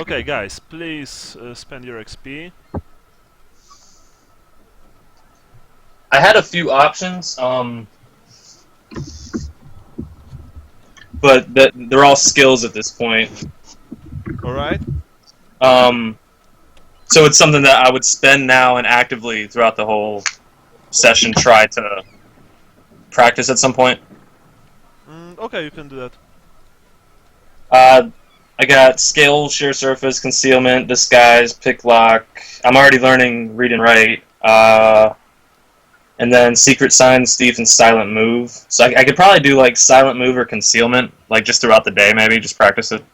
Okay, guys, please spend your XP. I had a few options, but they're all skills at this point. Alright? So it's something that I would spend now and actively throughout the whole session try to practice at some point. Okay, you can do that. I got scale, sheer surface, concealment, disguise, pick lock. I'm already learning read and write. And then secret signs, thief, and silent move. So I could probably do like silent move or concealment, like just throughout the day, maybe just practice it.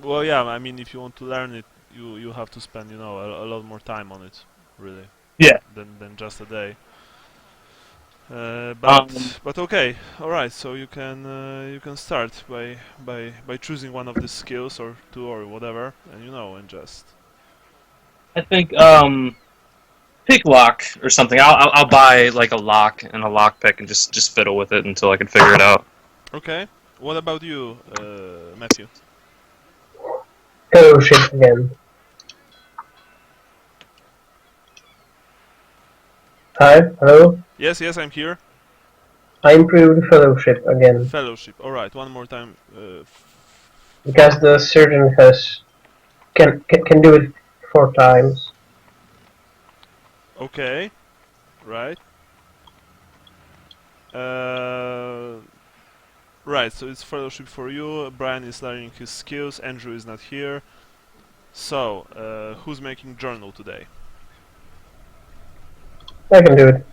Well, yeah, I mean, if you want to learn it, you have to spend, you know, a lot more time on it, really, Yeah. than just a day. Um, But okay, all right. So you can start by choosing one of the skills or two or whatever, and you know, and just I think pick lock or something. I'll buy like a lock and a lock pick and just fiddle with it until I can figure it out. okay. What about you, Matthew? Fellowship again. Hi, hello. Yes, yes, I'm here. I improved fellowship again Fellowship. All right, one more time. because the surgeon can do it 4 times. Okay, right. Right. So it's fellowship for you. Brian is learning his skills. Andrew is not here. So who's making journal today? I can do it.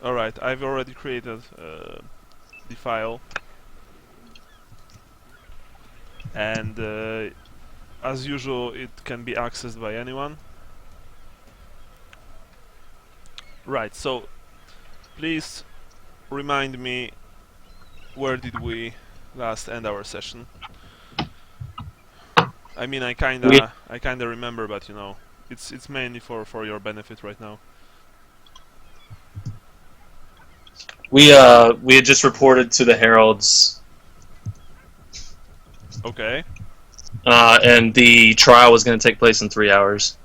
Alright, I've already created the file, and as usual it can be accessed by anyone. Right, so please remind me, where did we last end our session? I mean, I kinda remember, but you know, it's mainly for your benefit right now. We had just reported to the Heralds, Okay. and the trial was going to take place in 3 hours.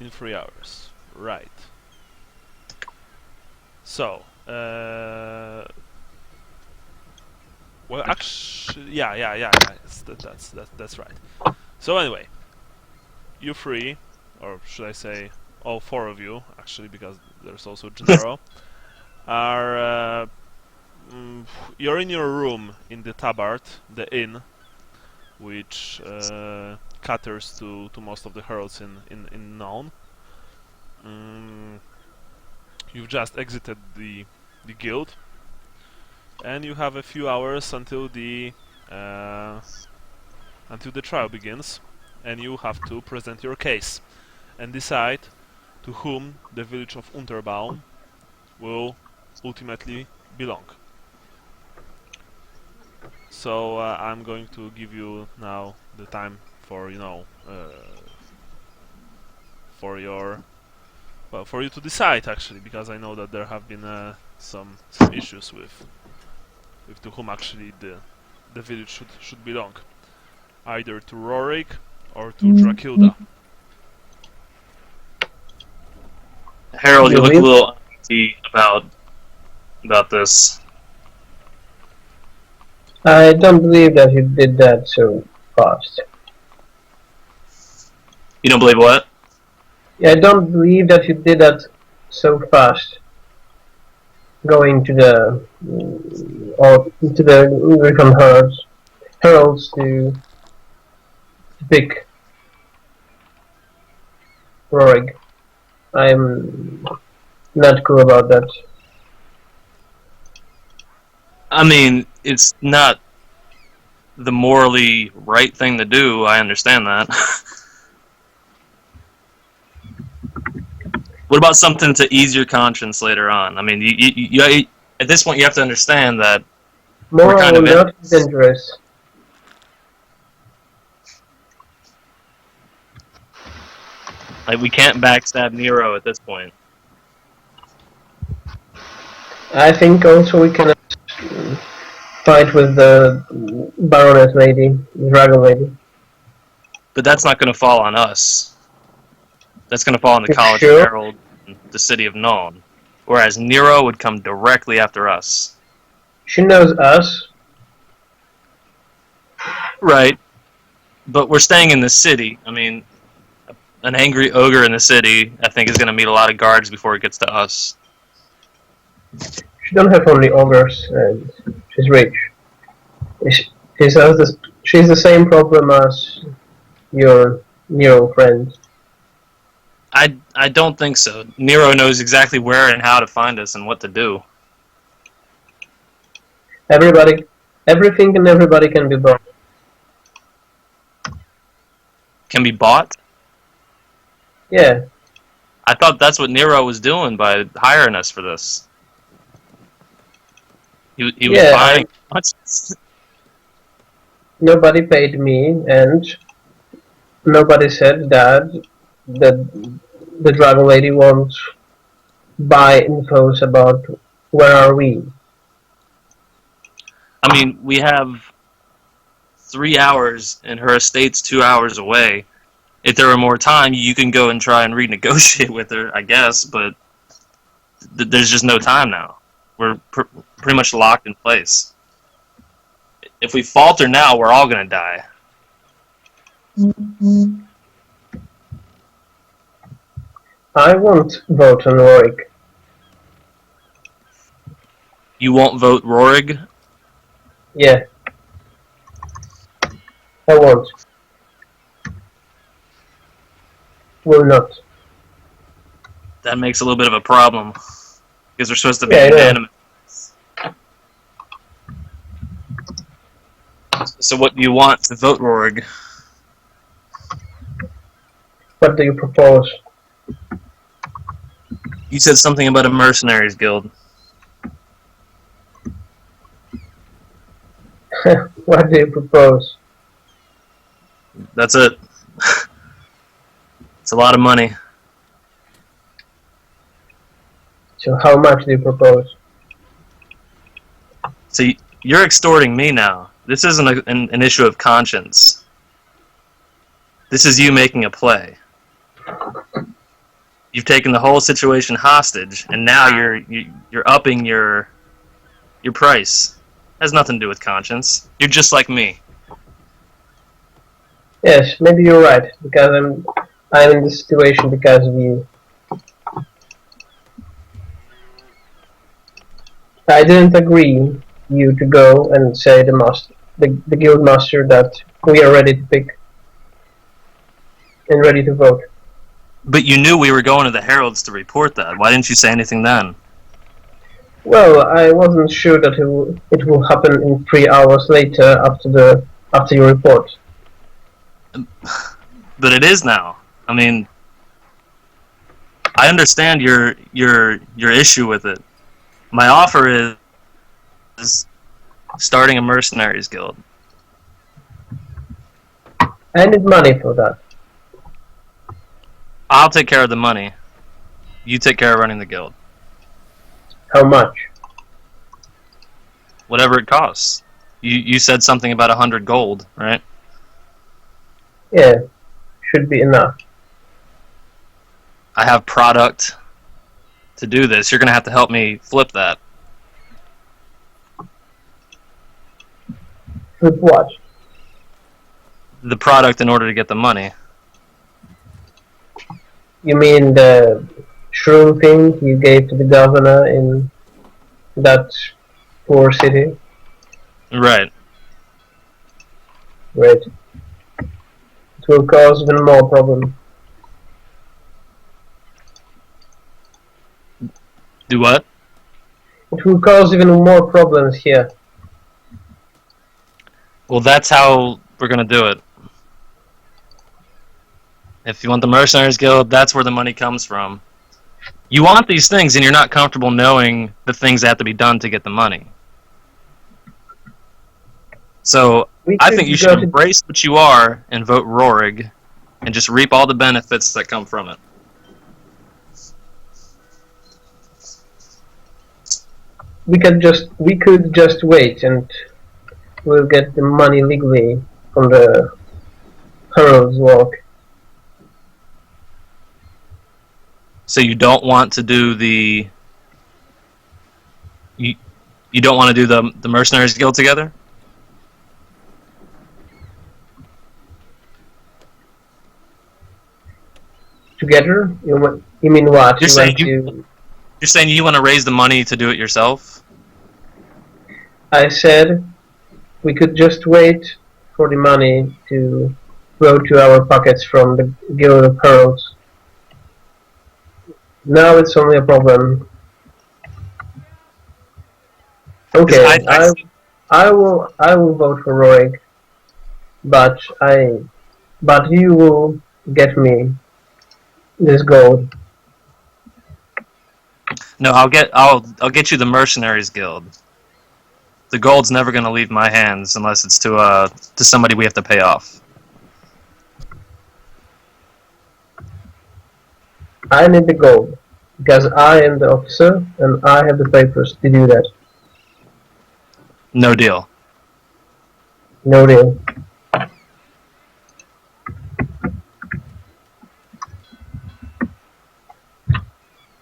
In 3 hours. Right. So, well, actually, yeah. That's right. So anyway, you three, or should I say, all four of you, actually, because there's also Gennaro, are you're in your room in the Tabard, the inn, which caters to most of the heralds in Nuln. You've just exited the guild, and you have a few hours until the trial begins, and you have to present your case and decide to whom the village of Unterbaum will ultimately belong. So I'm going to give you now the time for, you know, for you to decide, actually, because I know that there have been some issues with to whom actually the village should belong, either to Rorik or to Drakilda. Harold, you look a little uneasy about this. I don't believe that you did that so fast. You don't believe what? I don't believe that you did that so fast. Going to the Griffin Heralds to pick Rorig. I'm not cool about that. I mean, it's not the morally right thing to do. I understand that. What about something to ease your conscience later on? I mean, you at this point you have to understand that Moral we're kind of not dangerous. like we can't backstab Nero at this point. I think also we can fight with the Baroness lady, the Dragon lady. But that's not going to fall on us. That's going to fall on the You College sure? of Herald, and the city of Nuln. Whereas Nero would come directly after us. She knows us. Right. But we're staying in the city. I mean, an angry ogre in the city, I think, is going to meet a lot of guards before it gets to us. She don't have only ogres, and she's rich. She's the same problem as your Nero friend. I don't think so. Nero knows exactly where and how to find us and what to do. Everything and everybody can be bought. Can be bought? Yeah, I thought that's what Nero was doing by hiring us for this. He was yeah. buying. Nobody paid me, and nobody said that the dragon lady won't buy infos about where are we. I mean, we have 3 hours, and her estate's 2 hours away. If there were more time, you can go and try and renegotiate with her, I guess, but there's just no time now. We're pretty much locked in place. If we falter now, we're all going to die. I won't vote on Rorik. You won't vote Rorig? Yeah, I won't. Will not. That makes a little bit of a problem. Because we're supposed to be Yeah, I know. unanimous. So what do you want to vote Rorig? What do you propose? You said something about a mercenaries guild. What do you propose? That's it. It's a lot of money. So how much do you propose? So you're extorting me now. This isn't an issue of conscience. This is you making a play. You've taken the whole situation hostage, and now you're upping your price. Has nothing to do with conscience. You're just like me. Yes, maybe you're right, because I'm in this situation because of you. I didn't agree you to go and say the guild master that we are ready to pick and ready to vote. But you knew we were going to the Heralds to report that. Why didn't you say anything then? Well, I wasn't sure that it will happen in 3 hours later after your report. But it is now. I mean, I understand your issue with it. My offer is starting a mercenaries guild. I need money for that. I'll take care of the money. You take care of running the guild. How much? Whatever it costs. You said something about 100 gold, right? Yeah, should be enough. I have product to do this. You're going to have to help me flip that. With what? The product in order to get the money. You mean the shroom thing you gave to the governor in that poor city? Right. Great. It will cause even more problems. Do what? It will cause even more problems here. Well, that's how we're going to do it. If you want the Mercenaries Guild, that's where the money comes from. You want these things, and you're not comfortable knowing the things that have to be done to get the money. So, I think you should embrace what you are and vote Rorig, and just reap all the benefits that come from it. We could just wait and we'll get the money legally from the Heralds walk. So you don't want to do the you don't want to do the Mercenaries Guild together? Together? You mean what? You're You saying want to... you're saying you want to raise the money to do it yourself? I said we could just wait for the money to go to our pockets from the Guild of Heralds. Now it's only a problem. 'Cause Okay, I will vote for Roig, but you will get me this gold. No, I'll get you the Mercenaries Guild. The gold's never going to leave my hands unless it's to somebody we have to pay off. I need the gold because I am the officer and I have the papers to do that. No deal. No deal.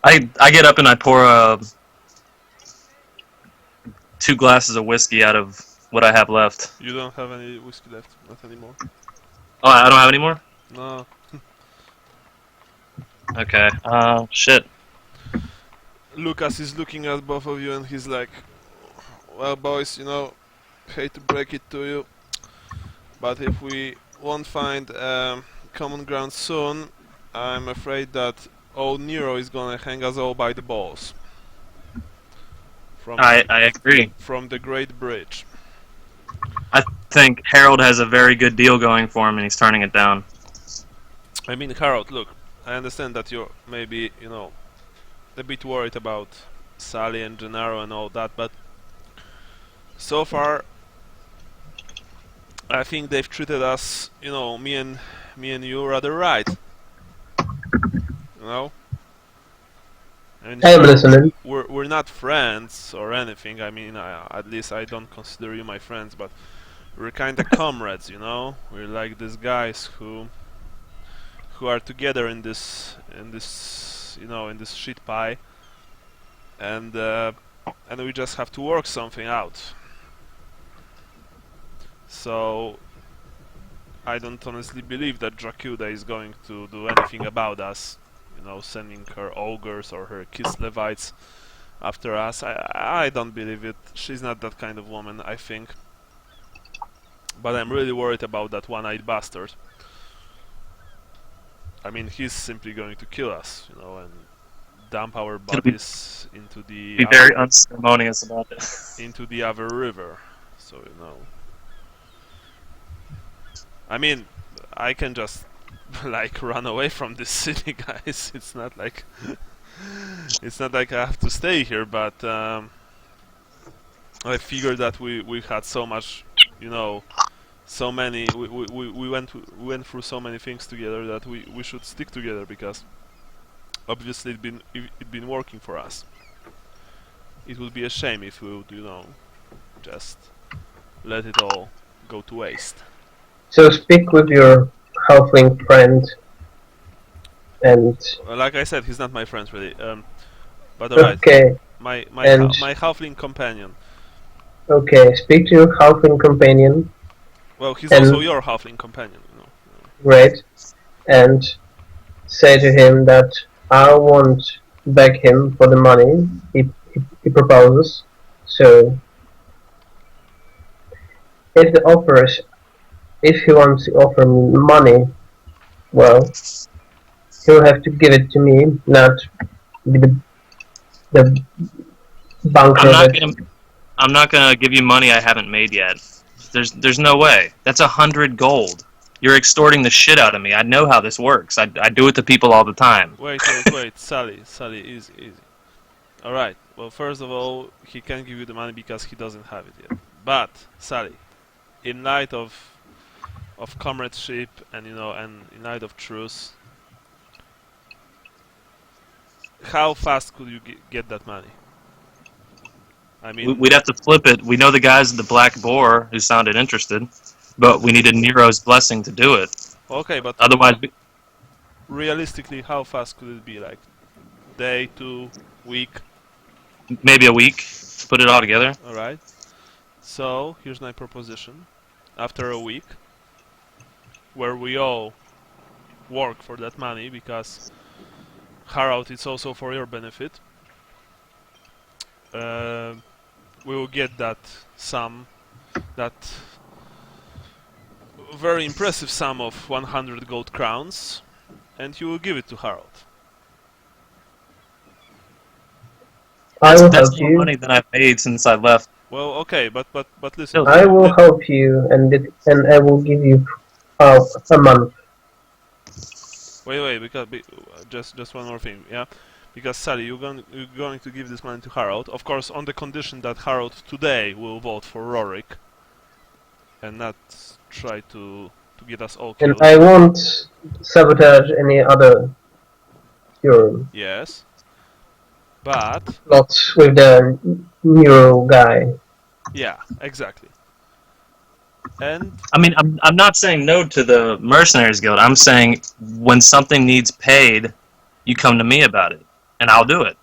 I get up and I pour 2 glasses of whiskey out of what I have left. You don't have any whiskey left, not anymore. Oh, I don't have any more? No. Okay. Shit. Lucas is looking at both of you and he's like, well, boys, you know, hate to break it to you, but if we won't find common ground soon, I'm afraid that old Nero is gonna hang us all by the balls. I agree. From the Great Bridge. I think Harold has a very good deal going for him and he's turning it down. I mean, Harold, look, I understand that you're maybe, you know, a bit worried about Sally and Gennaro and all that, but so far I think they've treated us, you know, me and you rather right. You know? I mean, I am listening. we're not friends or anything. I mean, at least I don't consider you my friends, but we're kind of comrades, you know. We're like these guys who are together in this you know, in this shit pie, and we just have to work something out. So I don't honestly believe that Dracula is going to do anything about us, you know, sending her ogres or her Kislevites after us. I don't believe it. She's not that kind of woman, I think. But I'm really worried about that one-eyed bastard. I mean, he's simply going to kill us, you know, and dump our bodies into the Be very unceremonious about it. into the other river. So, you know, I mean, I can just like run away from this city, guys. It's not like I have to stay here, but I figured that we had so much, you know, so many. We went through so many things together that we should stick together, because obviously it been working for us. It would be a shame if we would, you know, just let it all go to waste. So speak with your halfling friend and... Like I said, he's not my friend really. But alright. Okay, My and- my halfling companion. okay, speak to your halfling companion, Well, he's and- also your halfling companion, you know. right, and say to him that I won't beg him for the money he proposes. So if he wants to offer me money, well, he'll have to give it to me, not the bunker. I'm not gonna give you money I haven't made yet. There's no way. That's 100 gold. You're extorting the shit out of me. I know how this works. I do it to people all the time. Wait, Sally, easy. Alright, well, first of all, he can't give you the money because he doesn't have it yet. But, Sally, in light of comradeship and, you know, and in light of truce, how fast could you get that money? I mean, We'd have to flip it. We know the guys at the Black Boar who sounded interested, but we needed Nero's blessing to do it. Okay, but Otherwise, realistically, how fast could it be? Like day, 2 week? maybe a week to put it all together. All right. So here's my proposition. After a week, where we all work for that money, because Herald is also for your benefit, we will get that sum, that very impressive sum of 100 gold crowns, and you will give it to Herald. I will That's help more you. money than I've made since I left. Well, okay, but listen. I will help you, and I will give you a month. Wait, because just one more thing, yeah. Because Sally, you're going to give this money to Herald, of course, on the condition that Herald today will vote for Rorik, and not try to get us all And killed. I won't sabotage any other hero Yes, but plots with the Neuro guy. yeah, exactly. And I mean, I'm not saying no to the Mercenaries Guild. I'm saying when something needs paid, you come to me about it, and I'll do it.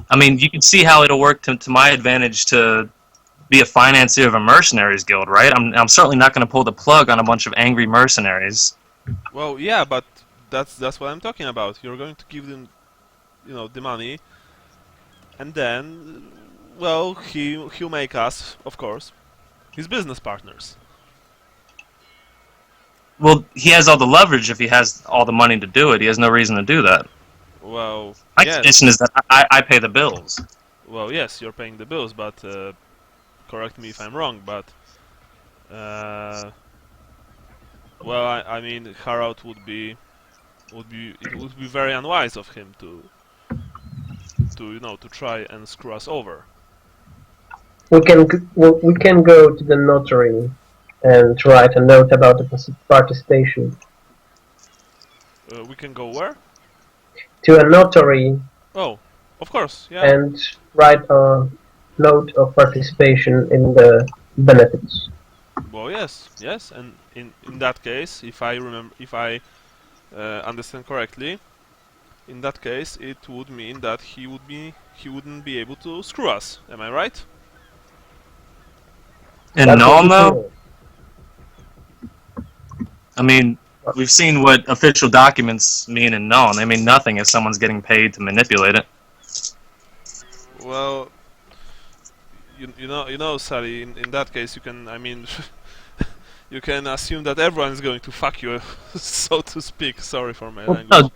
I mean, you can see how it'll work to my advantage to be a financier of a Mercenaries Guild, right? I'm certainly not going to pull the plug on a bunch of angry mercenaries. well, yeah, but that's what I'm talking about. You're going to give them, the money, and then, well, he'll make us, of course, his business partners. Well, he has all the leverage if he has all the money to do it. He has no reason to do that. Well, My yes. condition is that I pay the bills. Well, yes, you're paying the bills, but correct me if I'm wrong. But well, I mean, Herald would be very unwise of him to try and screw us over. We can go to the notary and write a note about the participation. We can go where? To a notary Oh, of course, yeah. and write a note of participation in the benefits. Well, yes, and in that case, if I understand correctly, in that case, it would mean that he wouldn't be able to screw us. Am I right? And That's what we no, feel. I mean, we've seen what official documents mean in known. They mean nothing if someone's getting paid to manipulate it. Well, Sally. In that case, you can. I mean, you can assume that everyone is going to fuck you, so to speak. Sorry for my language.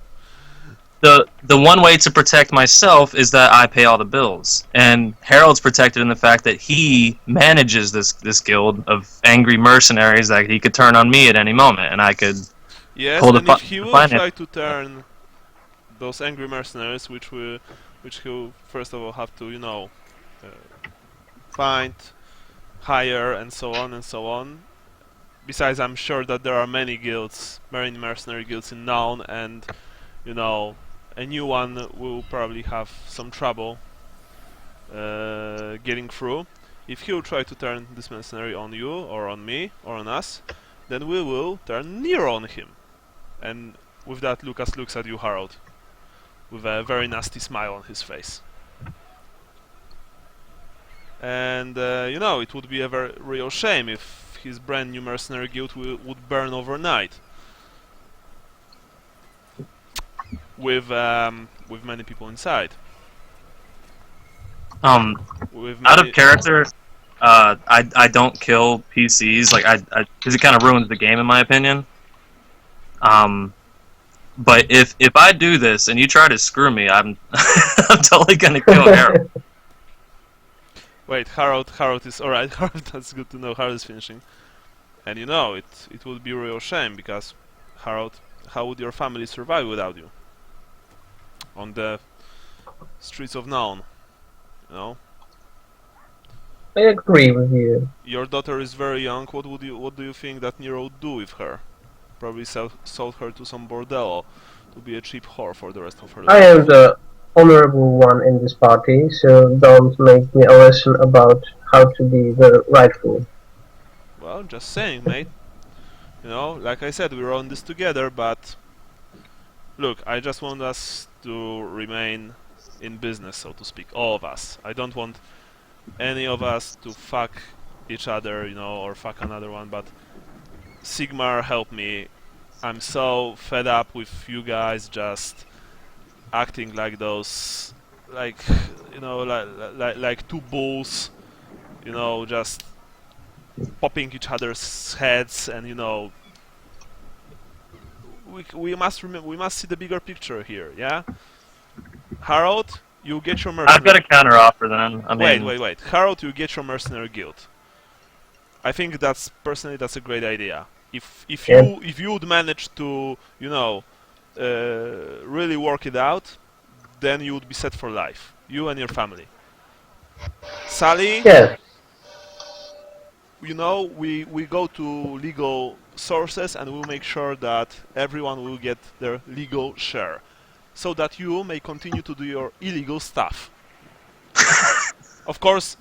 No, the one way to protect myself is that I pay all the bills, and Harold's protected in the fact that he manages this guild of angry mercenaries that he could turn on me at any moment, and I could Yes, pull the and if he will finance. try to turn those angry mercenaries, which he'll first of all have to, find, hire, and so on and so on. Besides, I'm sure that there are many guilds, marine mercenary guilds in Noun, and a new one will probably have some trouble getting through. If he'll try to turn this mercenary on you, or on me, or on us, then we will turn Nero on him. And with that, Lucas looks at you, Harold, with a very nasty smile on his face. And, it would be a very real shame if his brand new mercenary guild would burn overnight. With many people inside. Out of character, I don't kill PCs, like because it kind of ruins the game in my opinion. But if I do this and you try to screw me, I'm I'm totally gonna kill Harold. Wait, Harold is alright. Harold, that's good to know. Harold is finishing, and it would be a real shame because Harold, how would your family survive without you? On the streets of Noun, I agree with you. Your daughter is very young. What do you think that Nero would do with her? Probably sold her to some bordello to be a cheap whore for the rest of her life. I am the honorable one in this party, so don't make me a lesson about how to be the rightful. Well, just saying, mate. You know, like I said, we're on this together, but look, I just want us to remain in business, so to speak, all of us. I don't want any of us to fuck each other, you know, or fuck another one, but Sigmar, help me. I'm so fed up with you guys just acting like those, like, you know, like two bulls, you know, just popping each other's heads, and you know, we must remember, we must see the bigger picture here, yeah. Harold, you get your I've got mercenary. a counter offer then. I mean, Wait. Harold, you get your mercenary guild. I think that's a great idea. If Yeah. you would manage to, you know, really work it out, then you would be set for life. You and your family. Sally, Yeah. you know, we go to legal sources and we'll make sure that everyone will get their legal share, so that you may continue to do your illegal stuff. Of course,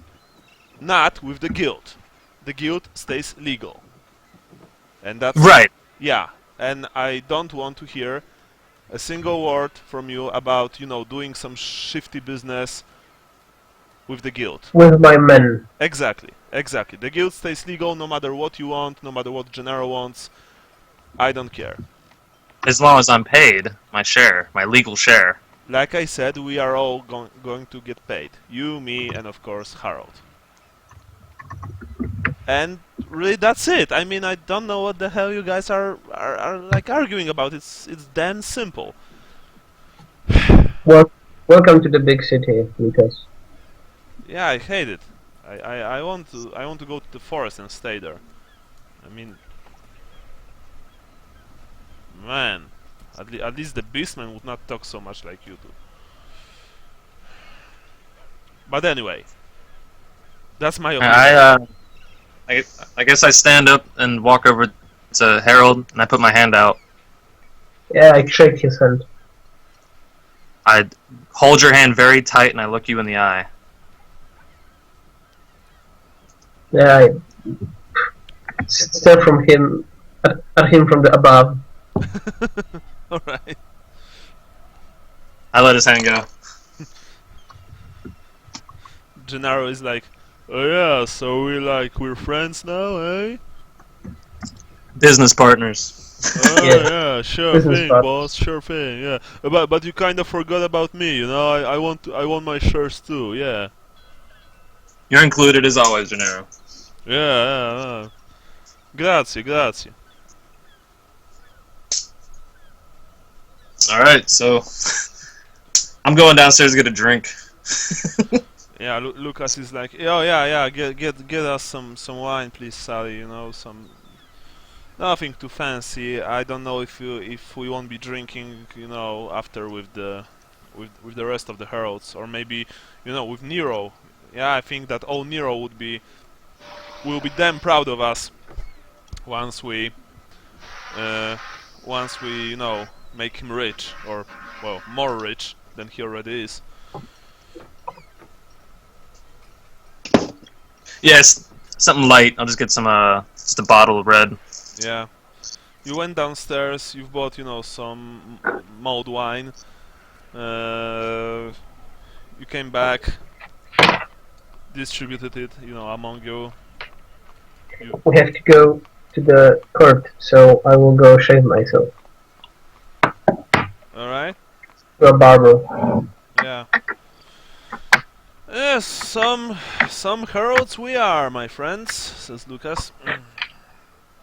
not with the guild. The guild stays legal. And that's... right. Yeah, and I don't want to hear a single word from you about, you know, doing some shifty business with the guild. With my men. Exactly. The guild stays legal no matter what you want, no matter what Gennaro wants. I don't care. As long as I'm paid my share, my legal share. Like I said, we are all going to get paid. You, me, and of course Harold. And really, that's it. I mean, I don't know what the hell you guys are like arguing about. It's damn simple. Well, welcome to the big city, Lucas. Yeah, I hate it. I want to go to the forest and stay there. I mean, man, at least the beastman would not talk so much like you do. But anyway, that's my opinion. I guess I stand up and walk over to Harold and I put my hand out. Yeah, I shake his hand. I hold your hand very tight and I look you in the eye. Yeah, I stare from him at him from the above. All right. I let his hand go. Gennaro is like, oh yeah, so we're friends now, eh? Business partners. Oh Yeah. yeah, sure Business thing, partners. boss, sure thing, yeah. But you kind of forgot about me, you know. I want my shares too, yeah. You're included as always, Gennaro. Yeah. Grazie. Alright, so I'm going downstairs to get a drink. Yeah, Lucas is like, oh yeah, get us some wine, please, Sally. You know, some nothing too fancy. I don't know if we won't be drinking, you know, after with the rest of the heralds, or maybe, you know, with Nero. Yeah, I think that old Nero will be damn proud of us once we you know, make him rich, or well, more rich than he already is. Yes, something light. I'll just get some just a bottle of red. Yeah. You went downstairs, you've bought, you know, some mulled wine. You came back, distributed it, you know, among you. We have to go to the court, so I will go shave myself. Alright? To a barber. Yeah. Yes, some heralds we are, my friends, says Lucas.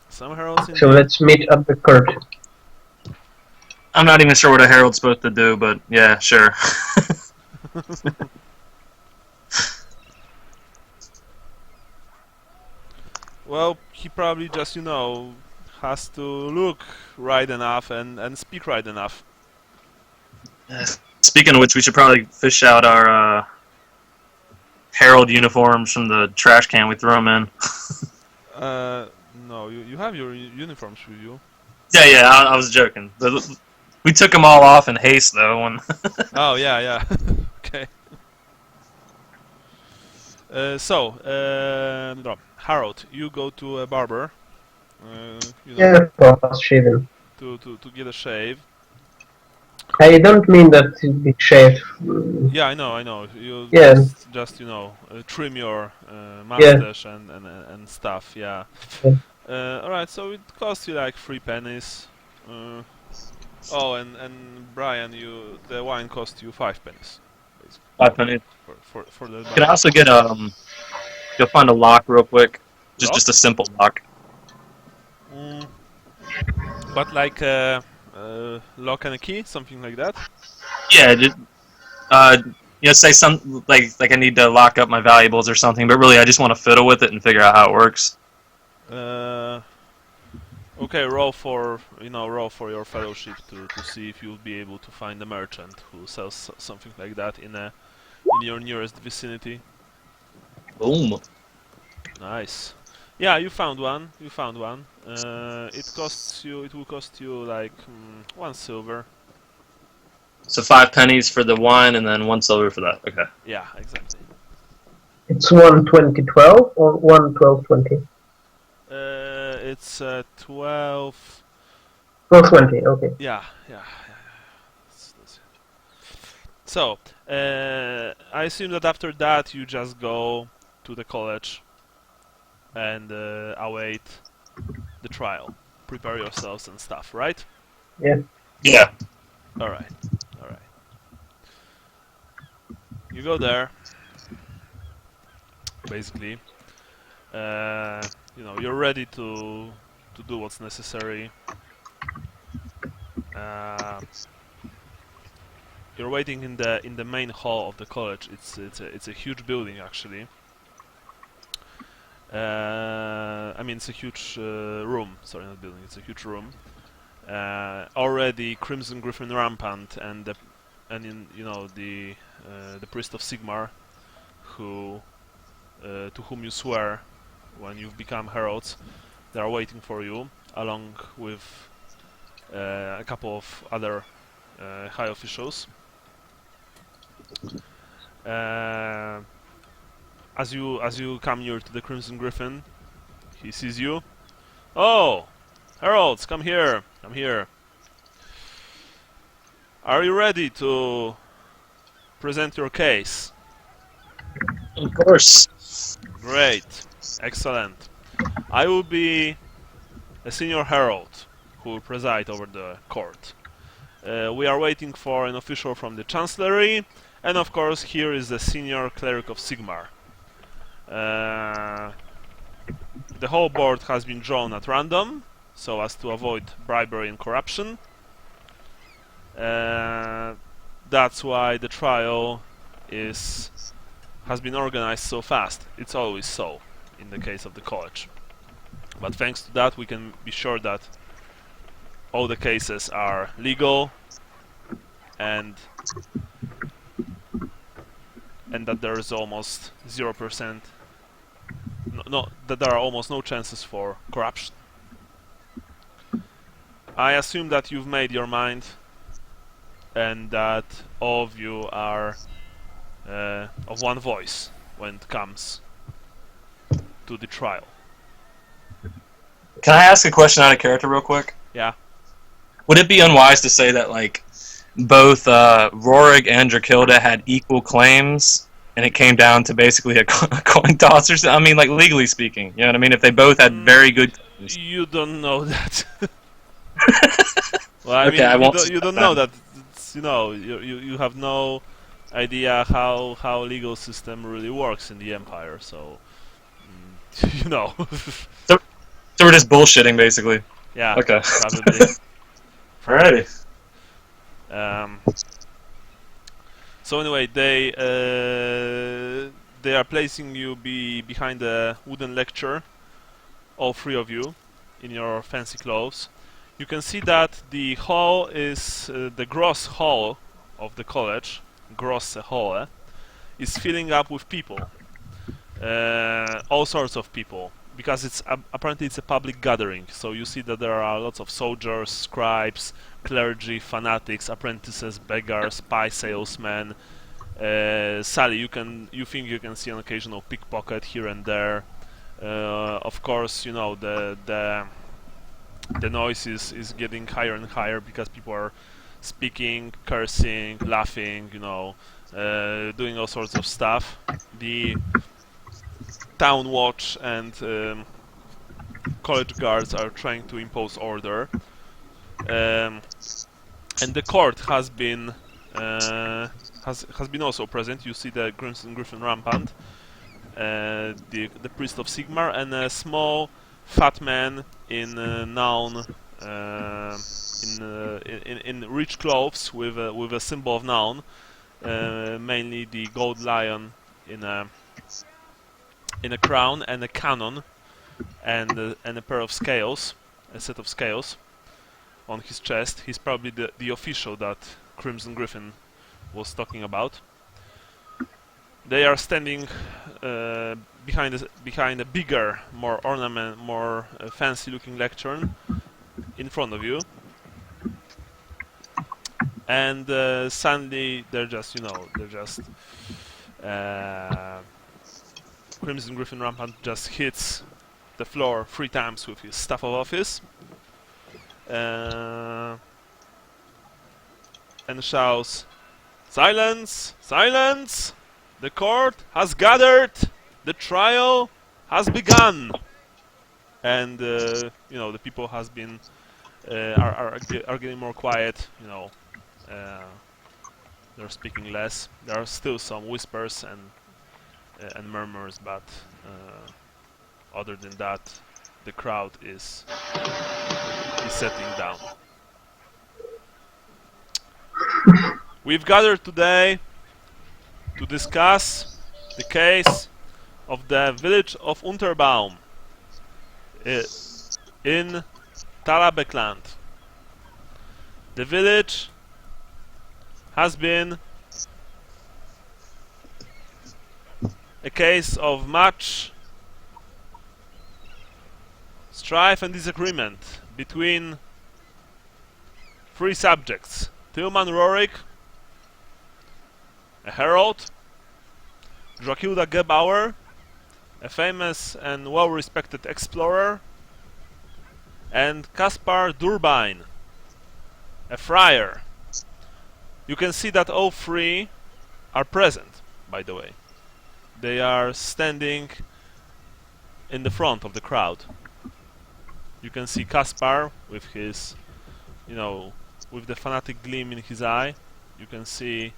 Some heralds indeed. So let's meet at the court. I'm not even sure what a herald's supposed to do, but yeah, sure. Well, he probably just, you know, has to look right enough and speak right enough. Speaking of which, we should probably fish out our herald uniforms from the trash can we threw them in. No, you have your uniforms with you. Yeah, I was joking. We took them all off in haste, though. When Oh, yeah. Okay. No, Harold, you go to a barber. You know, Yeah, of course, shaving. to get a shave. I don't mean that to be shaved. Yeah, I know. You Yeah, just trim your yeah, mustache and stuff. Yeah. yeah. All right. So it costs you like 3 pennies. Uh, oh, and Brian, the wine cost you 5 pennies, basically, 5 pennies. for the Can I bottle. also get go find a lock real quick? Just Lock? a simple lock. Mm, but like lock and a key, something like that. Yeah, uh, say some like I need to lock up my valuables or something, but really I just want to fiddle with it and figure out how it works. Uh, okay, roll for your fellowship to see if you'll be able to find a merchant who sells something like that in your nearest vicinity. Boom. Nice. Yeah, you found one. You found one. It costs you. It will cost you like 1 silver. So 5 pennies for the wine and then 1 silver for that. Okay. Yeah, exactly. It's 1:20:12 or 1:12:20. It's 12. 12:20. Okay. Yeah, yeah. That's it. So, I assume that after that you just go to the college and await the trial. Prepare yourselves and stuff, right? Yeah. Yeah. All right. All right. You go there. Basically, you're ready to do what's necessary. Uh, you're waiting in the main hall of the college. It's a huge building actually. I mean, it's a huge room. Sorry, not building. It's a huge room. Already, Crimson Griffin rampant, the priest of Sigmar, who to whom you swear when you've become heralds. They are waiting for you, along with a couple of other high officials. Uh, as you come near to the Crimson Griffin, he sees you. Oh, heralds, come here, come here. Are you ready to present your case? Of course. Great, excellent. I will be a senior herald who will preside over the court. We are waiting for an official from the chancellery, and of course here is the senior cleric of Sigmar. The whole board has been drawn at random, so as to avoid bribery and corruption. That's why the trial has been organized so fast. It's always so in the case of the college. But thanks to that, we can be sure that all the cases are legal and that there is almost 0%. That there are almost no chances for corruption. I assume that you've made your mind and that all of you are of one voice when it comes to the trial. Can I ask a question out of character real quick? Yeah. Would it be unwise to say that like both Rorig and Drakilda had equal claims, and it came down to basically a coin toss or something? I mean, like legally speaking, you know what I mean? If they both had very good claims. You don't know that. Well, I Okay, I mean, won't you don't know that. It's, you have no idea how legal system really works in the Empire. So, you know. So we're just bullshitting, basically. Yeah. Okay. Probably. Alrighty. So anyway, they are placing you behind a wooden lecture, all three of you, in your fancy clothes. You can see that the hall is the gross hall of the college, gross hall, is filling up with people, all sorts of people, because apparently it's a public gathering. So you see that there are lots of soldiers, scribes, clergy, fanatics, apprentices, beggars, spy salesmen. Sally, you think you can see an occasional pickpocket here and there. Of course, the the noise is getting higher and higher because people are speaking, cursing, laughing, doing all sorts of stuff. The town watch and college guards are trying to impose order, and the court has been has been also present. You see the Crimson Griffin rampant, the priest of Sigmar, and a small fat man in in rich clothes with a symbol of Noun, mainly the gold lion in a crown and a cannon and a pair of scales, a set of scales on his chest. He's probably the official that Crimson Griffin was talking about. They are standing behind a bigger, more fancy-looking lectern in front of you, and suddenly Crimson Griffin Rampant just hits the floor 3 times with his staff of office, and shouts, "Silence! Silence! The court has gathered! The trial has begun!" And the people has been are getting more quiet. They're speaking less. There are still some whispers and murmurs, but other than that, the crowd is settling down. We've gathered today to discuss the case of the village of Unterbaum in Talabekland. The village has been a case of much strife and disagreement between 3 subjects: Tillman Rorik, a herald; Dracula Gebauer, a famous and well-respected explorer; and Kaspar Durbine, a friar. You can see that all 3 are present, by the way. They are standing in the front of the crowd. You can see Kaspar with his, with the fanatic gleam in his eye. You can see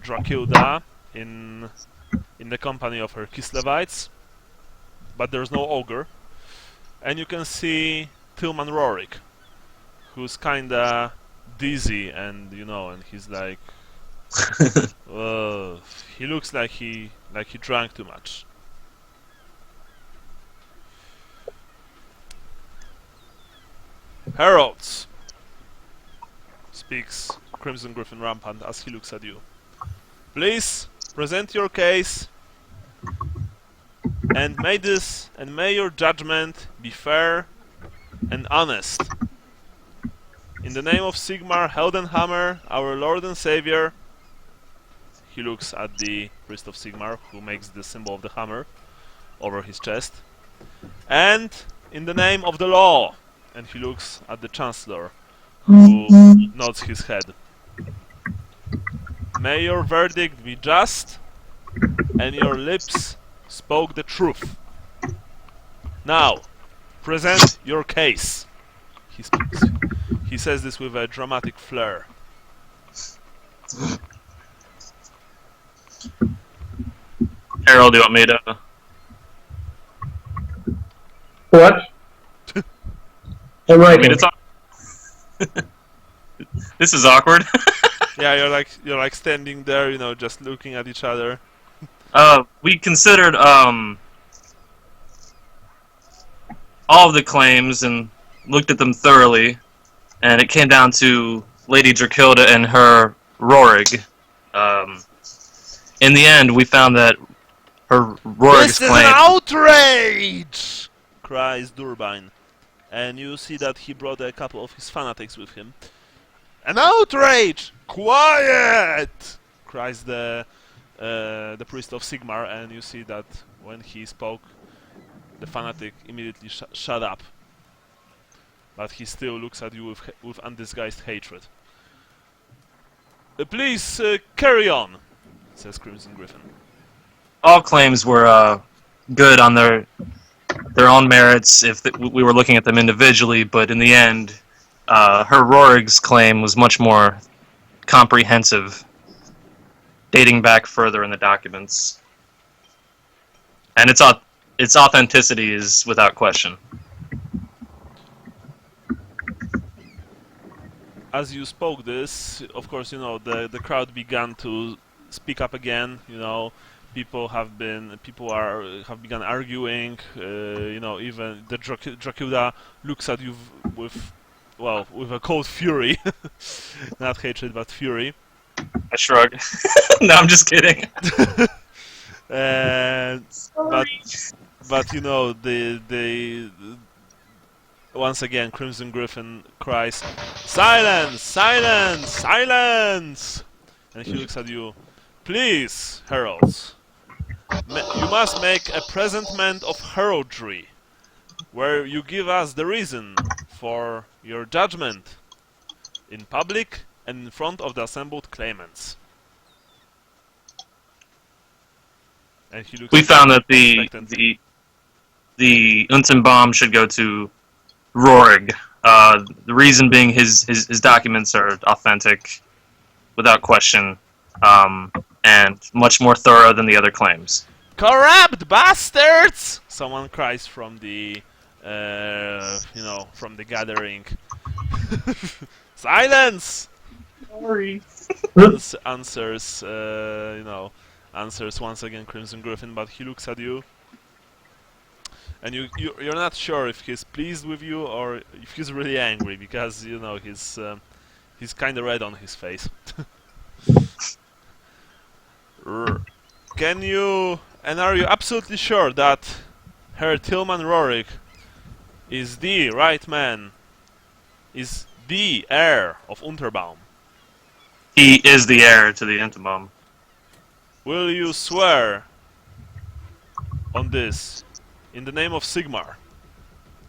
Dracula in the company of her Kislevites, but there's no ogre. And you can see Tillman Rorik, who's kinda dizzy, and and he's like, he looks like he drank too much. Heralds, speaks Crimson Griffin Rampant as he looks at you. Please present your case, and may your judgment be fair and honest. In the name of Sigmar Heldenhammer, our Lord and Savior. He looks at the priest of Sigmar, who makes the symbol of the hammer over his chest. And in the name of the law. And he looks at the Chancellor, who nods his head. May your verdict be just, and your lips spoke the truth. Now, present your case. He speaks. He says this with a dramatic flair. Harold, do you want me to? What? I'm Want me writing. to talk? This is awkward. Yeah, you're like standing there, just looking at each other. We considered all of the claims and looked at them thoroughly, and it came down to Lady Drakilda and her Rorig. In the end, we found that her Rorig's This is claim. an outrage! Cries Durbine. And you see that he brought a couple of his fanatics with him. An outrage! Quiet! Cries the priest of Sigmar, and you see that when he spoke, the fanatic immediately shut up. but he still looks at you with undisguised hatred. Please carry on, says Crimson Griffin. All claims were good on their own merits if we were looking at them individually, but in the end, her Rorig's claim was much more comprehensive, dating back further in the documents, and its authenticity is without question. As you spoke this, of course, the crowd began to speak up again. People have begun arguing. Even the Dracula looks at you with a cold fury, not hatred but fury. I shrug. No, I'm just kidding. And but the once again Crimson Griffin cries, "Silence! Silence! Silence!" And he looks at you. "Please, heralds, you must make a presentment of heraldry, where you give us the reason for your judgment, in public and in front of the assembled claimants." And he looks. We found that the Untenbaum should go to Rorig. The reason being his documents are authentic, without question, and much more thorough than the other claims. "Corrupt bastards!" Someone cries from the, from the gathering. "Silence!" Sorry. Answers once again Crimson Griffin, but he looks at you, and you're not sure if he's pleased with you or if he's really angry, because he's kind of red on his face. Are you absolutely sure that Herr Tillman Rorik is the right man, is the heir of Unterbaum? He is the heir to the Untenbaum. Will you swear on this in the name of Sigmar?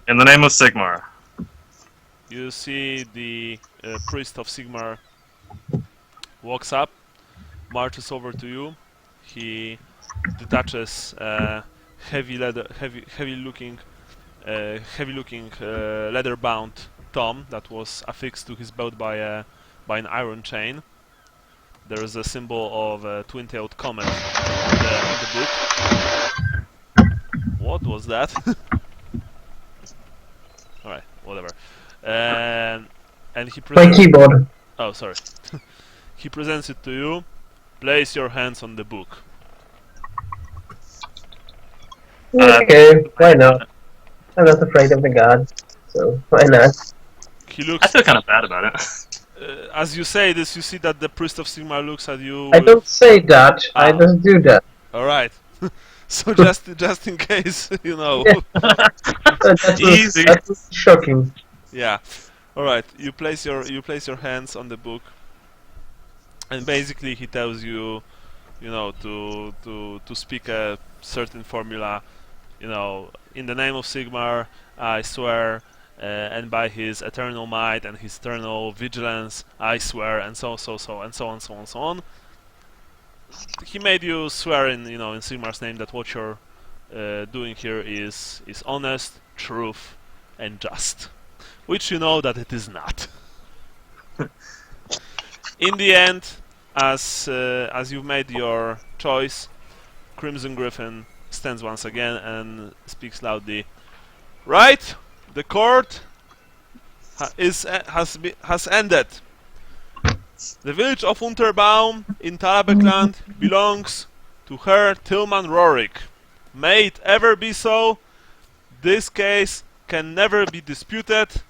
In the name of Sigmar. You see the priest of Sigmar walks up, marches over to you. He detaches heavy-looking leather-bound tome that was affixed to his belt by an iron chain. There is a symbol of a twin-tailed comet on the book. What was that? Alright, whatever. And he My presents. keyboard. Oh, sorry. He presents it to you. Place your hands on the book. Okay, why not? I'm not afraid of the gods, so why not? He I looks. feel kind of bad about it. As you say this, you see that the priest of Sigmar looks at you. I don't say that, I just do that. All right. So just in case, Easy. That was shocking. Yeah. All right. You place your hands on the book, and basically he tells you, to speak a certain formula. In the name of Sigmar, I swear. And by his eternal might and his eternal vigilance, I swear, and so on. He made you swear in Sigmar's name that what you're doing here is honest, truth, and just, which you know that it is not. In the end, as you've made your choice, Crimson Griffin stands once again and speaks loudly. Right? The court has ended. The village of Unterbaum in Talabekland belongs to Herr Tillman Rorik. May it ever be so. This case can never be disputed,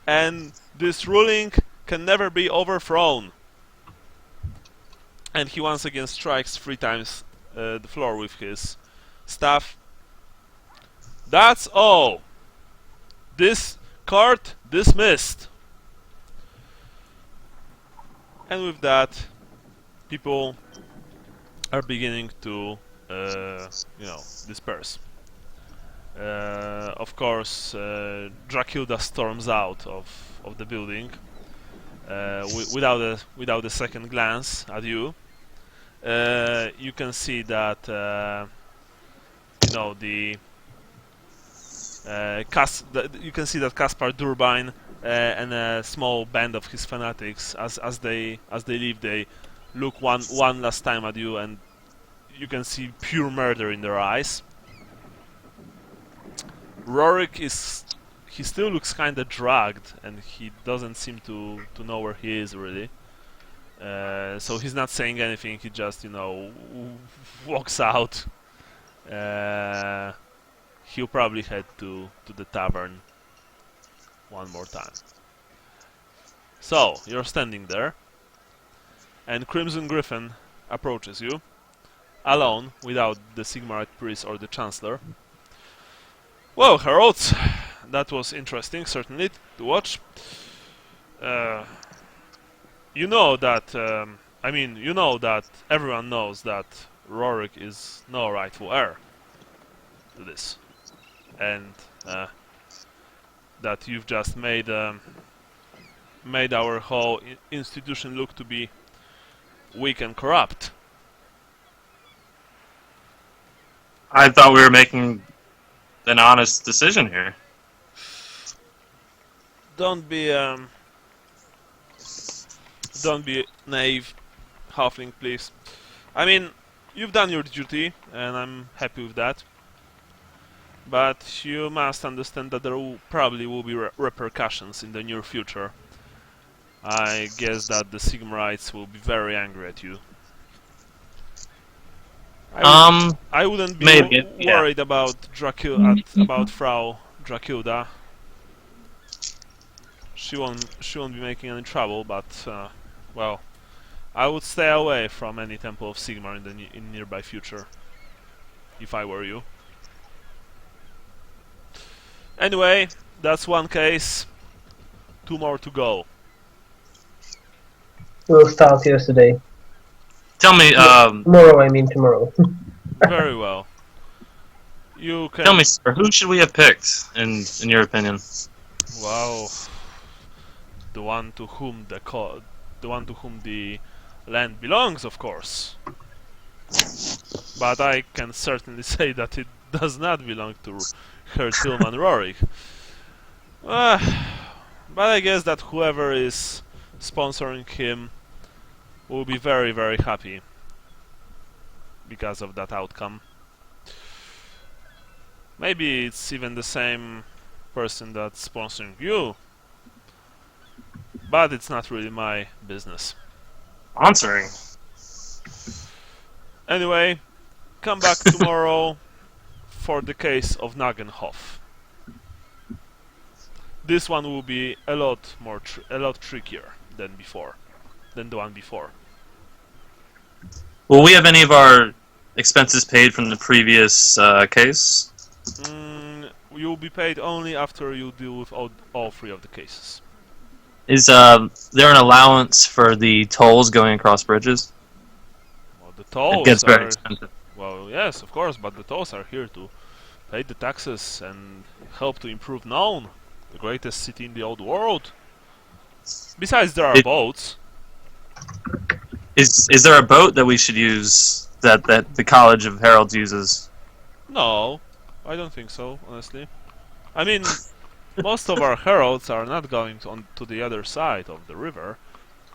and this ruling can never be overthrown. And he once again strikes 3 times the floor with his staff. That's all. This court dismissed. And with that, people are beginning to, disperse. Of course, Dracula storms out of the building without a second glance at you. You can see that the you can see that Caspar Durbine and a small band of his fanatics, as they leave, they look one last time at you, and you can see pure murder in their eyes. Rorik he still looks kinda drugged, and he doesn't seem to know where he is really. So he's not saying anything. He just walks out. He'll probably head to the tavern one more time. So you're standing there, and Crimson Griffin approaches you, alone, without the Sigmarite priest or the Chancellor. Well, Heralds, that was interesting, certainly, to watch. You know that, everyone knows that Rorik is no rightful heir to this. And that you've just made our whole institution look to be weak and corrupt. I thought we were making an honest decision here. Don't be naive, halfling, please. I mean, you've done your duty, and I'm happy with that. But you must understand that there probably will be repercussions in the near future. I guess that the Sigmarites will be very angry at you. I wouldn't be worried about about Frau Dracula. She won't be making any trouble, but well, I would stay away from any Temple of Sigmar in the nearby future, if I were you. Anyway, that's one case. 2 more to go. We'll start yesterday. Tell me, Tomorrow, I mean tomorrow. Very well. You can tell me, sir, who should we have picked, in your opinion? Wow. The one to whom the land belongs, of course. But I can certainly say that it does not belong to Herr Tillman Rorik. But I guess that whoever is sponsoring him will be very, very happy because of that outcome. Maybe it's even the same person that's sponsoring you, but it's not really my business. Sponsoring? Anyway, come back tomorrow for the case of Nagenhof. This one will be a lot trickier than the one before. Will we have any of our expenses paid from the previous case? You'll be paid only after you deal with all 3 of the cases. Is there an allowance for the tolls going across bridges? Well, the tolls It gets very expensive. Well, yes, of course, but the tolls are here to pay the taxes and help to improve Nuln, the greatest city in the old world. Besides, there are boats. Is there a boat that we should use that the College of Heralds uses? No, I don't think so, honestly. I mean, most of our heralds are not going to the other side of the river.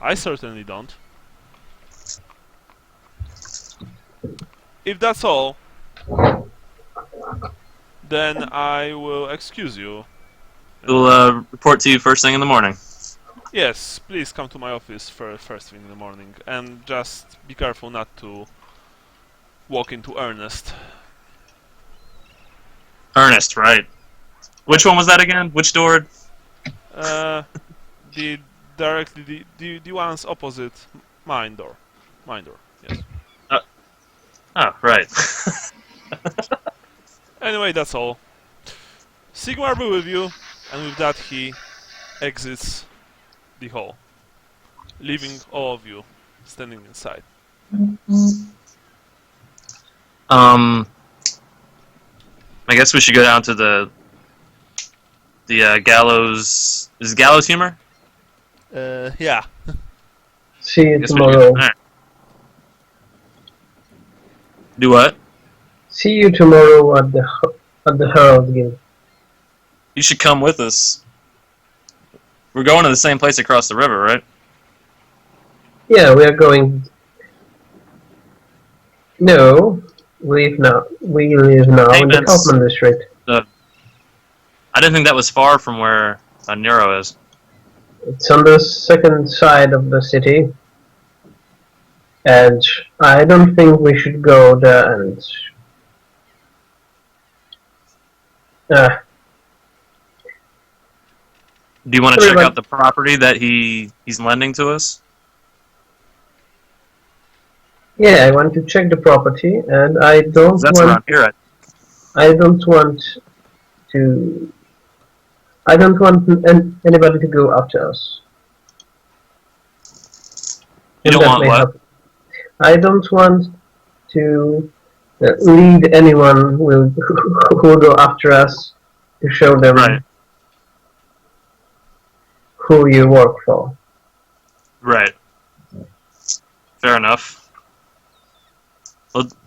I certainly don't. If that's all, then I will excuse you. We'll report to you first thing in the morning. Yes, please come to my office first thing in the morning, and just be careful not to walk into Ernest. Ernest, right. Which one was that again? Which door? The ones opposite mine door. Mine door, yes. Oh, right. Anyway, that's all. Sigmar be with you, and with that he exits the hall, leaving all of you standing inside. I guess we should go down to the gallows. Is it gallows humor? Yeah. See you Guess we should tomorrow. alright. Do what? See you tomorrow at the Herald Guild. You should come with us. We're going to the same place across the river, right? Yeah, we are going. No, we live now. We live now in the Payments. Kaufman district. I didn't think that was far from where Nero is. It's on the second side of the city, and I don't think we should go there. And Do you want to check Everybody- out the property that he's lending to us? yeah, I want to check the property, and I don't 'Cause that's want. around here. I don't want to. I don't want anybody to go after us. You And don't that want may what? happen. I don't want to lead anyone who will go after us to show them Right. who you work for. Right. Fair enough.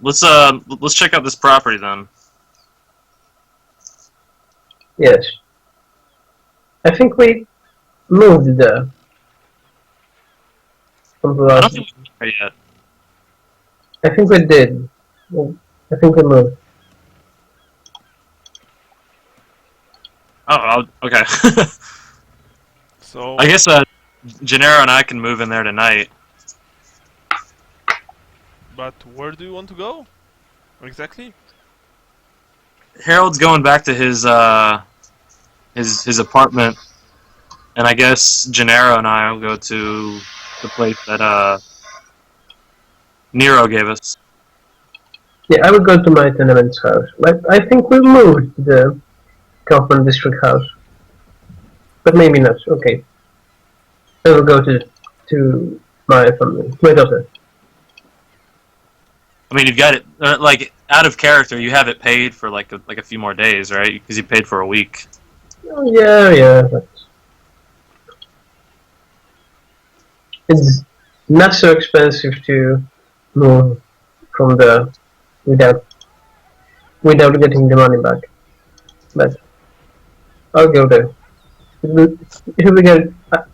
Let's check out this property then. Yes. I think we moved there. From the I don't last. think we've been there yet. I think we did. I think we moved. Oh, okay. So I guess Gennaro and I can move in there tonight. but where do you want to go? Exactly? Harold's going back to his apartment, and I guess Gennaro and I will go to the place that Nero gave us. Yeah, I would go to my tenement's house. But I think we moved to the Kaufman district house. But maybe not. Okay. I will go to my family, my daughter. I mean, you've got it like out of character. You have it paid for like a few more days, right? Because you paid for a week. Oh, yeah, but it's not so expensive to move from the without getting the money back. But I'll go there. It would be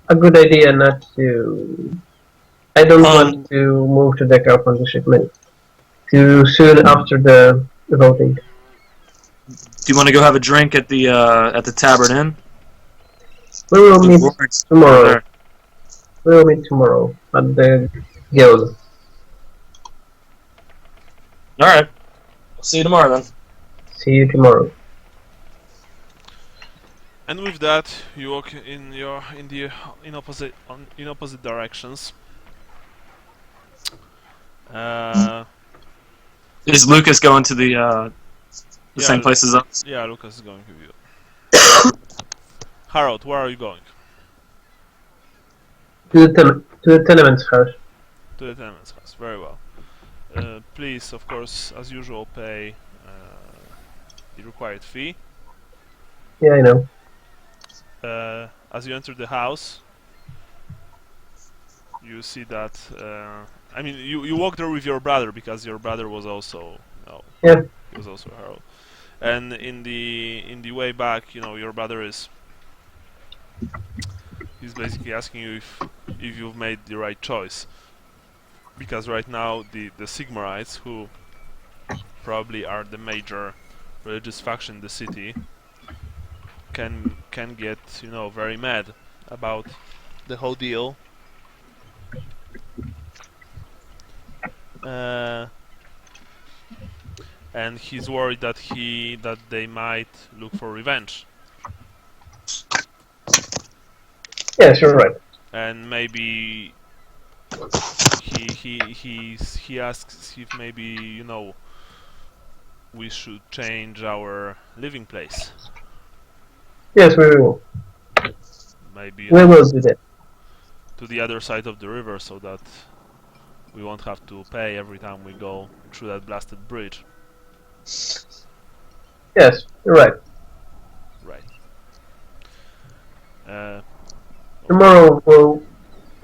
a good idea not to. I don't want to move to the Kaufman district too soon after the voting. Do you want to go have a drink at the Tavern Inn? We will meet Lawrence tomorrow. over there. We will meet tomorrow at the guild. All right. I'll see you tomorrow then. See you tomorrow. And with that, you walk in opposite directions. Is Lucas going to the Yeah, same place as us? Yeah, Lucas is going with you. Harold, where are you going? To the tenement's house. To the tenement's house. Very well. Please, of course, as usual, pay the required fee. Yeah, I know. As you enter the house, you see that. I mean, you walk there with your brother because your brother was also. Yeah. He was also a Harold. And in the way back, your brother is. He's basically asking you if you've made the right choice, because right now the Sigmarites, who probably are the major religious faction in the city, can get very mad about the whole deal. And he's worried that they might look for revenge. Yes, you're right. And maybe he asks if maybe we should change our living place. Yes, we will. Maybe We will do that. to the other side of the river, so that we won't have to pay every time we go through that blasted bridge. Yes, you're right. Right. Uh, okay. Tomorrow we'll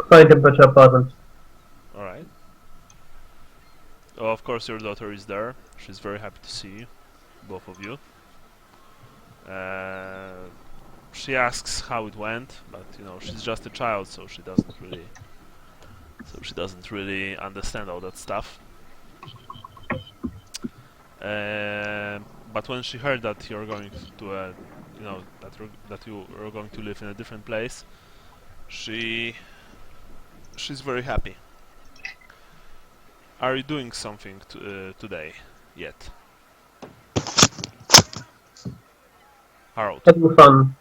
find a better apartment. All right. Oh, of course, your daughter is there. She's very happy to see you, both of you. Uh, she asks how it went, but she's just a child, so she doesn't really understand all that stuff. But when she heard that you're going to that you are going to live in a different place, she's very happy. Are you doing something today yet, Harold? Having fun.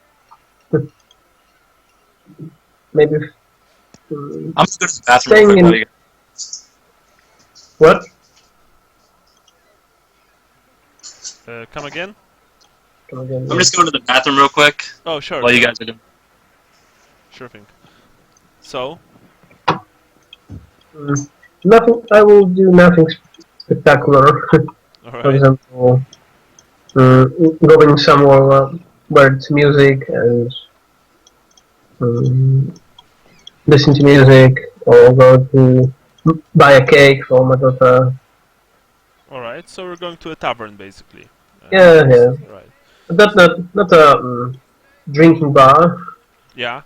Maybe I'm just going to the bathroom real staying quick while in you. what? Come again? Come again. I'm just going to the bathroom real quick Oh, sure, while you sure, guys are doing. sure thing. So, Nothing. I will do nothing spectacular. all For right, example, going somewhere where it's music and um, listen to music, or go to buy a cake for my daughter. all right. So we're going to a tavern, basically. Yeah, Just yeah. right. But not a drinking bar, Yeah.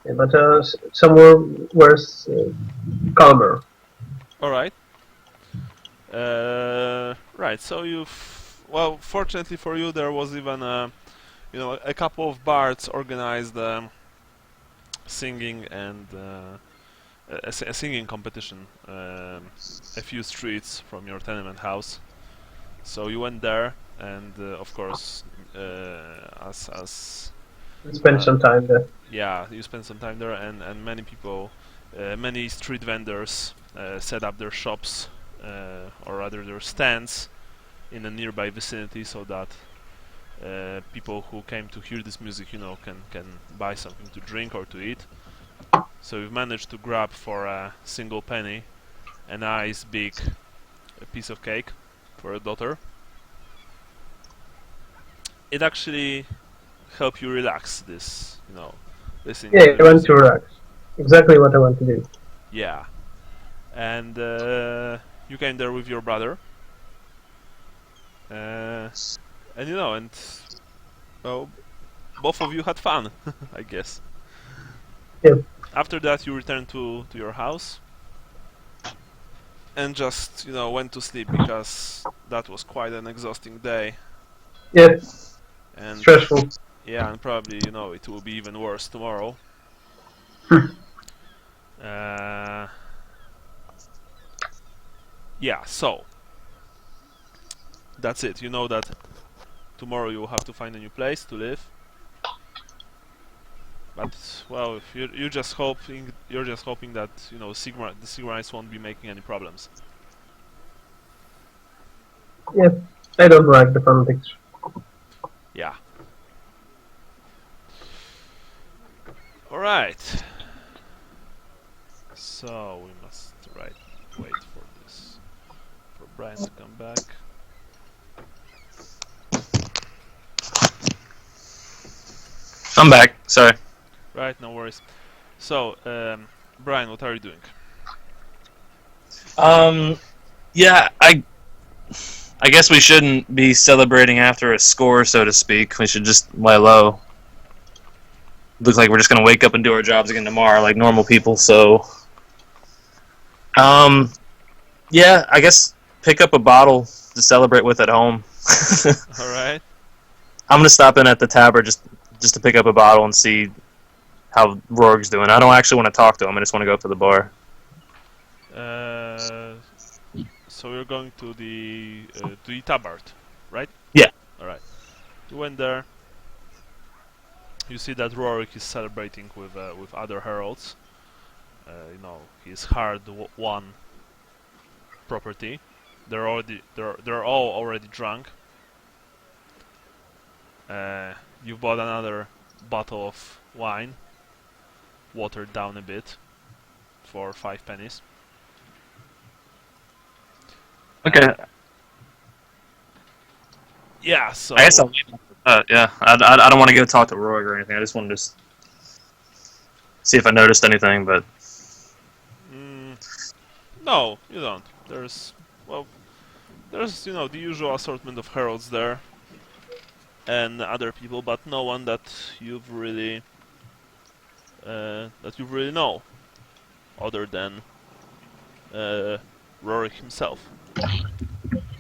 yeah, but somewhere where it's calmer. All right. Right. So well, fortunately for you, there was even a couple of bards organized singing and a singing competition a few streets from your tenement house. So you went there, and of course, as Spend some time there. yeah, you spent some time there, and many people, many street vendors set up their shops, or rather their stands, in a nearby vicinity, so that people who came to hear this music, can buy something to drink or to eat. So you've managed to grab for a single penny a nice big piece of cake for a daughter. It actually helped you relax listening Yeah, to the I want music. to relax. Exactly what I want to do. Yeah, and you came there with your brother, and well, both of you had fun, I guess. Yeah, After that, you returned to your house and just went to sleep because that was quite an exhausting day, yeah, and stressful. yeah, and probably it will be even worse tomorrow. Uh, yeah, so that's it. You know that tomorrow you will have to find a new place to live. But well, if you're just hoping that the Sigmarites won't be making any problems. Yeah, I don't like the politics. Yeah. All right. So we must wait for this for Brian to come back. I'm back. Sorry. Right, no worries. So, Brian, what are you doing? Yeah, I guess we shouldn't be celebrating after a score, so to speak. We should just lay low. Looks like we're just gonna wake up and do our jobs again tomorrow, like normal people. So, um, yeah, I guess pick up a bottle to celebrate with at home. All right. I'm gonna stop in at the tavern just to pick up a bottle and see how Rorg's doing. I don't actually want to talk to him. I just want to go to the bar. Uh, so you're going to the Tabard, right? Yeah. All right. You went there. You see that Rorik is celebrating with other heralds. His hard-won property. They're all already drunk. You bought another bottle of wine, watered down a bit, for 5 pennies. Okay. Yeah. So I guess I'll leave it at that. Yeah, I don't want to go talk to Roy or anything. I just wanted to see if I noticed anything, but mm, no, you don't. There's well, there's the usual assortment of heralds there and other people, but no one that you really know, other than uh, Rorik himself,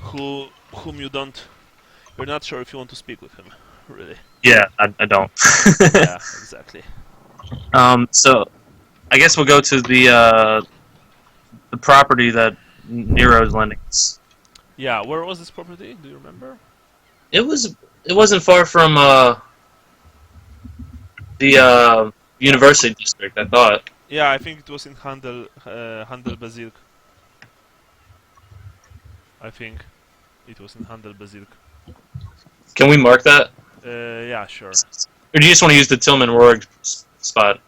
whom you're not sure if you want to speak with him, really. yeah, I don't. Yeah, exactly. So I guess we'll go to the property that Nero's lending us. Yeah, where was this property? Do you remember? It was. It wasn't far from the university district. I thought. Yeah, I think it was in Handel Bazilk. I think it was in Handel Bazilk. Can we mark that? Yeah, sure. Or do you just want to use the Tillman Roig spot,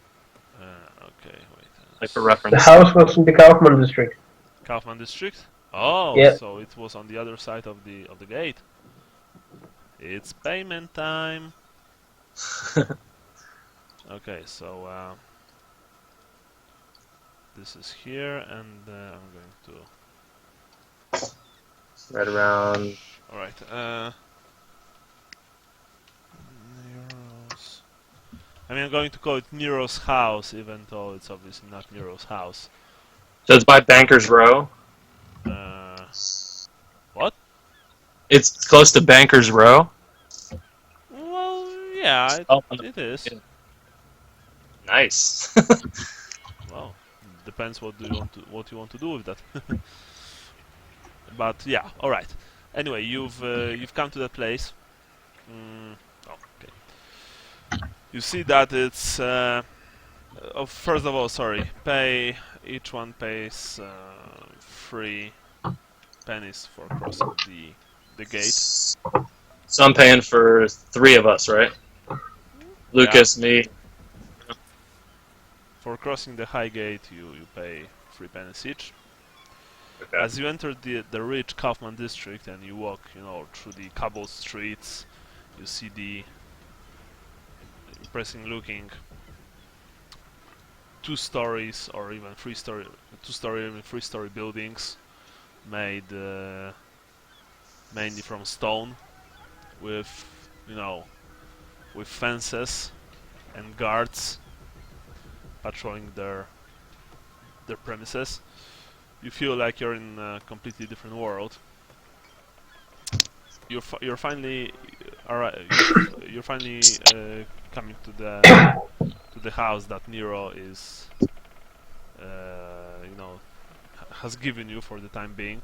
Okay, wait. like for The reference? house was in the Kaufman district. Kaufman district. Oh, Yeah. so it was on the other side of the gate. It's payment time. Okay, so this is here, and I'm going to. Right around. All right. Nero's. I mean, I'm going to call it Nero's house, even though it's obviously not Nero's house. So it's by Bankers Row. What? It's close to Bankers Row. Well, yeah, Oh, it is. yeah. Nice. Well, depends what you want to do with that. But yeah, all right. Anyway, you've come to that place. Oh, okay. You see that it's first of all, sorry. Each one pays 3 pennies for crossing the gate. So I'm paying for 3 of us, right? Lucas, me. For crossing the high gate, you pay 3 pennies each. Okay. As you enter the rich Kaufman district and you walk, through the cobbled streets, you see the impressive looking 2 stories or even 3-story, 2-story even 3-story buildings made mainly from stone, with with fences and guards patrolling their premises. You feel like you're in a completely different world. You're finally you're finally coming to the house that Nero is has given you for the time being.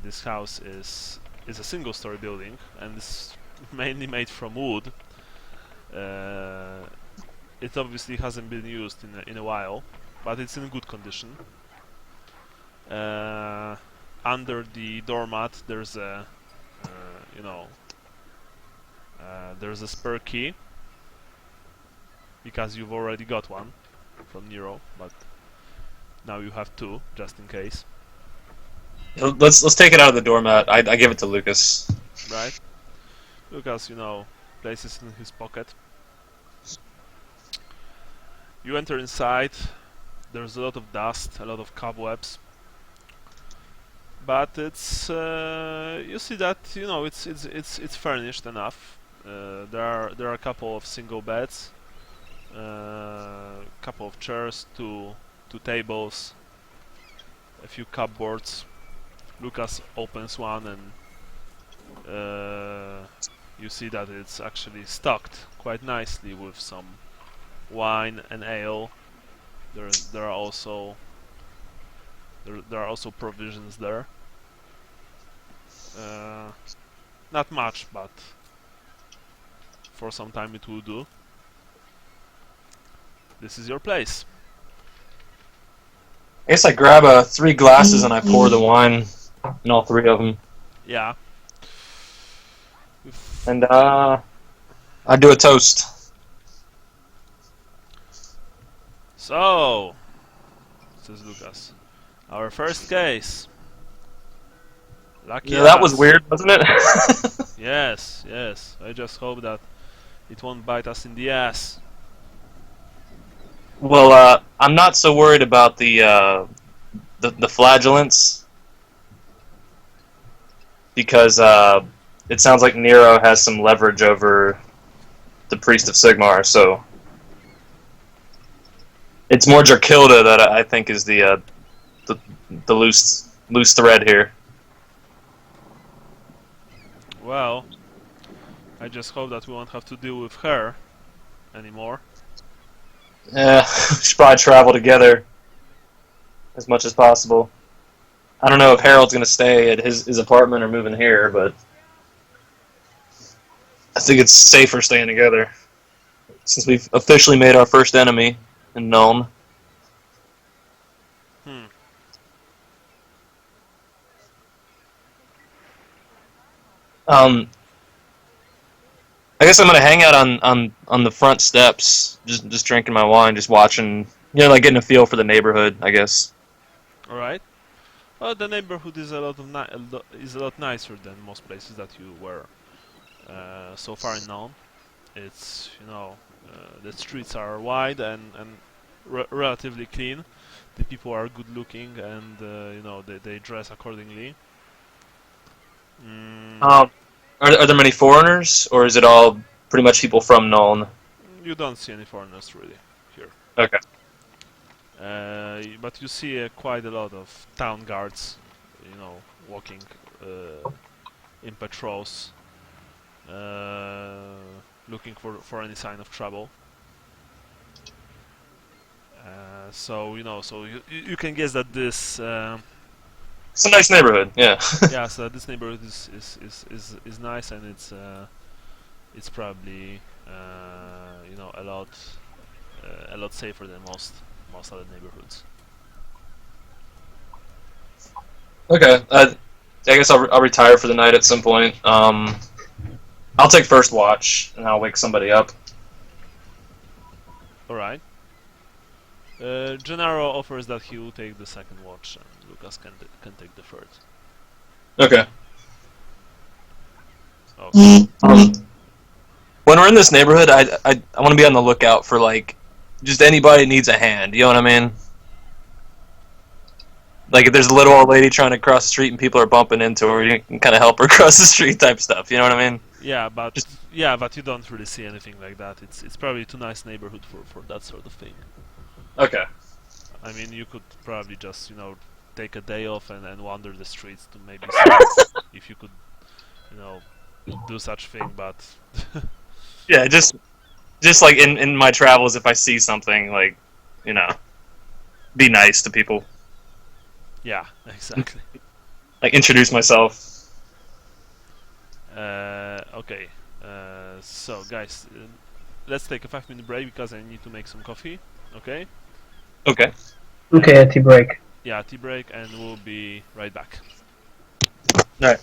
This house is a single-story building and is mainly made from wood. It obviously hasn't been used in a while, but it's in good condition. Under the doormat, there's there's a spare key, because you've already got one from Nero, but now you have 2 just in case. Let's take it out of the doormat. I give it to Lucas. Right? Lucas, places in his pocket. You enter inside. There's a lot of dust, a lot of cobwebs, but it's you see that it's furnished enough. There are a couple of single beds, couple of chairs, two tables, a few cupboards. Lucas opens one and you see that it's actually stocked quite nicely with some wine and ale. There are also provisions there. Not much, but for some time it will do. This is your place. I guess I grab 3 glasses and I pour the wine in all 3 of them. Yeah. And I do a toast. So, says Lucas, our first case. Lucky Yeah, that was us. weird, wasn't it? Yes, yes. I just hope that it won't bite us in the ass. Well, I'm not so worried about the flagellants because it sounds like Nero has some leverage over the Priest of Sigmar, so it's more Jarkilda that I think is the, the loose thread here. Well, I just hope that we won't have to deal with her anymore. Yeah, we should probably travel together as much as possible. I don't know if Harold's going to stay at his apartment or moving here, but I think it's safer staying together since we've officially made our first enemy in Nuln. Hmm. Um, I guess I'm gonna hang out on the front steps, just drinking my wine, just watching, like getting a feel for the neighborhood. I guess. All right. Well, the neighborhood is is a lot nicer than most places that you were so far known. It's the streets are wide and relatively clean. The people are good looking and they dress accordingly. Mm, Um, are there many foreigners, or is it all pretty much people from Nuln? you don't see any foreigners really here. Okay. But you see quite a lot of town guards, walking in patrols, uh, looking for any sign of trouble. So you can guess that this It's a nice neighborhood. Yeah. yeah, so this neighborhood is nice, and it's probably a lot safer than most other neighborhoods. Okay. I guess I'll retire for the night at some point. I'll take first watch and I'll wake somebody up. All right. Gennaro offers that he will take the second watch, and Lucas can take the third. Okay. Okay. When we're in this neighborhood, I want to be on the lookout for like just anybody needs a hand. You know what I mean? Like if there's a little old lady trying to cross the street and people are bumping into her, you can kind of help her cross the street type stuff. You know what I mean? Yeah, but Just you don't really see anything like that. It's probably too nice neighborhood for that sort of thing. okay. I mean, you could probably just take a day off and wander the streets to maybe see if you could you know do such thing. But Yeah, just like in my travels, if I see something like, you know, be nice to people, yeah, exactly. like introduce myself. Okay. So guys, let's take a 5-minute break because I need to make some coffee. Okay. Okay. Okay, a tea break. Yeah, tea break, and we'll be right back. All right.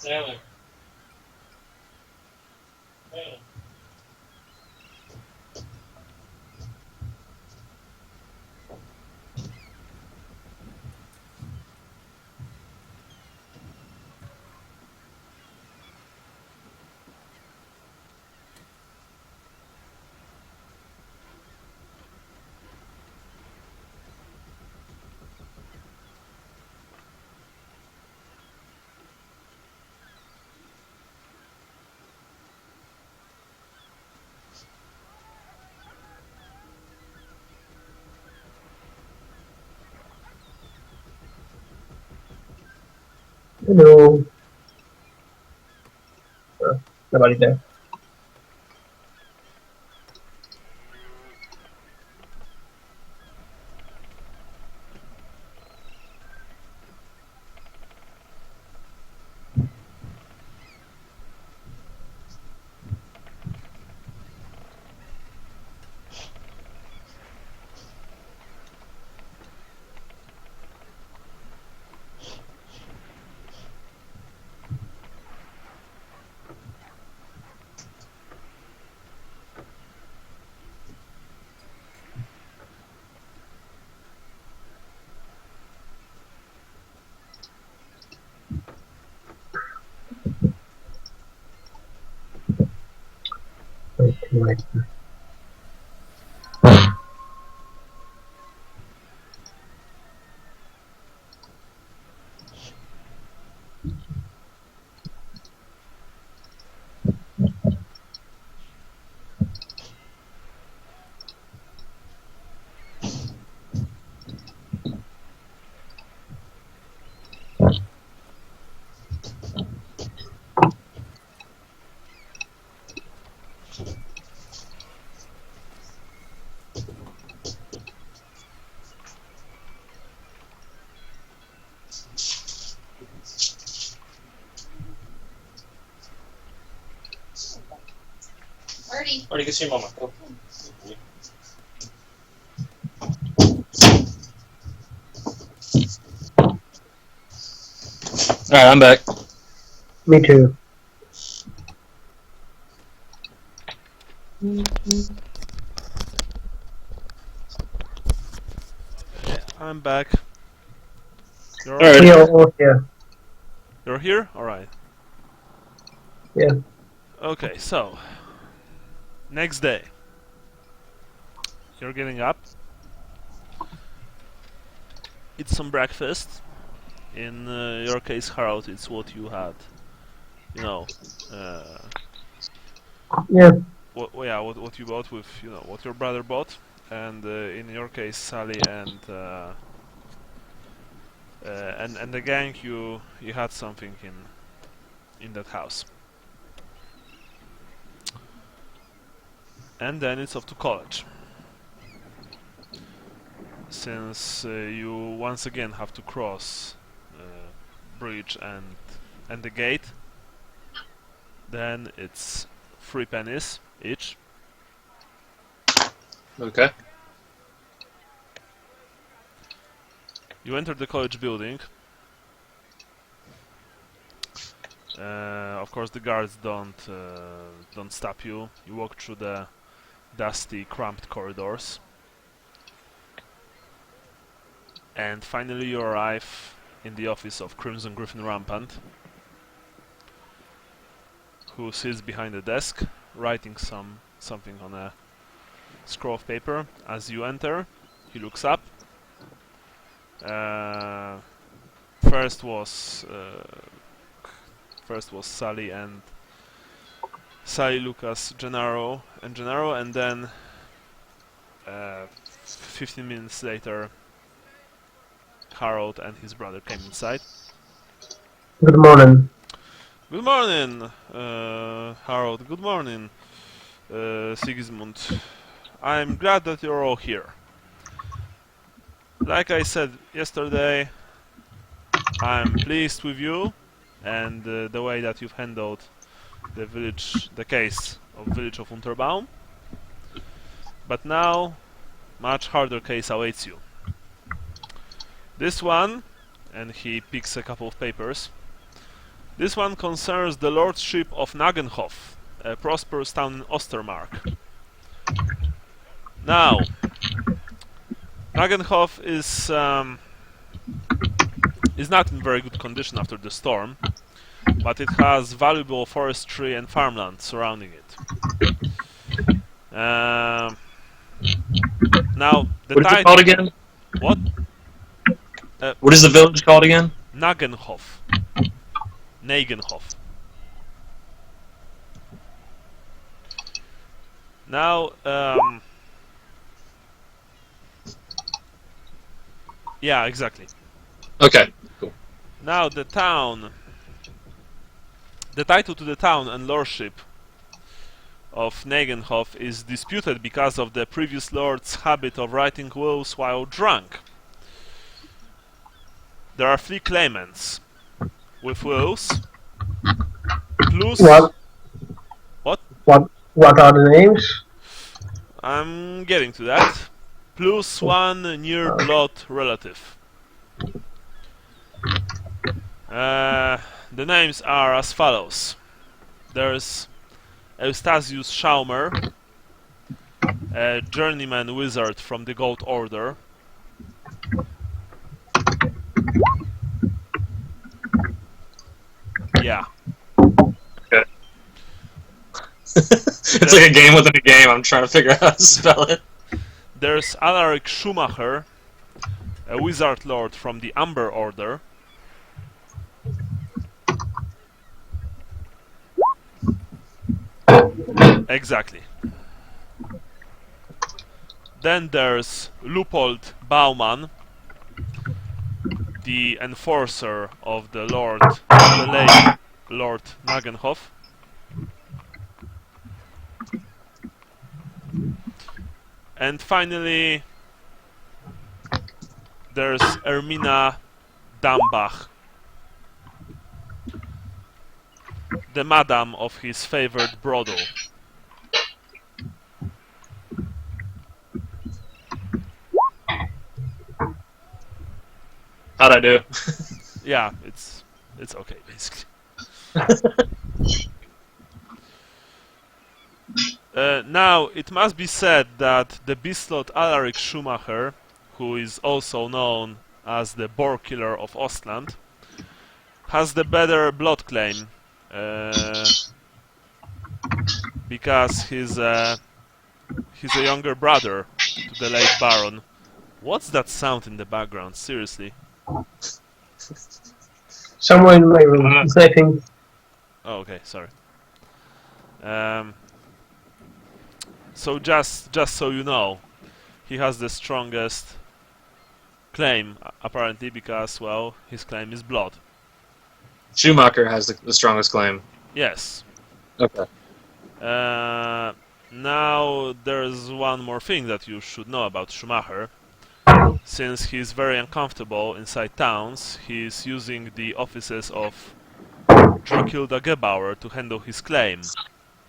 Hello. Nobody there. Wait. Already can see mama. Go. Alright, I'm back. Me too. I'm back. You're Alright. We are all here. You're here? Alright. Yeah. Okay, so next day. You're getting up. Eat some breakfast. In your case, Harold, it's what you had. You know, Yeah. what you bought with, what your brother bought, and in your case, Sally and the gang, you had something in that house. And then it's off to college. Since you once again have to cross bridge and the gate, then it's 3 pennies each. Okay. You enter the college building. Of course, the guards don't stop you. You walk through the dusty, cramped corridors, and finally you arrive in the office of Crimson Griffin Rampant, who sits behind a desk, writing something on a scroll of paper. As you enter, he looks up. First was Sally and Lucas, Gennaro, and then 15 minutes later, Harold and his brother came inside. Good morning. Good morning, Harold. Good morning, Sigismund. I'm glad that you're all here. Like I said yesterday, I'm pleased with you and the way that you've handled the case of Village of Unterbaum. But now, much harder case awaits you. This one, and he picks a couple of papers, This one concerns the lordship of Nagenhof, a prosperous town in Ostermark. Now, Nagenhof is not in very good condition after the storm, but it has valuable forestry and farmland surrounding it. Now, the What is it called again? What? What is the village called again? Nagenhof. Now, yeah, exactly. Okay, cool. Now the title to the town and lordship of Nagenhof is disputed because of the previous lord's habit of writing wills while drunk. There are 3 claimants with wills, plus... What are the names? I'm getting to that. Plus 1 near-blood relative. The names are as follows. There's Eustachius Schaumer, a journeyman wizard from the Gold Order. Yeah. Okay. It's like a game within a game. I'm trying to figure out how to spell it. There's Alaric Schumacher, a wizard lord from the Amber Order. Exactly. Then there's Lupold Baumann, the enforcer of the late Lord Nagenhof. And finally, there's Ermina Dambach, the madam of his favorite brothel. How'd I do? Yeah, it's okay, basically. Now, it must be said that the Beastlord Alaric Schumacher, who is also known as the Boar Killer of Ostland, has the better blood claim, because he's a younger brother to the late Baron. What's that sound in the background? Seriously. Someone in my room, I think. Oh, okay, sorry. So just so you know, he has the strongest claim, apparently, because, well, his claim is blood. Schumacher has the strongest claim. Yes. Okay. Now, there's one more thing that you should know about Schumacher. Since he's very uncomfortable inside towns, he's using the offices of Dracilda Gebauer to handle his claim,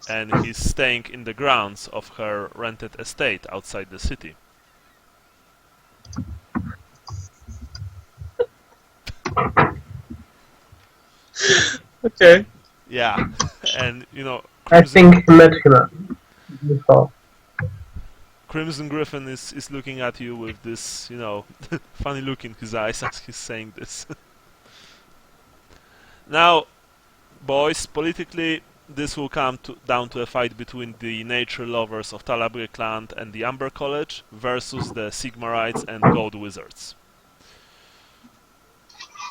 and he's staying in the grounds of her rented estate outside the city. Okay. Yeah, and you know, I think I met him before. Crimson Griffin is looking at you with this, you know, funny look in his eyes as he's saying this. Now, boys, politically, this will come down to a fight between the nature lovers of Talabricland and the Amber College versus the Sigmarites and Gold Wizards.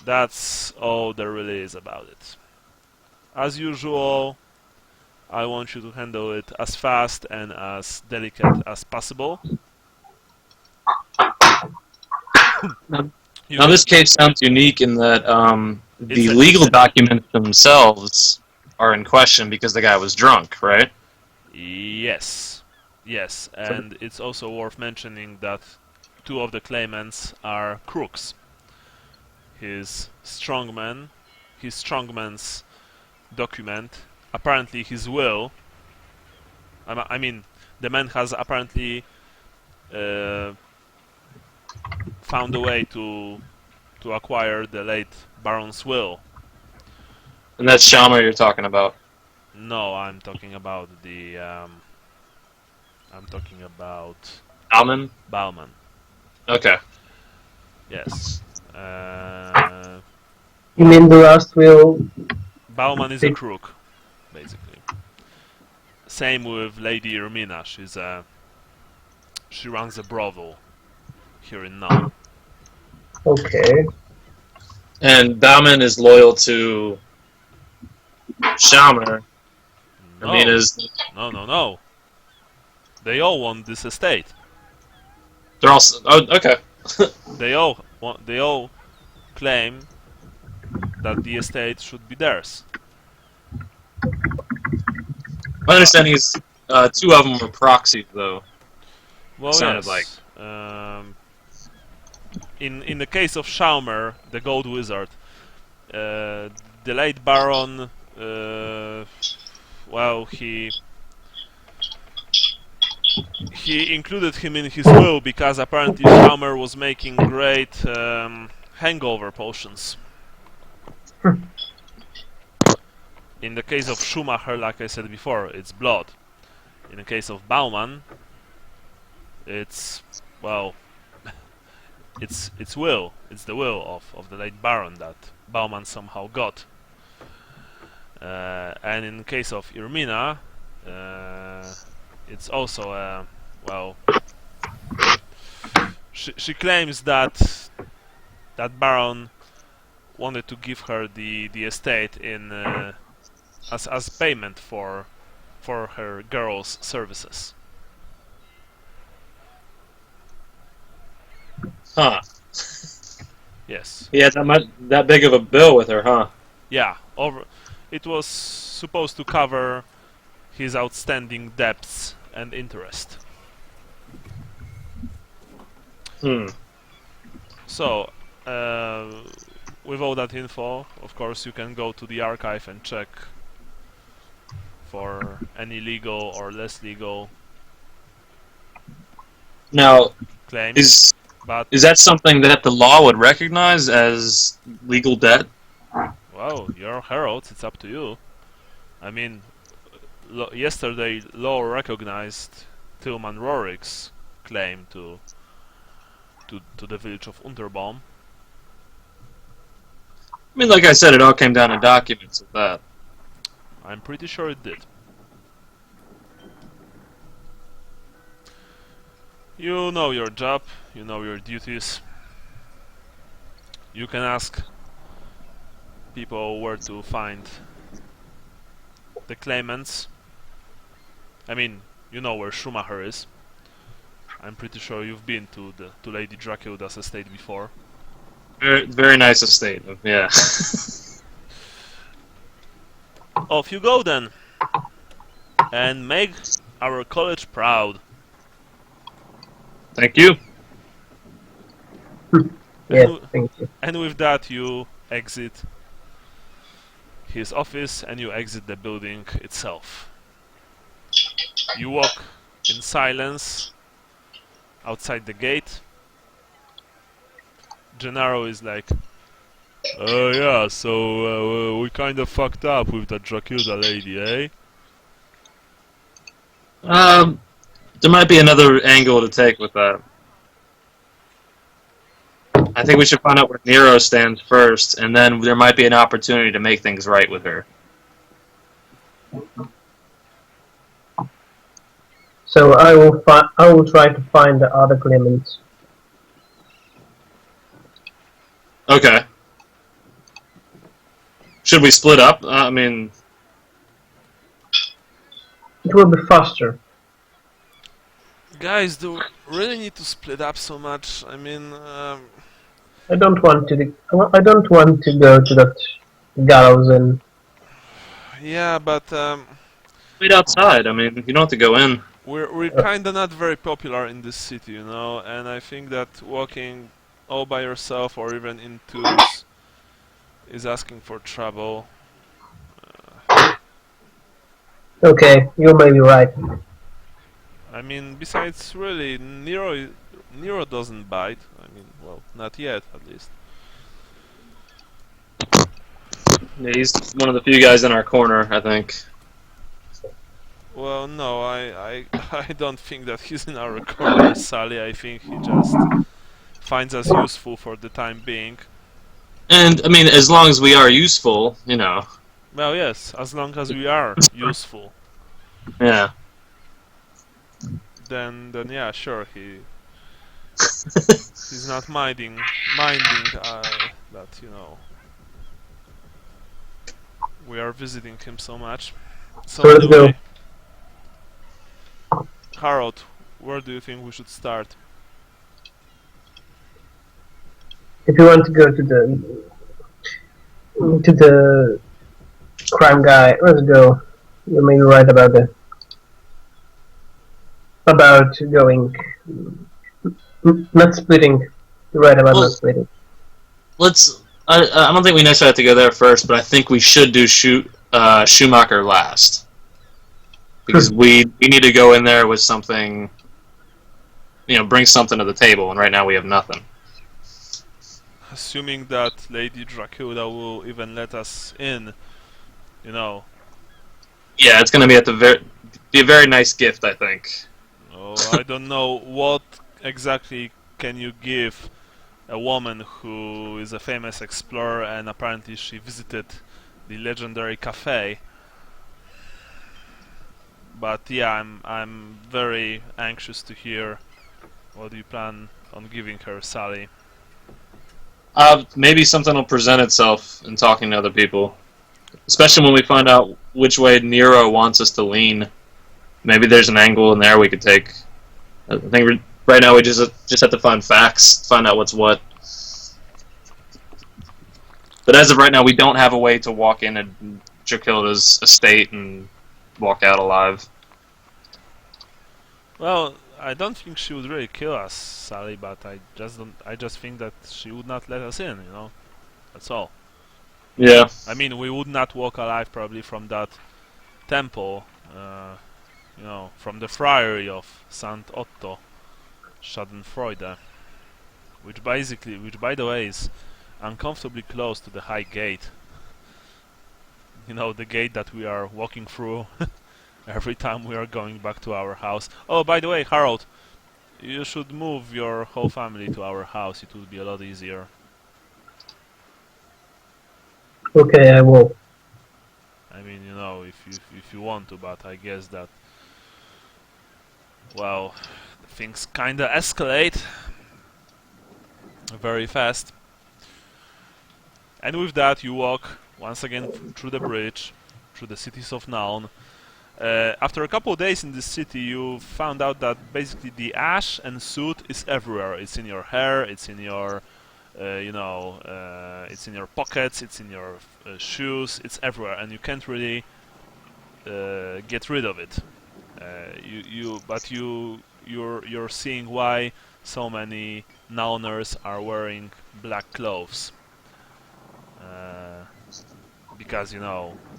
That's all there really is about it. As usual, I want you to handle it as fast and as delicate as possible. Now this case sounds unique in that the legal documents themselves are in question because the guy was drunk, right? Yes, and it's also worth mentioning that 2 of the claimants are crooks. His strongman's document, apparently his will. I mean, the man has apparently found a way to acquire the late Baron's will. And that's Shamar you're talking about. No, I'm talking about the. I'm talking about Alman? Bauman. Okay. Yes. You mean the last will? Bauman is a crook, basically. Same with Lady Irmina. She runs a brothel here in Nome. Okay. And Bauman is loyal to Shamar. I mean, No, is no. They all want this estate. they're all okay. They all claim that the estate should be theirs. My understanding is two of them were proxies, though. Well, Sounded yes. In the case of Shalmer, the Gold Wizard, the late Baron, well, he included him in his will because apparently Shalmer was making great hangover potions. In the case of Schumacher, like I said before, it's blood. In the case of Bauman, it's, well, it's will. It's the will of the late Baron that Bauman somehow got. And in the case of Irmina, it's also well. She claims that Baron wanted to give her the estate in as payment for her girl's services. Huh. Yes. He had that big of a bill with her, huh? Yeah. It was supposed to cover his outstanding debts and interest. So, with all that info, of course, you can go to the archive and check for any legal or less legal Now, claims. But is that something that the law would recognize as legal debt? well, you're Heralds, it's up to you. I mean, yesterday law recognized Tillman Rorik's claim to the village of Unterbaum. I mean, like I said, it all came down to documents of that. I'm pretty sure it did. You know your job, you know your duties. You can ask people where to find the claimants. I mean, you know where Schumacher is. I'm pretty sure you've been to Lady Dracula's estate before. Very, very nice estate. Yeah. Off you go then, and make our college proud. Thank you. Yeah, thank you. And with that, you exit his office and you exit the building itself. You walk in silence outside the gate. Gennaro is like, yeah, so we kind of fucked up with that Dracula lady, eh? There might be another angle to take with that. I think we should find out where Nero stands first, and then there might be an opportunity to make things right with her. So I will try to find the other claimants. Okay. Should we split up? I mean, It will be faster. Guys, do we really need to split up so much? I mean, I don't want to go to that gallows and yeah, but wait outside. I mean, you don't have to go in. we're kinda not very popular in this city, you know, and I think that walking all by yourself or even in twos is asking for trouble. okay, you may be right. I mean, besides, really, Nero doesn't bite. I mean, well, not yet, at least. Yeah, he's one of the few guys in our corner, I think. Well, no, I don't think that he's in our corner, Sally. I think he just finds us useful for the time being. And I mean, as long as we are useful, you know. Well, yes, as long as we are useful, Yeah. then yeah, sure, he's not minding that we are visiting him so much. So So let's go. anyway, Harold, where do you think we should start? If you want to go to the crime guy, let's go. You may be right about going, not splitting. You're right about not Well, splitting. let's. I don't think we necessarily have to go there first, but I think we should do Schumacher last because we need to go in there with something. You know, bring something to the table, and right now we have nothing. Assuming that Lady Dracula will even let us in, you know. Yeah, it's going to be be a very nice gift, I think. Oh, I don't know what exactly can you give a woman who is a famous explorer and apparently she visited the legendary cafe. But yeah, I'm very anxious to hear what you plan on giving her, Sally. Maybe something will present itself in talking to other people, especially when we find out which way Nero wants us to lean. Maybe there's an angle in there we could take. I think right now we just have to find facts, find out what's what. But as of right now, we don't have a way to walk in at Dracula's estate and walk out alive. Well, I don't think she would really kill us, Sally, but I just don't. I just think that she would not let us in. That's all. Yeah. I mean, we would not walk alive probably from that temple. From the friary of Saint Otto, Schadenfreude, which by the way, is uncomfortably close to the high gate. The gate that we are walking through every time we are going back to our house. Oh, by the way, Harold, you should move your whole family to our house. It would be a lot easier. Okay, I will. I mean, if you want to, but I guess that, well, things kinda escalate very fast. And with that, you walk once again through the bridge, through the cities of Naun. After a couple of days in this city, you found out that basically the ash and soot is everywhere. It's in your hair, it's in your, it's in your pockets, it's in your shoes, it's everywhere, and you can't really get rid of it. You're seeing why so many Nauners are wearing black clothes. Because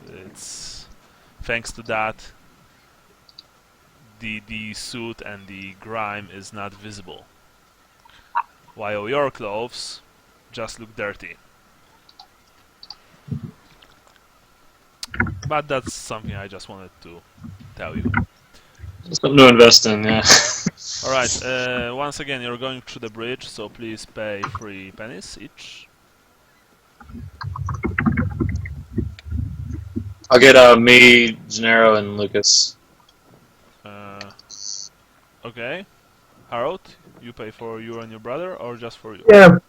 it's thanks to that the soot and the grime is not visible, while your clothes just look dirty. But that's something I just wanted to tell you. Something to invest in, yeah. Alright, once again you're going through the bridge, so please pay 3 pennies each. I'll get me, Gennaro, and Lucas. Okay. Harold, you pay for you and your brother, or just for you? Yeah.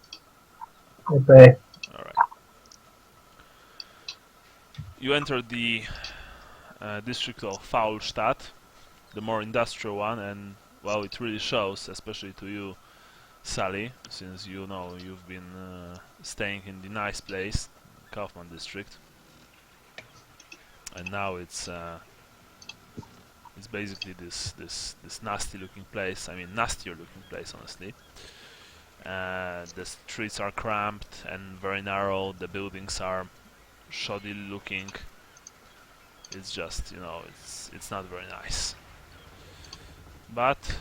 Okay. Alright. You enter the district of Faulstadt, the more industrial one, and well, it really shows, especially to you, Sally, since you've been staying in the nice place, Kaufman district, and now it's basically this nasty looking place. I mean, nastier looking place, honestly. The streets are cramped and very narrow. The buildings are shoddy looking. It's just, it's not very nice. But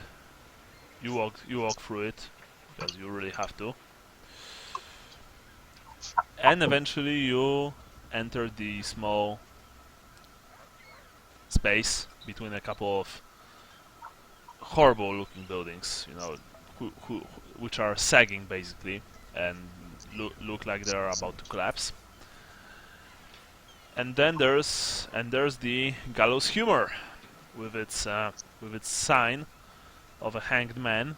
you walk through it because you really have to. And eventually you enter the small space between a couple of horrible-looking buildings, which are sagging basically and look like they are about to collapse. And then there's the gallows humor with its sign of a hanged man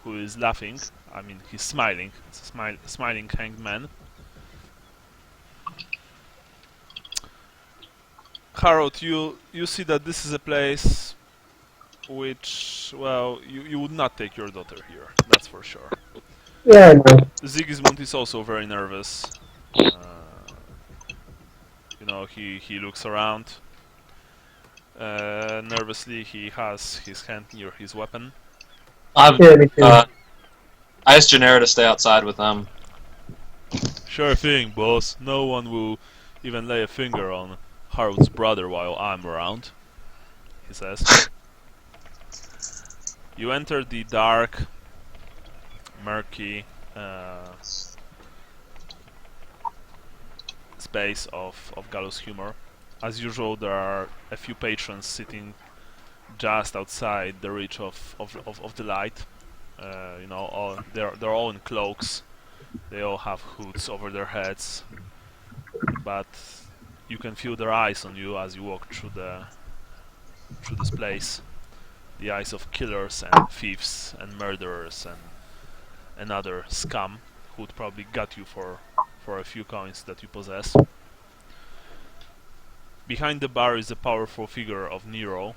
who is laughing. I mean, he's smiling. It's a smiling hanged man. Harold, you see that this is a place which, well, you would not take your daughter here. That's for sure. Yeah, I know. Sigismund is also very nervous. He looks around. Nervously, he has his hand near his weapon. I've, Yeah, me too. I asked Gennaro to stay outside with them. Sure thing, boss. No one will even lay a finger on Harold's brother while I'm around, he says. You enter the dark, murky space of gallows humor. As usual, there are a few patrons sitting just outside the reach of the light. They're all in cloaks. They all have hoods over their heads, but you can feel their eyes on you as you walk through this place. The eyes of killers and thieves and murderers and other scum who would probably gut you for a few coins that you possess. Behind the bar is the powerful figure of Nero.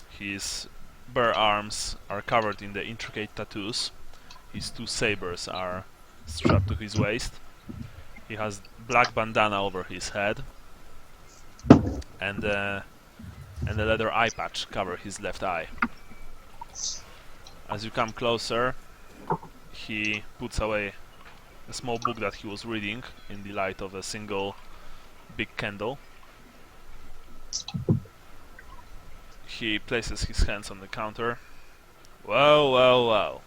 His bare arms are covered in the intricate tattoos. His two sabers are strapped to his waist. He has black bandana over his head, and a leather eye patch covers his left eye. As you come closer, he puts away a small book that he was reading in the light of a single big candle. He places his hands on the counter. Well, well, well.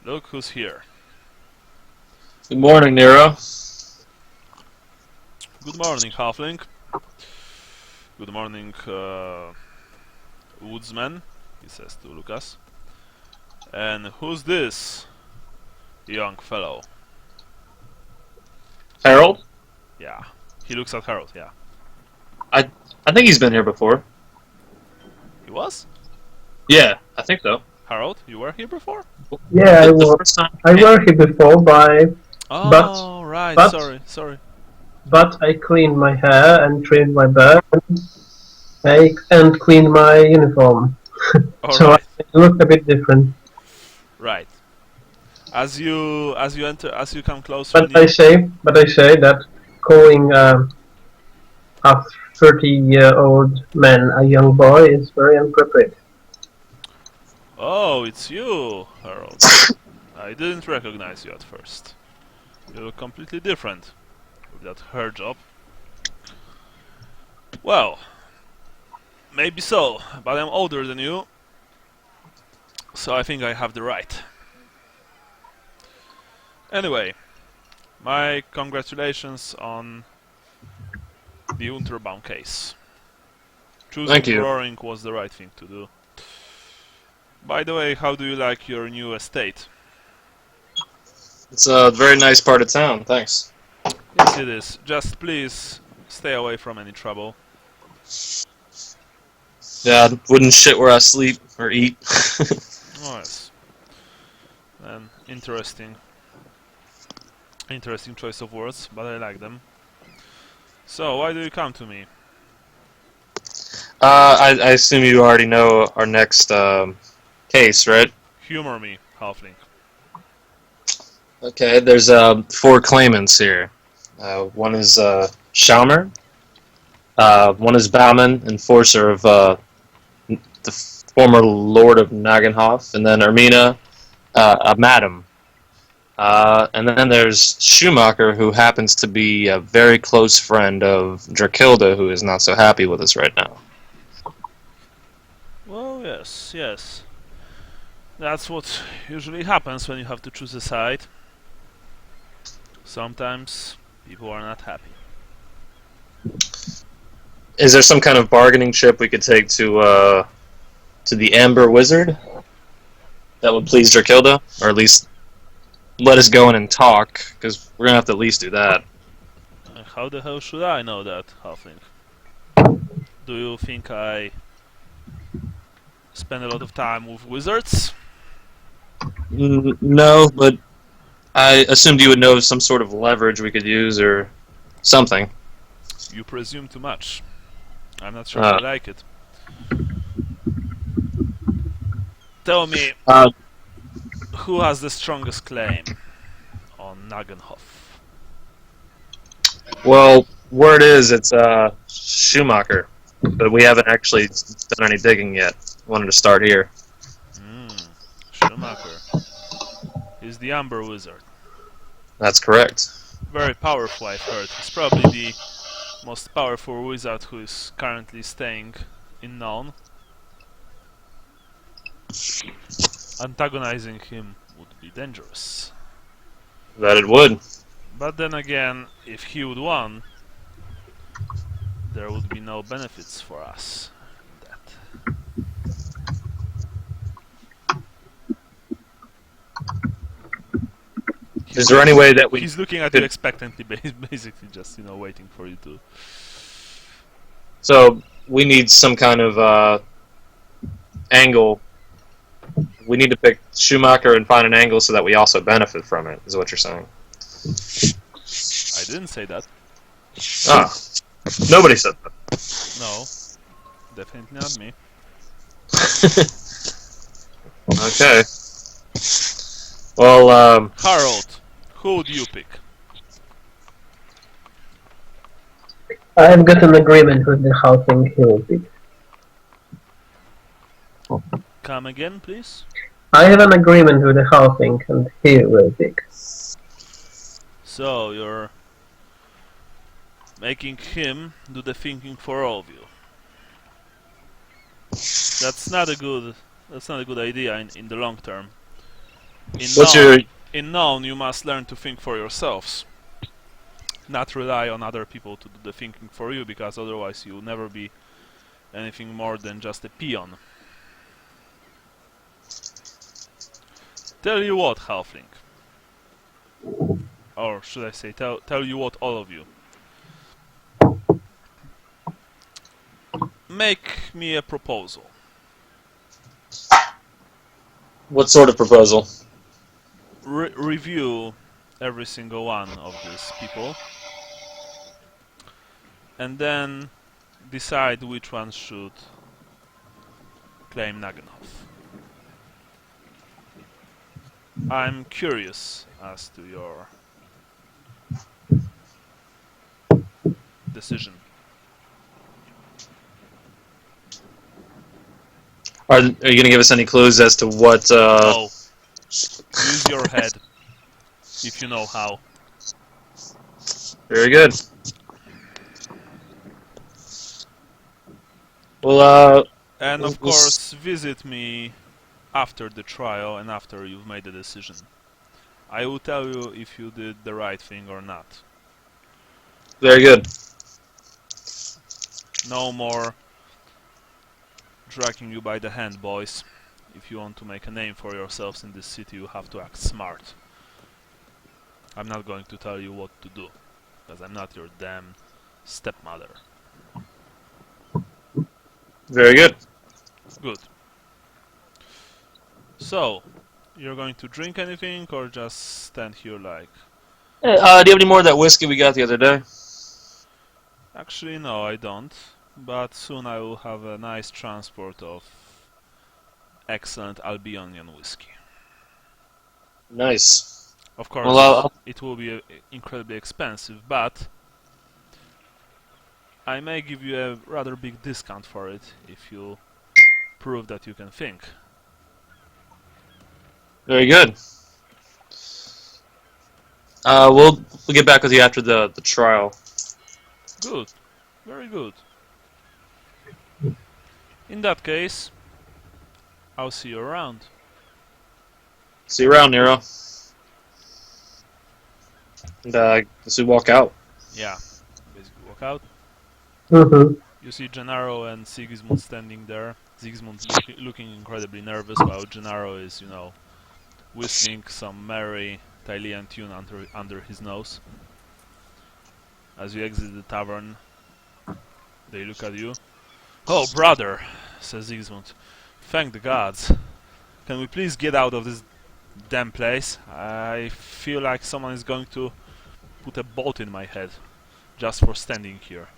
Look who's here. Good morning, Nero. Good morning, halfling. Good morning, woodsman, he says to Lucas. And who's this young fellow? Harold? Yeah. He looks at Harold, yeah. I think he's been here before. He was? Yeah, I think so. Harold, you were here before? Yeah, The first time. I were here before, Oh, right, but- sorry. but I cleaned my hair and trimmed my beard and cleaned my uniform. So Alright, I look a bit different. right. As you come closer, But I say that calling a 30-year-old man a young boy is very inappropriate. Oh, it's you, Harold. I didn't recognize you at first. You look completely different with that hair job. Well, maybe so, but I'm older than you, so I think I have the right. Anyway, my congratulations on the Unterbaum case. Choosing Thank you. roaring was the right thing to do. By the way, how do you like your new estate? It's a very nice part of town, thanks. Yes, it is. Just please stay away from any trouble. Yeah, I wouldn't shit where I sleep or eat. Oh, yes. An interesting choice of words, but I like them. So, why do you come to me? I assume you already know our next case, right? Humor me, halfling. Okay, there's 4 claimants here. One is Shalmer. One is Bauman, enforcer of the former Lord of Nagenhof, and then Ermina, a madam. And then there's Schumacher, who happens to be a very close friend of Drakilda, who is not so happy with us right now. Well, yes. That's what usually happens when you have to choose a side. Sometimes People are not happy. Is there some kind of bargaining chip we could take to the Amber Wizard that would please Drakilda, or at least let us go in and talk? Because we're gonna have to at least do that. How the hell should I know that, Halfling? Do you think I spend a lot of time with wizards? No, but I assumed you would know some sort of leverage we could use or something. You presume too much. I'm not sure I like it. Tell me, Uh, who has the strongest claim on Nagenhof? well, word is it's Schumacher, but we haven't actually done any digging yet. Wanted to start here. Schumacher. He's the Amber Wizard. That's correct. Very powerful, I've heard. He's probably the most powerful wizard who is currently staying in Nuln. Antagonizing him would be dangerous. That it would. But then again, if he would win, there would be no benefits for us in that. Is there any way that we... He's looking at you expectantly, basically just, waiting for you to... So, we need some kind of angle. We need to pick Schumacher and find an angle so that we also benefit from it, is what you're saying. I didn't say that. Ah. Nobody said that. No. Definitely not me. Okay. Well, Harold, who would you pick? I have got an agreement with the housing he will pick. Come again, please? I have an agreement with the housing and he will pick. So, you're making him do the thinking for all of you. That's not a good idea in the long term. In Nuln, you must learn to think for yourselves. Not rely on other people to do the thinking for you, because otherwise you'll never be anything more than just a peon. Tell you what, Halfling. Or should I say, tell you what, all of you. Make me a proposal. what sort of proposal? Review every single one of these people. And then decide which one should claim Nagenhof. I'm curious as to your decision. Are you going to give us any clues as to what... No. Use your head, if you know how. Very good. Well, And of course, visit me after the trial and after you've made the decision. I will tell you if you did the right thing or not. very good. No more dragging you by the hand, boys. If you want to make a name for yourselves in this city, you have to act smart. I'm not going to tell you what to do, because I'm not your damn stepmother. Very good. Good. So, you're going to drink anything, or just stand here like... Do you have any more of that whiskey we got the other day? Actually, no, I don't. But soon I will have a nice transport of excellent Albionian whiskey. Nice. Of course, Well, it will be incredibly expensive, but I may give you a rather big discount for it if you prove that you can think. very good. We'll get back with you after the trial. Good. Very good. In that case, I'll see you around. See you around, Nero. And guess we walk out. Yeah, basically walk out. Mm-hmm. You see Gennaro and Sigismund standing there. Sigismund looking incredibly nervous, while Gennaro is, you know, whistling some merry Thailand tune under his nose. As you exit the tavern, they look at you. "Oh, brother," says Sigismund. "Thank the gods. Can we please get out of this damn place? I feel like someone is going to put a bolt in my head just for standing here."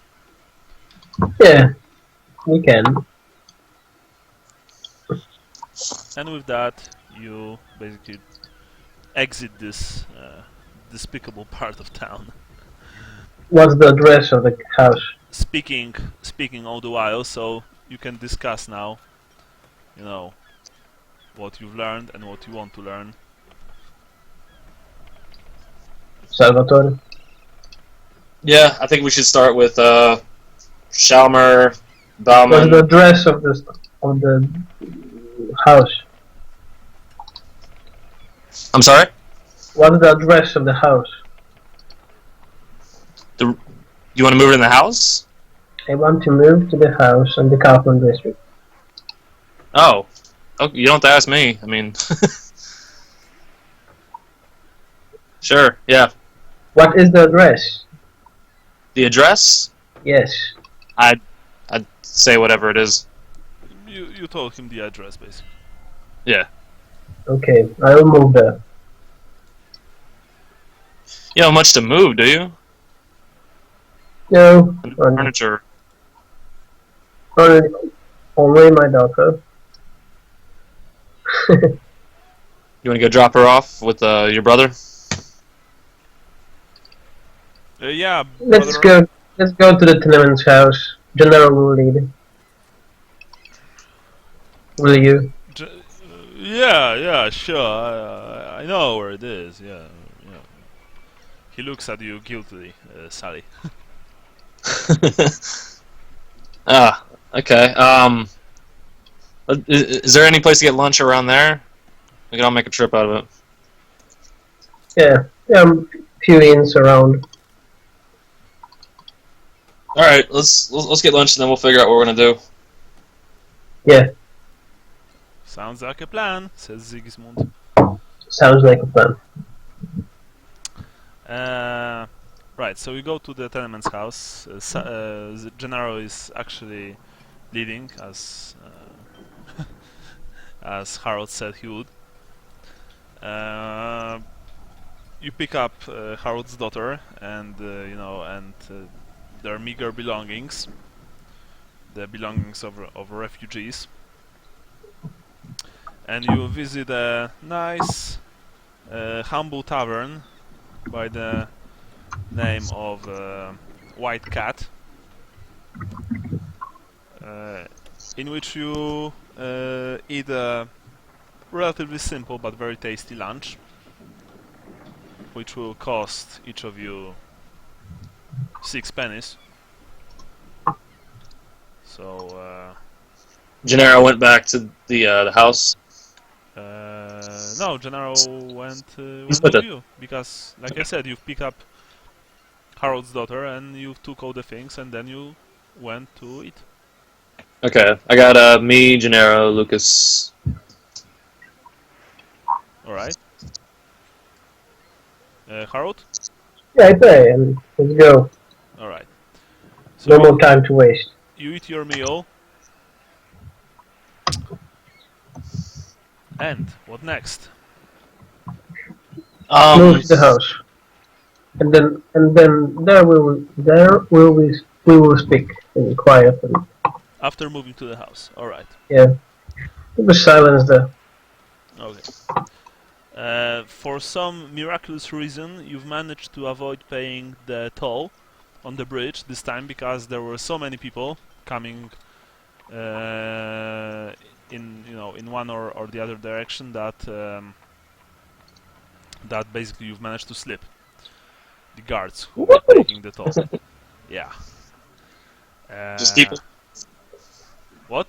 Yeah, we can. And with that, you basically exit this despicable part of town. What's the address of the house? Speaking all the while, so you can discuss now, you know, what you've learned and what you want to learn. Salvatore? Yeah, I think we should start with Shalmer, What's the Bauman. address of the house? I'm sorry? What's the address of the house? You want to move it in the house? I want to move to the house in the Kaufman district. Oh. You don't have to ask me. I mean... Sure, yeah. What is the address? The address? Yes. I'd say whatever it is. You told him the address, basically. Yeah. Okay, I will move there. You don't have much to move, do you? No, Furniture. only my daughter. You want to go drop her off with your brother? Yeah, Let's brother. go. Let's go to the tenement's house. General will lead. Will you? Yeah, sure. I know where it is. Yeah. He looks at you guiltily, Sally. Okay. Is there any place to get lunch around there? We can all make a trip out of it. Yeah, a few inns around. All right, let's get lunch and then we'll figure out what we're gonna do. Yeah, Sounds like a plan, says Sigismund. sounds like a plan. Right, so we go to the tenement's house. The general is actually leading, as Harold said he would. You pick up Harold's daughter and their meager belongings, the belongings of refugees, and you visit a nice, humble tavern by the name of White Cat, in which you eat a relatively simple but very tasty lunch, which will cost each of you 6 pennies. So, Gennaro went back to the house. no, Gennaro went Split with it. you, because, like I said, you've picked up Harold's daughter and you took all the things and then you went to eat. Okay, I got me, Gennaro, Lucas. Alright. Harold? Yeah, I pay, and let's go. Alright. So No more time to waste. you eat your meal. And what next? Move to the house, and then there we will speak in quiet. And, After moving to the house. Alright. yeah, there was silence there. Okay. For some miraculous reason, you've managed to avoid paying the toll on the bridge this time, because there were so many people coming in one or the other direction that that basically you've managed to slip the guards who were taking the toll. Yeah. Just keep What?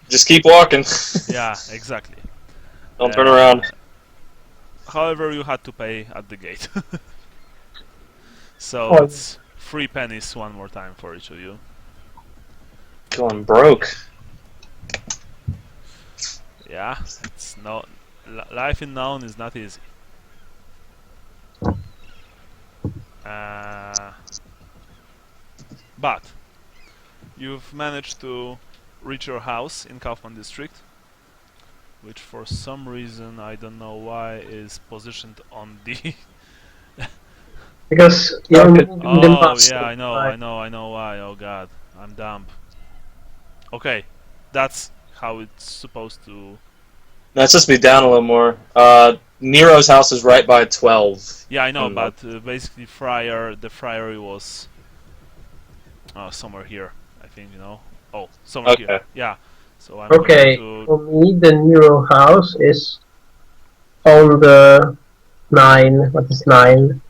Just keep walking. Yeah, exactly. Don't turn around. However, you had to pay at the gate. So Oh. it's 3 pennies one more time for each of you. Going broke. Yeah, it's no life in Noun is not easy. But you've managed to reach your house in Kaufman district, which for some reason I don't know why is positioned on the. Because you're moving the Oh bus. yeah, I know why. Oh god, I'm dumb. Okay, that's how it's supposed to. That's just be down a little more. Nero's house is right by 12. Yeah, I know, And, but basically the friary was somewhere here. I think Oh, somewhere here. okay. Yeah. So I'm going Okay, to. for me, the Nero house is on the 9. What is 9?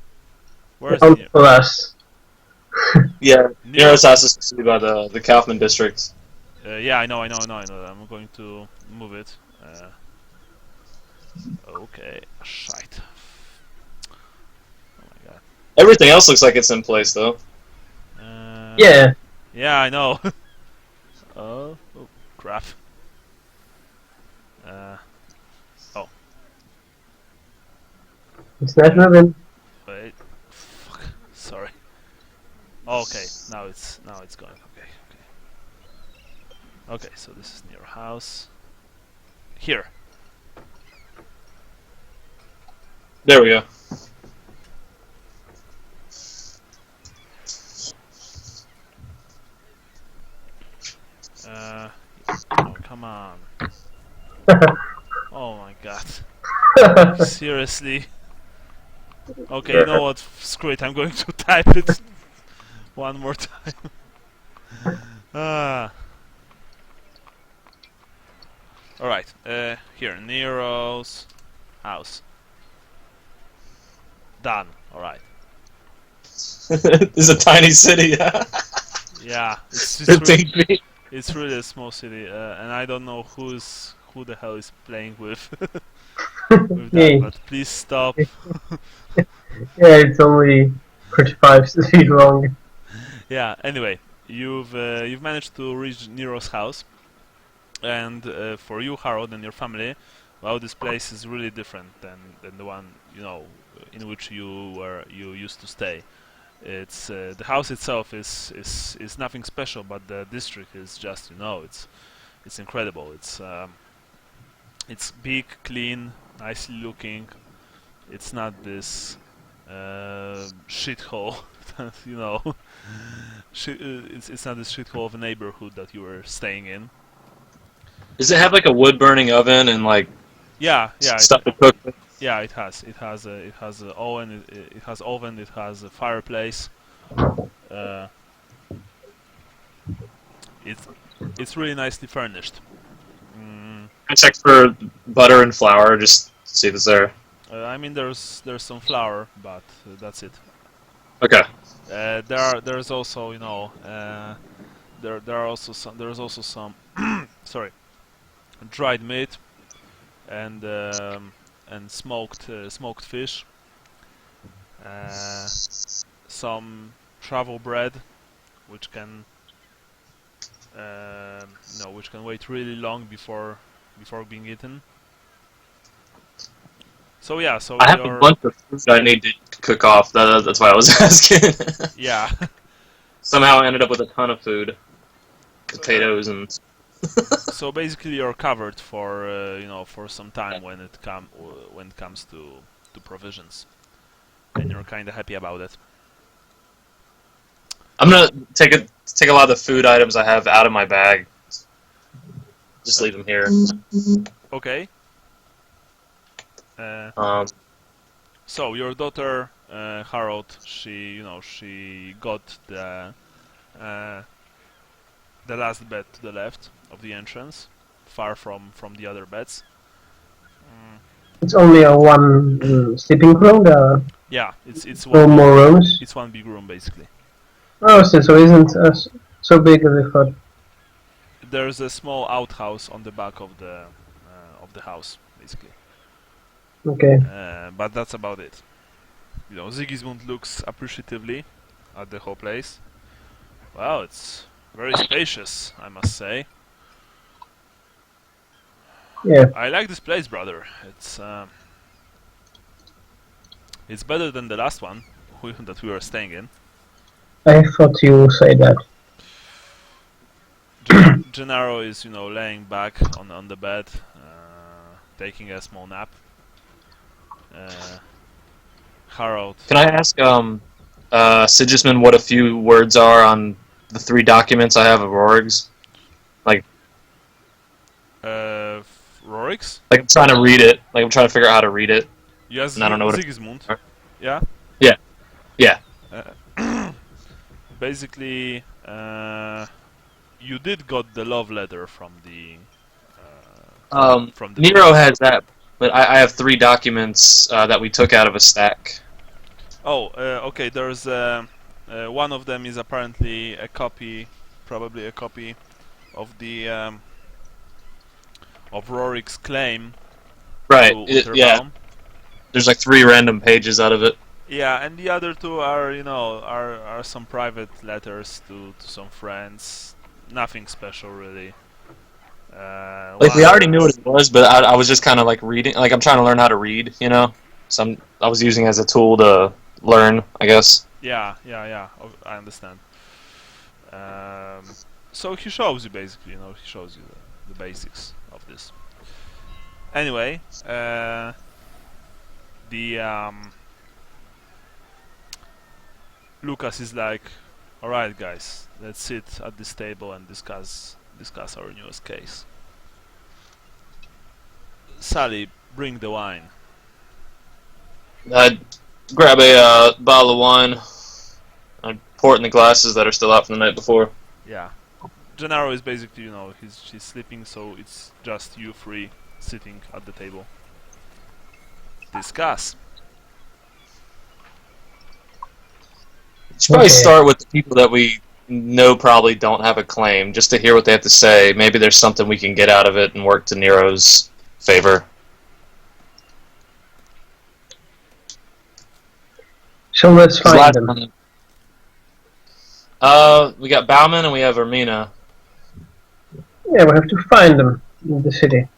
Where's On the plus. Yeah, Nero? Nero's house is supposed to be by the Kaufman district. Yeah, I know. I'm going to move it. Okay, shite. Oh my god. Everything else looks like it's in place, though. Yeah, Yeah, I know. Oh, crap. Oh, it's not moving. wait. Fuck. Sorry. Okay, now it's going. Okay. Okay, so this is near house. Here. There we go. Oh, come on. Oh my god. Seriously? Okay, you know what? Screw it, I'm going to type it one more time. Ah. Alright, here, Nero's house. Done, alright. This is a tiny city. Yeah, it's It's really a small city, and I don't know who the hell is playing with with that, Yeah, but please stop. it's only 35 feet long. Yeah, anyway, you've managed to reach Nero's house, and for you, Harold, and your family, well, this place is really different than the one in which you used to stay. It's the house itself is nothing special, but the district is just it's incredible. It's big, clean, nicely looking. It's not this shithole, you know. It's not this shithole of a neighborhood that you were staying in. Does it have like a wood burning oven and like Yeah, stuff to cook with? yeah. It has. It has a oven. It has oven. It has a fireplace. Uh, it's it's really nicely furnished. Mm, I check for butter and flour, just see if it's there. I mean, there's some flour, but that's it. Okay. There's also there's also some sorry, dried meat and smoked fish, some travel bread, which can which can wait really long before being eaten. So yeah, so I have a bunch of food I need to cook off. That's why I was asking. yeah. Somehow I ended up with a ton of food, potatoes and. So basically, you're covered for for some time when it comes to provisions, and you're kind of happy about it. I'm gonna take a lot of the food items I have out of my bag. Just leave them here. Okay. So your daughter Harold, she got the last bed to the left of the entrance, far from the other beds. It's only a one sleeping room. There are Yeah, it's no one more rooms. it's one big room basically. Oh, so it isn't so big as I thought. There's a small outhouse on the back of the house basically, Okay. but that's about it. Sigismund looks appreciatively at the whole place. Wow, it's very spacious, I must say. Yeah, I like this place, brother. It's better than the last one that we were staying in. I thought you would say that. Gennaro is, laying back on the bed, taking a small nap. Harold. Can I ask Sigismund what a few words are on the 3 documents I have of Rorig's? Rorix? Like I'm trying to read it. Like I'm trying to figure out how to read it. Yes, And I don't know what Sigismund. Yeah? Yeah. Yeah. Basically, you did got the love letter from the Nero has that, but I have 3 documents that we took out of a stack. Oh, okay. There's one of them is apparently a copy, probably a copy of the of Rorik's claim Right. to Utherbaum. Yeah. There's like 3 random pages out of it. Yeah, and the other 2 are, are some private letters to some friends. Nothing special, really. Like we already knew what it was, but I was just kind of like reading. Like I'm trying to learn how to read, So I was using it as a tool to learn, I guess. Yeah. I understand. So he shows you basically, he shows you the basics of this. Anyway, the Lucas is like, all right, guys, let's sit at this table and discuss our newest case. Sally, bring the wine. I'd grab a bottle of wine. I'd pour it in the glasses that are still out from the night before. Yeah. Gennaro is basically, she's sleeping, so it's just you 3 sitting at the table. Discuss. Should probably start with the people that we know probably don't have a claim, just to hear what they have to say. Maybe there's something we can get out of it and work to Nero's favor. So let's find them. We got Bauman and we have Ermina. Yeah, we have to find them in the city.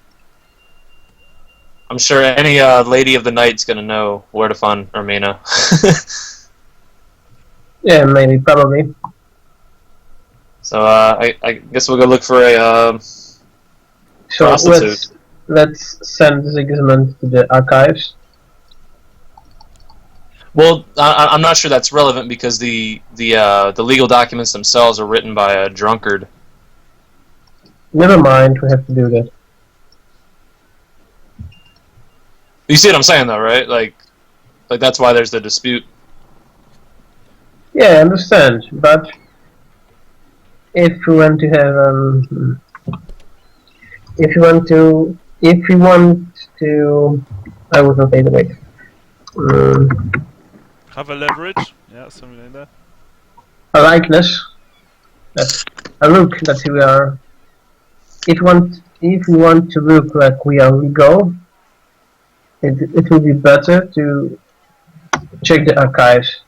I'm sure any lady of the night's gonna know where to find Ermina. Yeah, maybe, probably. So I guess we'll go look for a So prostitute. let's send Sigismund to the archives. Well, I'm not sure that's relevant because the legal documents themselves are written by a drunkard. Never mind, we have to do that. You see what I'm saying, though, right? Like that's why there's the dispute. Yeah, I understand, but if we want to have if we want to, I would not say the wait. Have a leverage? Yeah, something like that. A likeness, that a look that we are. If we want to look like we are legal, it would be better to check the archives.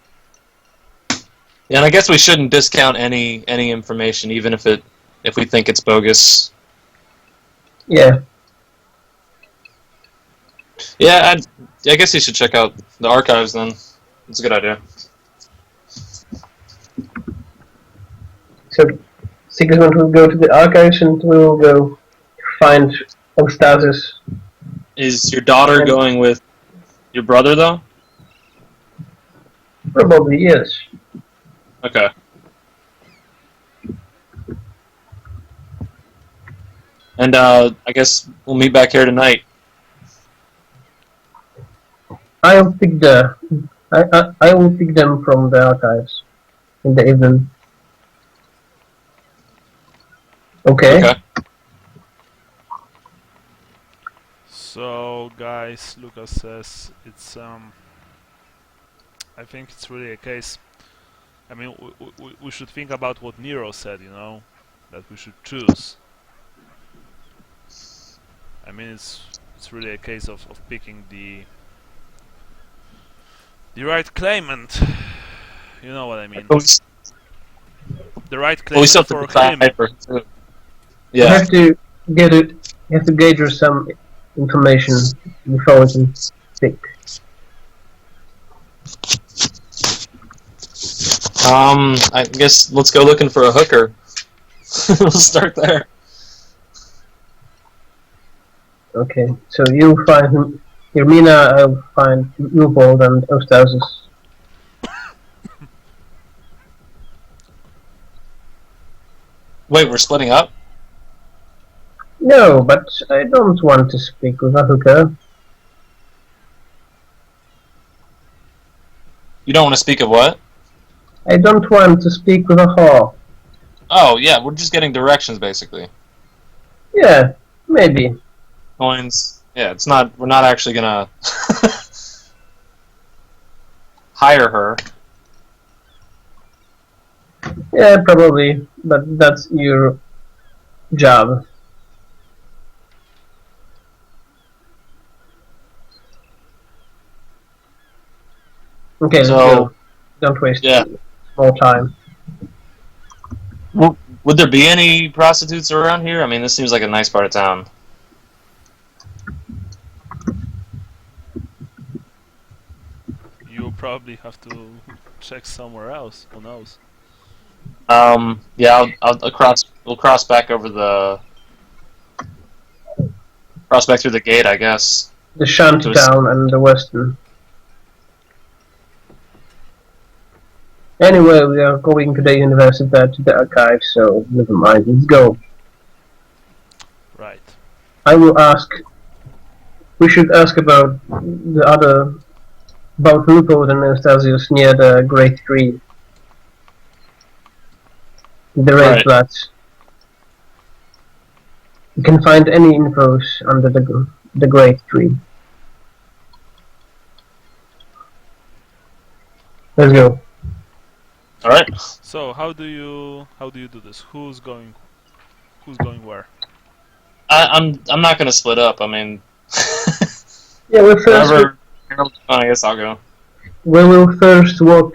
Yeah, and I guess we shouldn't discount any information, even if we think it's bogus. Yeah. Yeah, I guess you should check out the archives then. It's a good idea. So Sigismund will go to the archives and we will go find Ostasis. Is your daughter going with your brother, though? Probably yes. Okay. And I guess we'll meet back here tonight. I will pick I will pick them from the archives in the evening. Okay. So, guys, Lucas says it's I think it's really a case. I mean, we should think about what Nero said, that we should choose. I mean, it's really a case of picking the The right claimant. You know what I mean. But we, s- The right but we still claimant have to for him. decipher too. You Yeah. have to get it. You have to gather some information before we can speak. I guess let's go looking for a hooker. We'll start there. Okay, so you find Irmina, I'll find Newbold and Ostasis. Wait, we're splitting up? No, but I don't want to speak with a hooker. You don't want to speak of what? I don't want to speak with a whore. Oh, yeah, we're just getting directions, basically. Yeah, maybe. Coins. Yeah, it's not. We're not actually gonna hire her. Yeah, probably, but that's your job. Okay, let's So, go. Don't waste yeah. more time. Would there be any prostitutes around here? I mean, this seems like a nice part of town. You probably have to check somewhere else. Who knows? Yeah, we'll cross back over cross back through the gate, I guess. The shanty town and the western. Anyway, we are going to the university to the archive, so never mind. Let's go. Right. I will ask. We should ask about the other, about Lupo and Anastasius near the Great Tree. The Red Right. Flats. You can find any infos under the Great Tree. Let's go. All right. So how do you do this? Who's going where? I'm not gonna split up. I mean, Yeah, whatever. I guess I'll go. we will first walk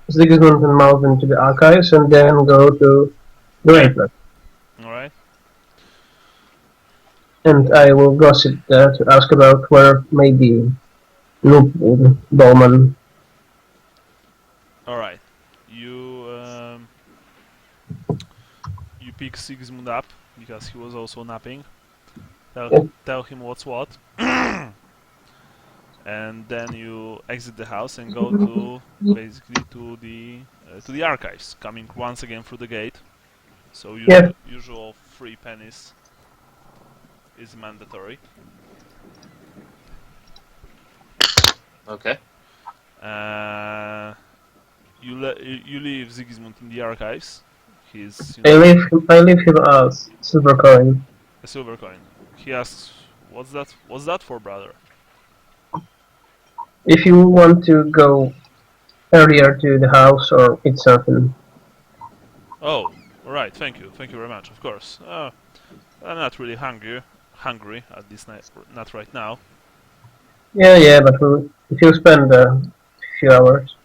Sigismund and Malvin to the archives and then go to the Red Flat. Alright. And I will gossip there to ask about where maybe Lupwood, Bowman. Alright. You pick Sigismund up because he was also napping. Tell him what's what. And then you exit the house and go to basically to the archives, coming once again through the gate. So usual 3 pennies is mandatory. Okay. You leave Sigismund in the archives. He's I leave him as silver coin. a silver coin. He asks, "What's that? What's that for, brother?" If you want to go earlier to the house or eat something. Oh, alright. Thank you very much. Of course. I'm not really hungry at least not right now. Yeah, but if you spend a few hours.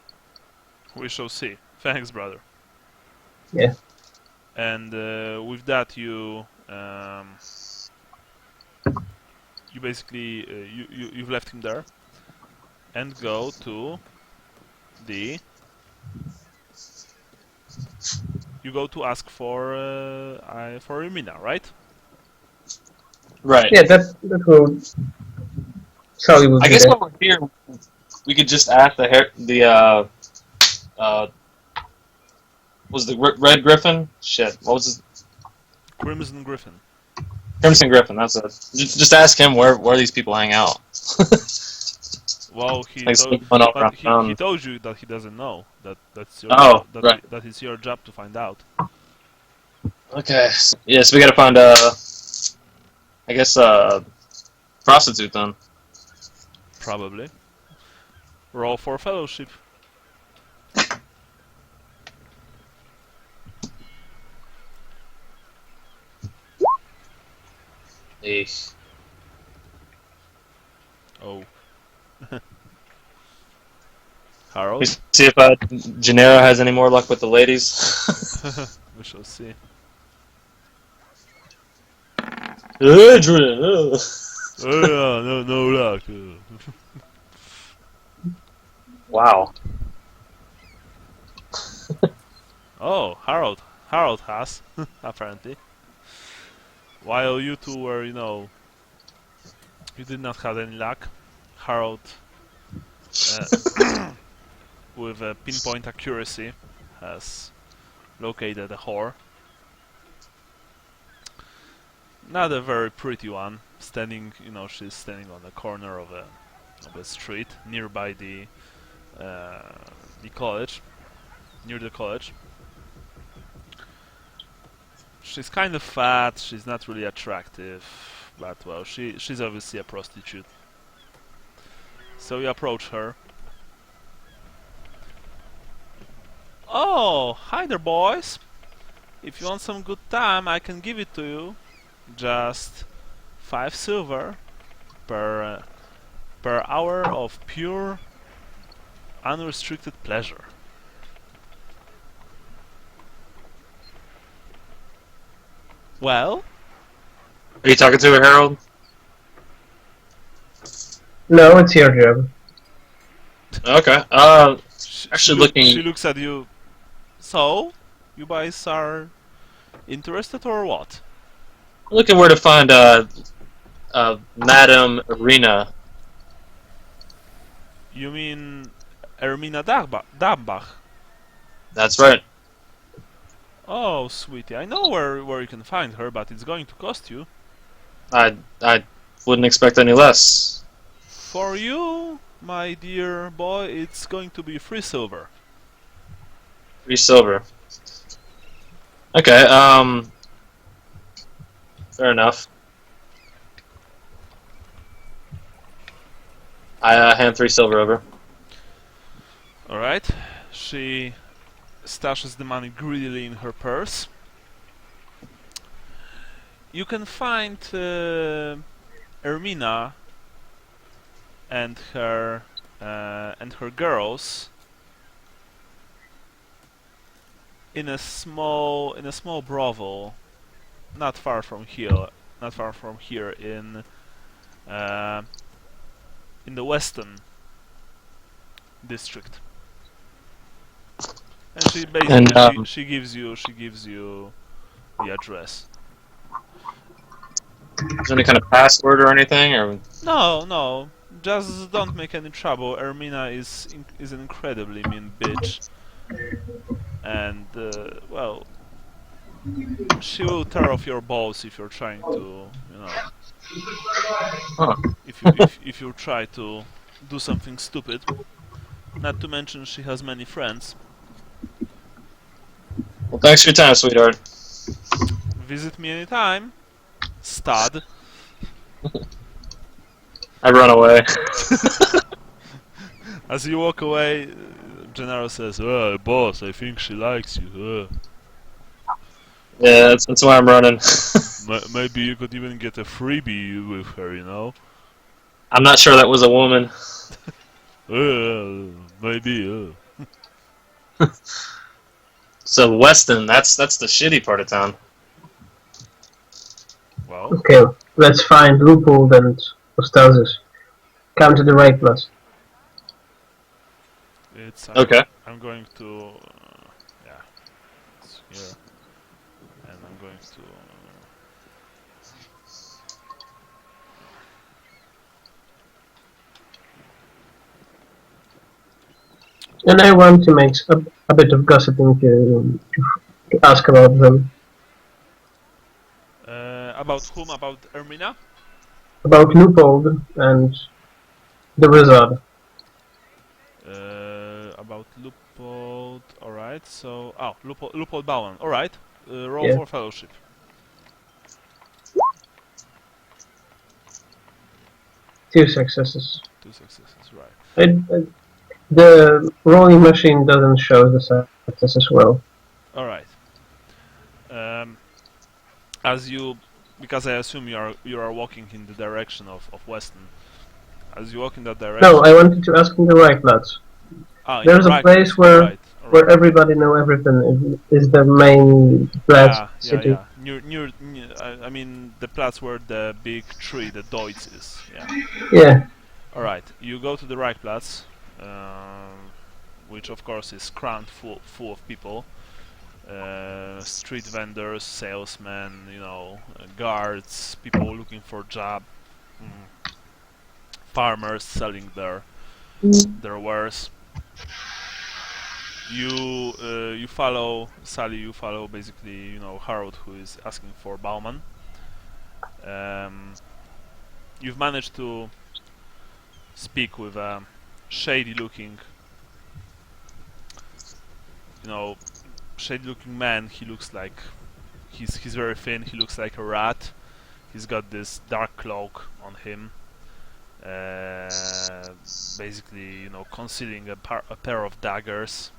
We shall see. Thanks, brother. Yeah. And with that, you basically you've left him there, and go to the. You go to ask for Irmina, right? Right. Yeah, that will. Sally will I be guess there. while we're here, we could just ask was the Red Griffin? Shit, what was his? Crimson Griffin. Crimson Griffin. That's it. Just ask him where these people hang out. Well, Like someone all around he town. told you that he doesn't know. That's your Oh, job, right. that is your job to find out. Okay. Yeah, so we gotta find I guess prostitute then. Probably. Roll for fellowship. Eesh. Oh. Harold? see if Gennaro has any more luck with the ladies. We shall see. Adrian. Oh yeah, no luck. Wow. Oh, Harold has apparently. While you two were, you did not have any luck. Harold, with a pinpoint accuracy, has located a whore. Not a very pretty one. Standing, she's standing on the corner of a street nearby the college, near the college. She's kind of fat. She's not really attractive, but well, she's obviously a prostitute. So you approach her. Oh, hi there, boys. If you want some good time, I can give it to you. Just 5 silver per hour of pure, unrestricted pleasure. Well, Are you talking to her, Harold? No, it's your job. Okay. Actually looking. She looks at you. So, you guys are interested or what? Looking where to find Madame Arena. You mean Ermina Dambach? That's right. Oh, sweetie, I know where you can find her, but it's going to cost you. I wouldn't expect any less. For you, my dear boy, it's going to be 3 silver. 3 silver. Okay. Fair enough. I hand 3 silver over. Alright, she stashes the money greedily in her purse. You can find Ermina and her girls in a small brothel not far from here in the Western district. And she basically she gives you the address. Is there any kind of password or anything, or? No, just don't make any trouble. Ermina is an incredibly mean bitch, and well, she will tear off your balls if you're trying to, Huh. if you try to do something stupid. Not to mention she has many friends. Well, thanks for your time, sweetheart. Visit me anytime, stud. I run away. As you walk away, Gennaro says, "Oh, boss, I think she likes you. Yeah, that's why I'm running. Maybe you could even get a freebie with her, I'm not sure that was a woman. Maybe. So Weston, that's the shitty part of town. Well, Okay, let's find Loophole and Ostasis. Come to the right place. it's Okay. I'm going to yeah, it's here, and I'm going to. And I want to make a bit of gossiping to ask about them. About whom? About Ermina? About Loophole and the wizard. About Loophole. Alright, so. Loophole Bowen. Alright, roll Yeah. for fellowship. 2 successes. 2 successes, right. The rolling machine doesn't show the success as well. Alright. Because I assume you are walking in the direction of Weston. As you walk in that direction. No, I wanted to ask in the right place. Ah, in the There's a right place All where right. All where right. everybody know everything. Is the main Platz Yeah, yeah, city. yeah. Near I mean, the place where the big tree, the Deutz is. Yeah. Yeah. All right. You go to the right place, which of course is crammed full of people. Street vendors, salesmen, guards, people looking for job, mm, farmers selling their wares. You follow Sally. You follow basically Harold, who is asking for Bauman. You've managed to speak with a shady-looking, you know, shady-looking man. He looks like he's very thin. He looks like a rat. He's got this dark cloak on him, basically, concealing a pair of daggers.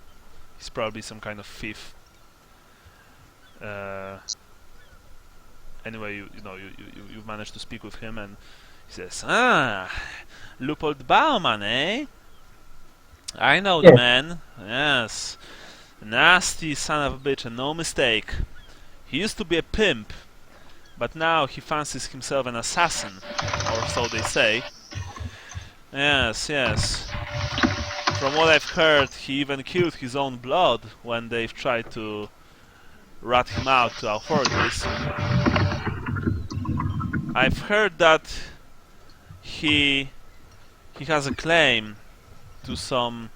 He's probably some kind of thief. Uh, anyway, you've managed to speak with him, and he says, "Ah, Lupold Bauman, eh? I know the Yeah. man. Yes, nasty son of a bitch, and no mistake. He used to be a pimp, but now he fancies himself an assassin, or so they say. Yes, yes. From what I've heard, he even killed his own blood when they've tried to rat him out to authorities. I've heard that he has a claim to some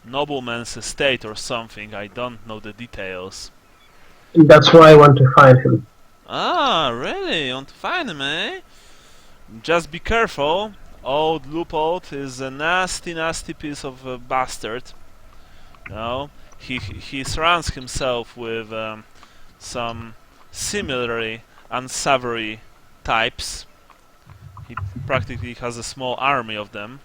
nobleman's estate or something. I don't know the details." That's why I want to find him. "Ah, really? You want to find him, eh? Just be careful. Old Loopold is a nasty, nasty piece of a bastard. He surrounds himself with some similarly unsavory types. He practically has a small army of them.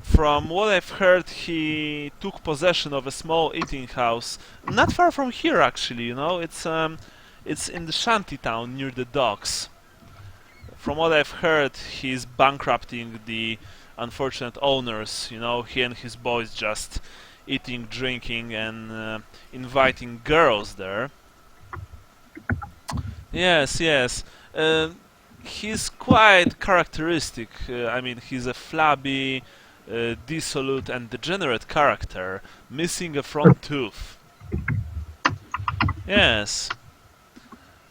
From what I've heard, he took possession of a small eating house not far from here, actually. It's in the shanty town near the docks. From what I've heard, he's bankrupting the unfortunate owners. He and his boys just eating, drinking, and inviting girls there. Yes, yes. He's quite characteristic. I mean, he's a flabby, dissolute, and degenerate character, missing a front tooth. Yes.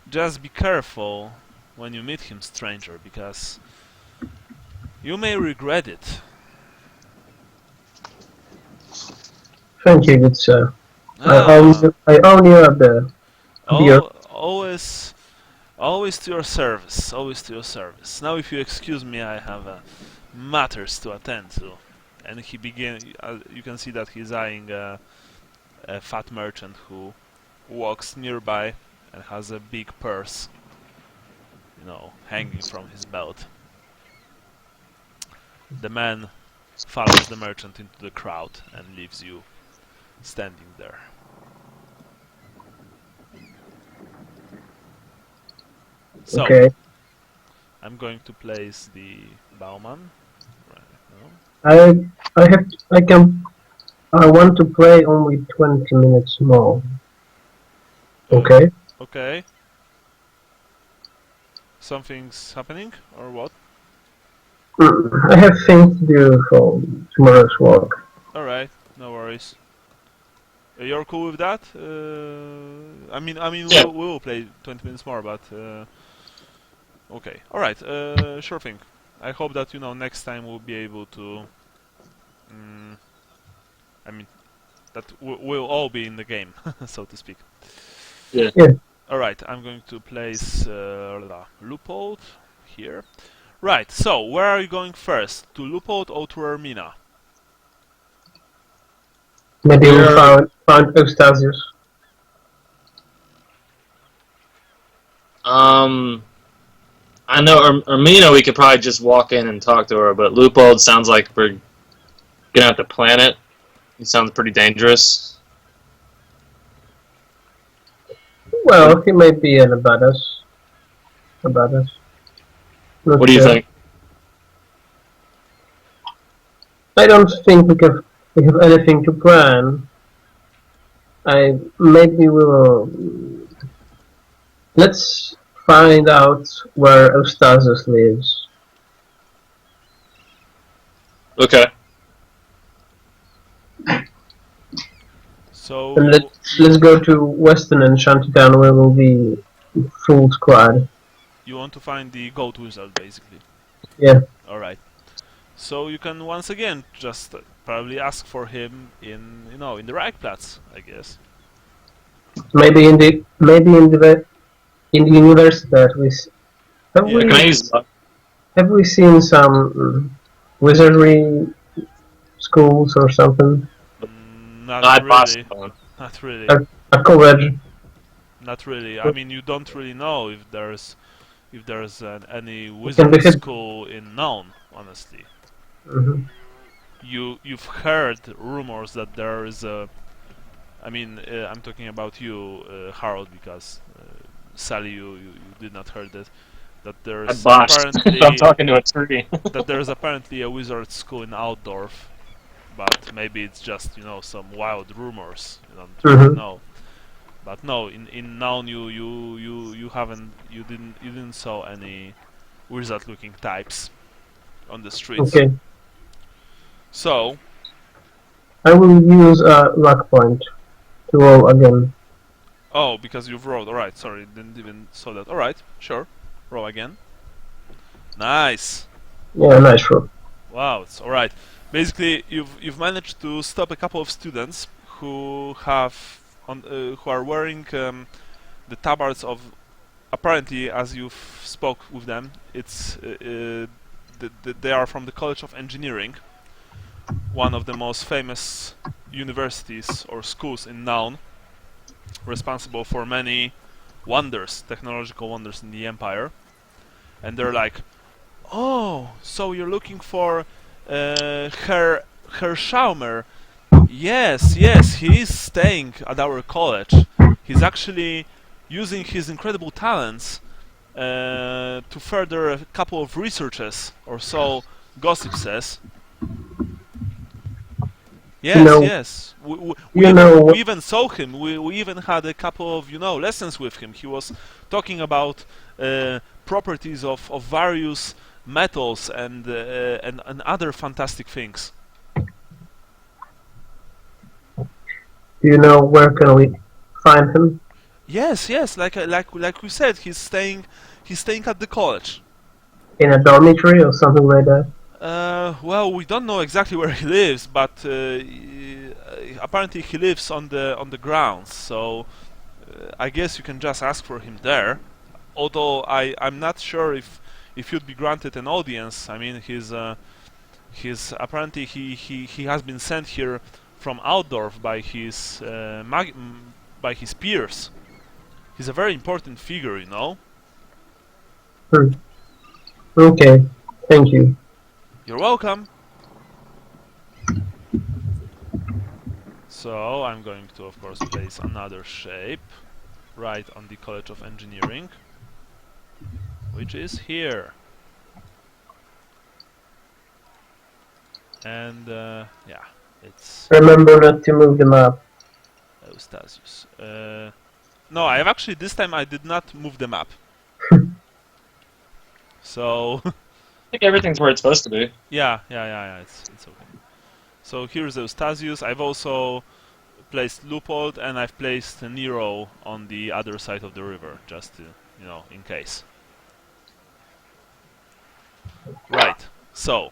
Just be careful when you meet him, stranger, because you may regret it." Thank you, good sir. Ah, I own you a beer. always, always to your service, always to your service. Now, if you excuse me, I have matters to attend to. And he begin. You can see that he's eyeing a fat merchant who walks nearby and has a big purse, hanging from his belt. The man follows the merchant into the crowd and leaves you standing there. So, Okay. I'm going to place the Bauman right now. I want to play only 20 minutes more. Okay. Okay. Something's happening, or what? I have things to do for tomorrow's work. Alright, no worries. You're cool with that? Yeah. we will play 20 minutes more, but okay. Alright, sure thing. I hope that, next time we'll be able to... that we'll all be in the game, so to speak. Yeah. Alright, I'm going to place Loopold here. Right, so where are you going first? To Loopold or to Ermina? Maybe we found Eustasius. I know Ermina, we could probably just walk in and talk to her, but Loopold sounds like we're gonna have to plan it. He sounds pretty dangerous. Well, he might be about us. About us. What do you think? I don't think we can we have anything to plan, maybe we will. Let's find out where Eustazus lives. Okay. So And let's go to Western and Shantytown where we'll be full squad. you want to find the goat wizard, basically. Yeah. All right. So you can once again just probably ask for him in in the Reichplatz, I guess. Maybe in the university have Yeah. Can I use luck? have we seen some wizardry schools or something? Not I really. Boston. Not really. A college. Not really. I mean, you don't really know if there's any can wizard be hid- school in known, honestly. Hmm. You've heard rumors that there is a. I mean, I'm talking about you, Harold, because Sally, you did not heard that. That I there's botched. I'm apparently talking to a tree. that there's apparently a wizard school in Altdorf, but maybe it's just some wild rumors. You don't really Mhm. know. But no, in Noun you didn't saw any wizard-looking types on the streets. Okay. So I will use a luck point to roll again. oh, because you've rolled. All right, sorry, didn't even saw that. All right, sure, roll again. Nice. Yeah, nice roll. Wow, it's all right. Basically, you've managed to stop a couple of students who who are wearing the tabards of. Apparently, as you've spoke with them, they are from the College of Engineering, one of the most famous universities or schools in Naun, responsible for many wonders, technological wonders in the Empire. And they're like, "Oh, so you're looking for Herr Schaumer? Yes, yes, he is staying at our college. He's actually using his incredible talents to further a couple of researches, or so gossip says." Yes, know- yes. you know- We even saw him. We even had a couple of lessons with him. He was talking about properties of various metals and other fantastic things. Do you know where can we find him? Yes, yes. Like we said, he's staying at the college. In a dormitory or something like that? Well, we don't know exactly where he lives, but apparently he lives on the grounds. So I guess you can just ask for him there. Although I'm not sure if you'd be granted an audience. I mean, he's apparently he has been sent here from Altdorf by by his peers. He's a very important figure, you know. Okay, thank you. You're welcome. So I'm going to, of course, place another shape right on the College of Engineering, which is here. And yeah, it's Remember not to move the map. Eustachius. No, I have actually this time I did not move the map. So I think everything's where it's supposed to be. yeah, it's okay. So here's Eustachius. I've also placed Leupold, and I've placed Nero on the other side of the river, just to, in case. Right. So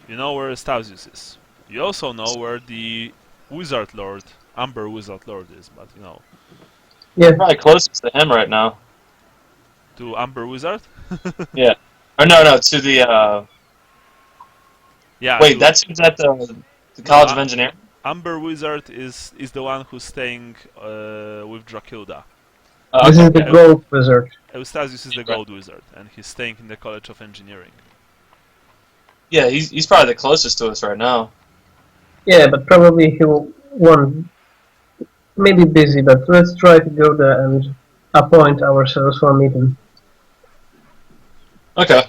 you know where Eustachius is. You also know where the Wizard Lord, Amber Wizard Lord, is, but Yeah, Probably closest to him right now. to Amber Wizard. Yeah. Or no, to the. Yeah. Wait, that's who's at the College of Engineering. Amber Wizard is the one who's staying with Dracula. this Okay. is the gold wizard. Eustachius is the Gold Wizard, and he's staying in the College of Engineering. Yeah, he's probably the closest to us right now. Yeah, but probably he won't. Maybe busy, but let's try to go there and appoint ourselves for a meeting. Okay.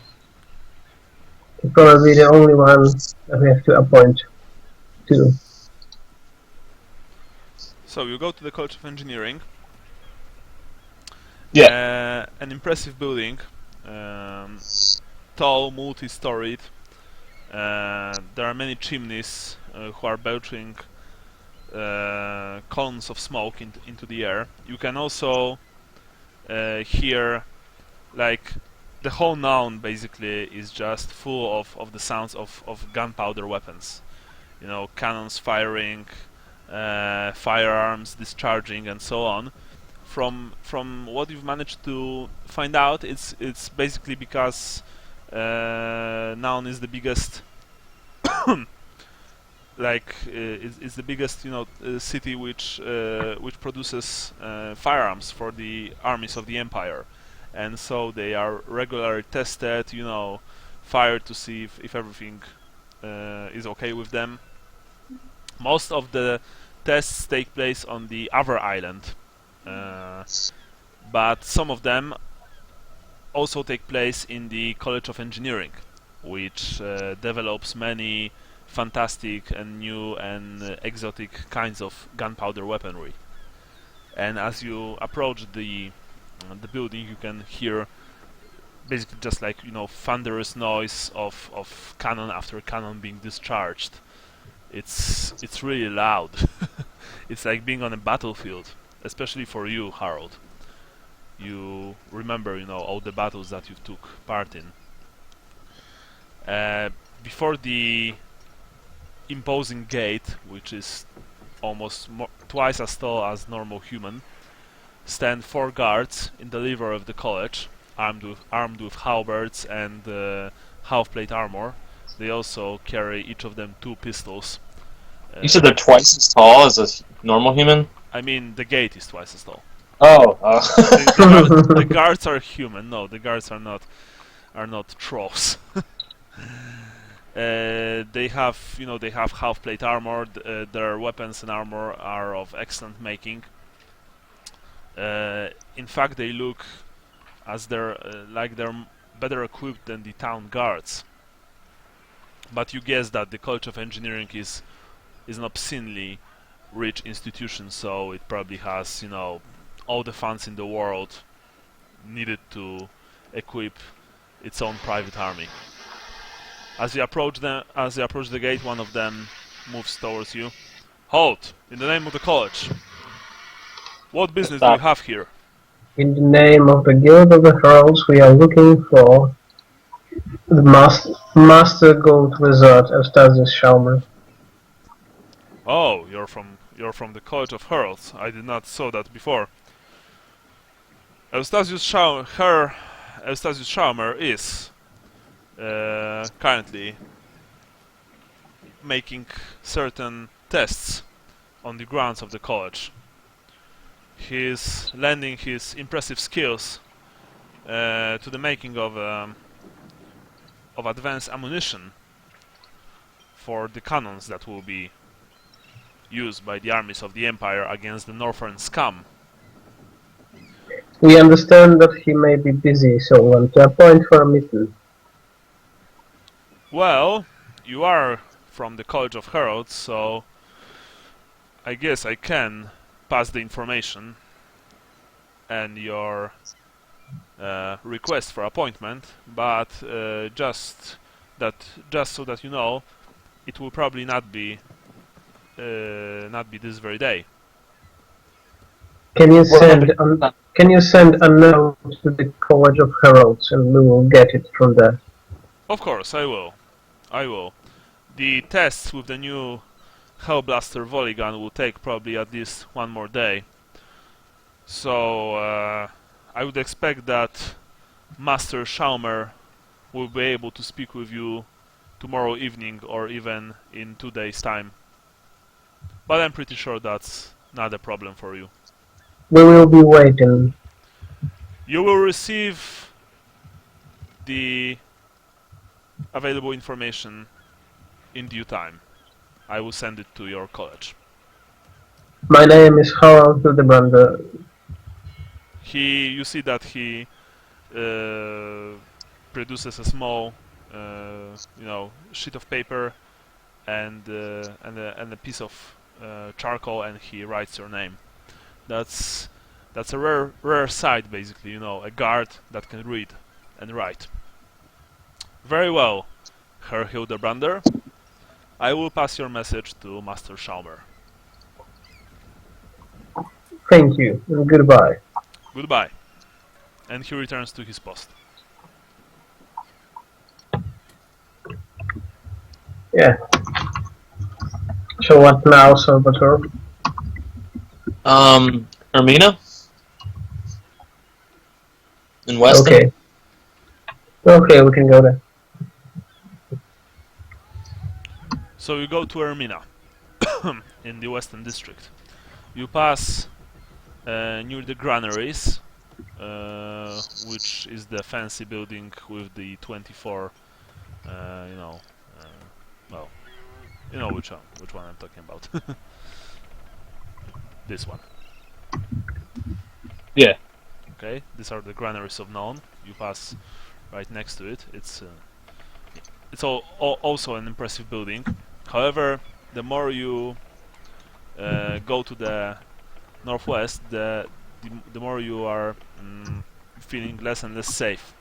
He's probably the only one that we have to appoint. too. So you go to the College of Engineering. Yeah. An impressive building, tall, multi-storied. There are many chimneys who are belching columns of smoke into the air. You can also hear, like, the whole noun basically is just full of the sounds of gunpowder weapons. You know, cannons firing, firearms discharging, and so on. From what you've managed to find out, it's basically because Noun is the biggest, is the biggest, city which produces firearms for the armies of the Empire, and so they are regularly tested, fired to see if everything is okay with them. Most of the tests take place on the other island, but some of them also take place in the College of Engineering, which develops many fantastic and new and exotic kinds of gunpowder weaponry. And as you approach the building, you can hear basically just like thunderous noise of cannon after cannon being discharged. It's really loud. It's like being on a battlefield, especially for you, Harold. You remember, all the battles that you took part in. Before the imposing gate, which is almost twice as tall as normal human, stand 4 guards in the livery of the college, armed with halberds and half-plate armor. They also carry each of them 2 pistols. You said they're twice as tall as a normal human? I mean, the gate is twice as tall. Oh. The guards are human. No, the guards are not trolls. They have half-plate armor. Their weapons and armor are of excellent making. In fact, they look as they're better equipped than the town guards. But you guess that the College of Engineering is an obscenely rich institution, so it probably has all the funds in the world needed to equip its own private army. As you approach the gate, one of them moves towards you. Halt! In the name of the college. What business do you have here? In the name of the Guild of the Heralds, we are looking for the Master Gold Wizard, Eustace Schalmer. Oh, you're from the College of Heralds. I did not saw that before. Eustace Schalmer is currently making certain tests on the grounds of the college. He is lending his impressive skills to the making of advanced ammunition for the cannons that will be used by the armies of the Empire against the Northern scum. We understand that he may be busy, so we want to appoint for a meeting. Well, you are from the College of Heralds, so I guess I can pass the information and your request for appointment, but just so that you know, it will probably not be this very day. Can you send a note to the College of Heralds, and we will get it from there? Of course, I will. The tests with the new Hellblaster volley gun will take probably at least one more day. So I would expect that Master Schalmer will be able to speak with you tomorrow evening or even in 2 days' time. But I'm pretty sure that's not a problem for you. We will be waiting. You will receive the available information in due time. I will send it to your college. My name is Harold Hildebrand. You see that he produces a small, sheet of paper, and a piece of charcoal, and he writes your name. That's a rare sight, basically. You know, a guard that can read and write. Very well, Herr Hildebrander. I will pass your message to Master Schaumer. Thank you, and goodbye. Goodbye. And he returns to his post. Yeah. So what now, Salvatore? Hermina? In Weston? Okay. Okay, we can go there. So you go to Ermina in the Western District. You pass near the granaries, which is the fancy building with the 24, well, you know which one I'm talking about. This one. Yeah. Okay, these are the granaries of Nuln. You pass right next to it. It's also an impressive building. However, the more you go to the northwest, the more you are feeling less and less safe,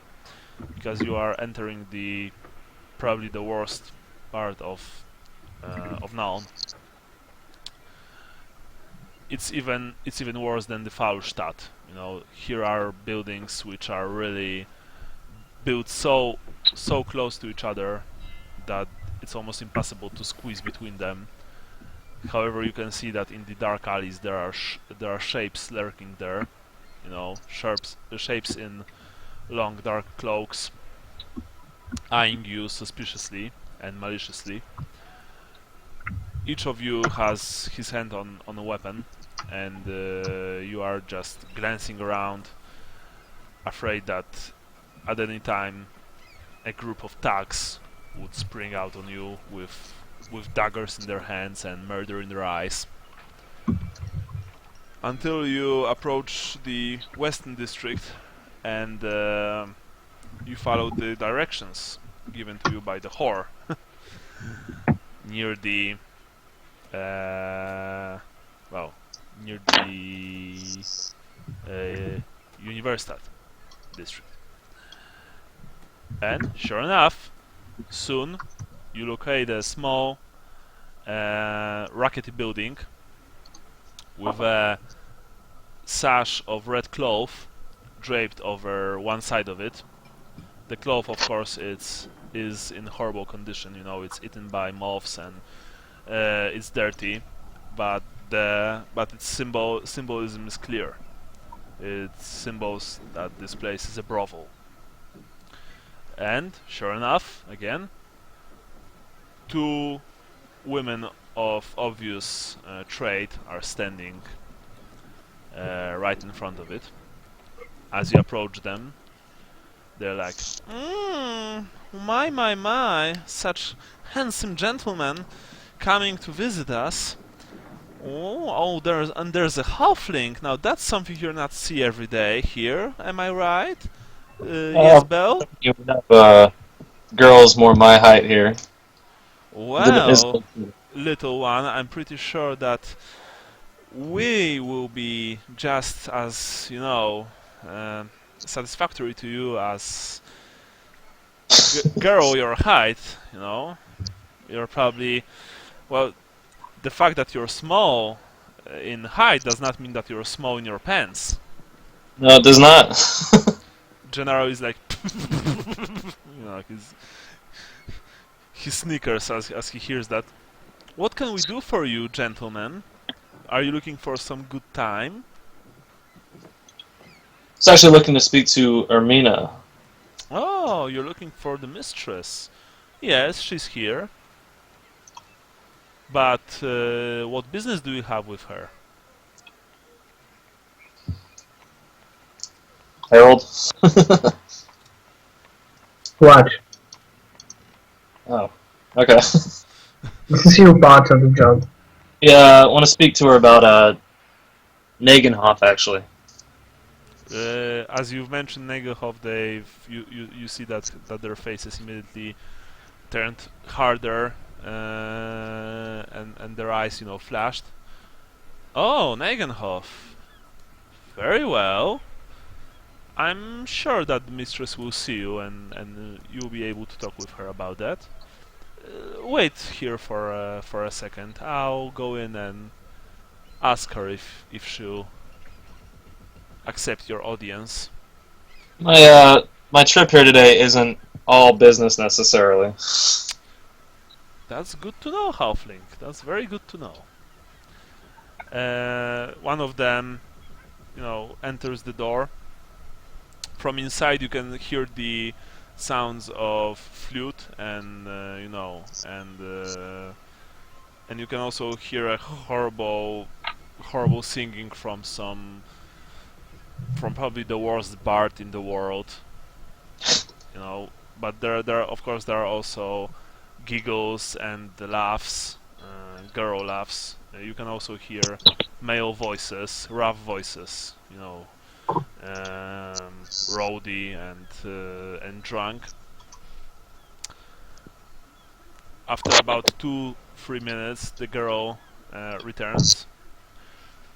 because you are entering probably the worst part of Nuln. It's even worse than the Fallstadt. You know, here are buildings which are really built so close to each other that it's almost impossible to squeeze between them. However, you can see that in the dark alleys there are shapes lurking there. You know, shapes in long dark cloaks, eyeing you suspiciously and maliciously. Each of you has his hand on a weapon, and you are just glancing around, afraid that at any time a group of thugs would spring out on you with daggers in their hands and murder in their eyes. Until you approach the Western District and you follow the directions given to you by the whore near the near the Universitat district. And sure enough, soon you locate a small rackety building with a sash of red cloth draped over one side of it. The cloth, of course, is in horrible condition. You know, it's eaten by moths and it's dirty, but its symbolism is clear. It symbols that this place is a brothel. And sure enough, again, two women of obvious trade are standing right in front of it. As you approach them, they're like, my, such handsome gentlemen coming to visit us. There's a halfling. Now that's something you'll not see every day here. Am I right? Yes, Belle? You have girls more my height here. Well, little one, I'm pretty sure that we will be just as, satisfactory to you as girl your height, you know. You're probably, well, the fact that you're small in height does not mean that you're small in your pants. No, it does not. Gennaro is like, he snickers as he hears that. What can we do for you, gentlemen? Are you looking for some good time? I was actually looking to speak to Ermina. Oh, you're looking for the mistress. Yes, she's here. But what business do you have with her? Harold? What? Oh, okay. This is your part of the job. Yeah, I want to speak to her about Nagenhof, actually. As you've mentioned Nagenhof, you see that their faces immediately turned harder. and their eyes, flashed. Oh, Nagenhof. Very well. I'm sure that the mistress will see you, and you'll be able to talk with her about that. Wait here for a second. I'll go in and ask her if she'll accept your audience. My trip here today isn't all business necessarily. That's good to know, Halfling. That's very good to know. One of them, enters the door. From inside, you can hear the sounds of flute, and and you can also hear a horrible singing from probably the worst bard in the world. But there of course there are also giggles and laughs, girl laughs. You can also hear male voices, rough voices, rowdy and drunk. After about 2-3 minutes, the girl returns.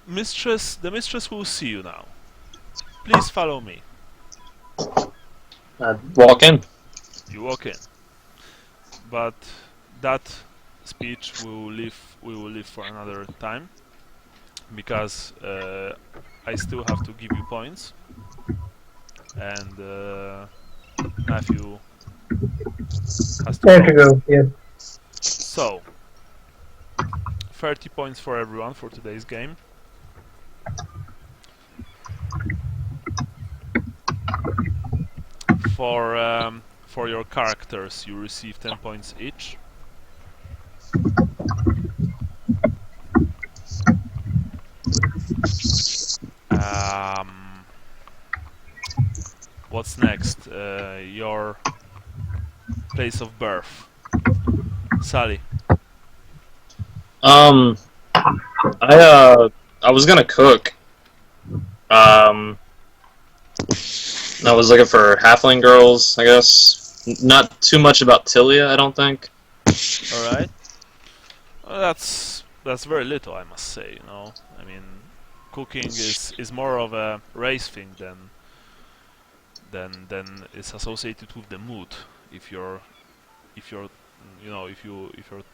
The mistress will see you now. Please follow me. Walk in. You walk in, but that speech we will leave for another time, because I still have to give you points, and Matthew has to There go. to go, yeah. So, 30 points for everyone for today's game. For your characters, you receive 10 points each. What's next? Your place of birth. Sally. I was gonna cook. I was looking for halfling girls, I guess. Not too much about Tilia, I don't think. All right. Well, that's very little, I must say. I mean, cooking is more of a race thing than is associated with the mood. If you're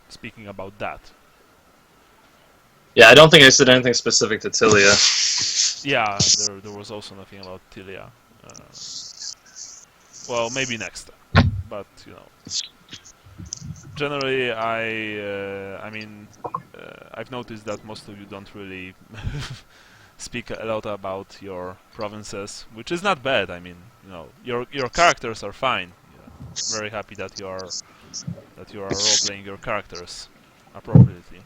speaking about that. Yeah, I don't think I said anything specific to Tilia. Yeah, there was also nothing about Tilia. Well, maybe next time, but generally, I've noticed that most of you don't really speak a lot about your provinces, which is not bad. I mean, your characters are fine. Very happy that you are role playing your characters appropriately.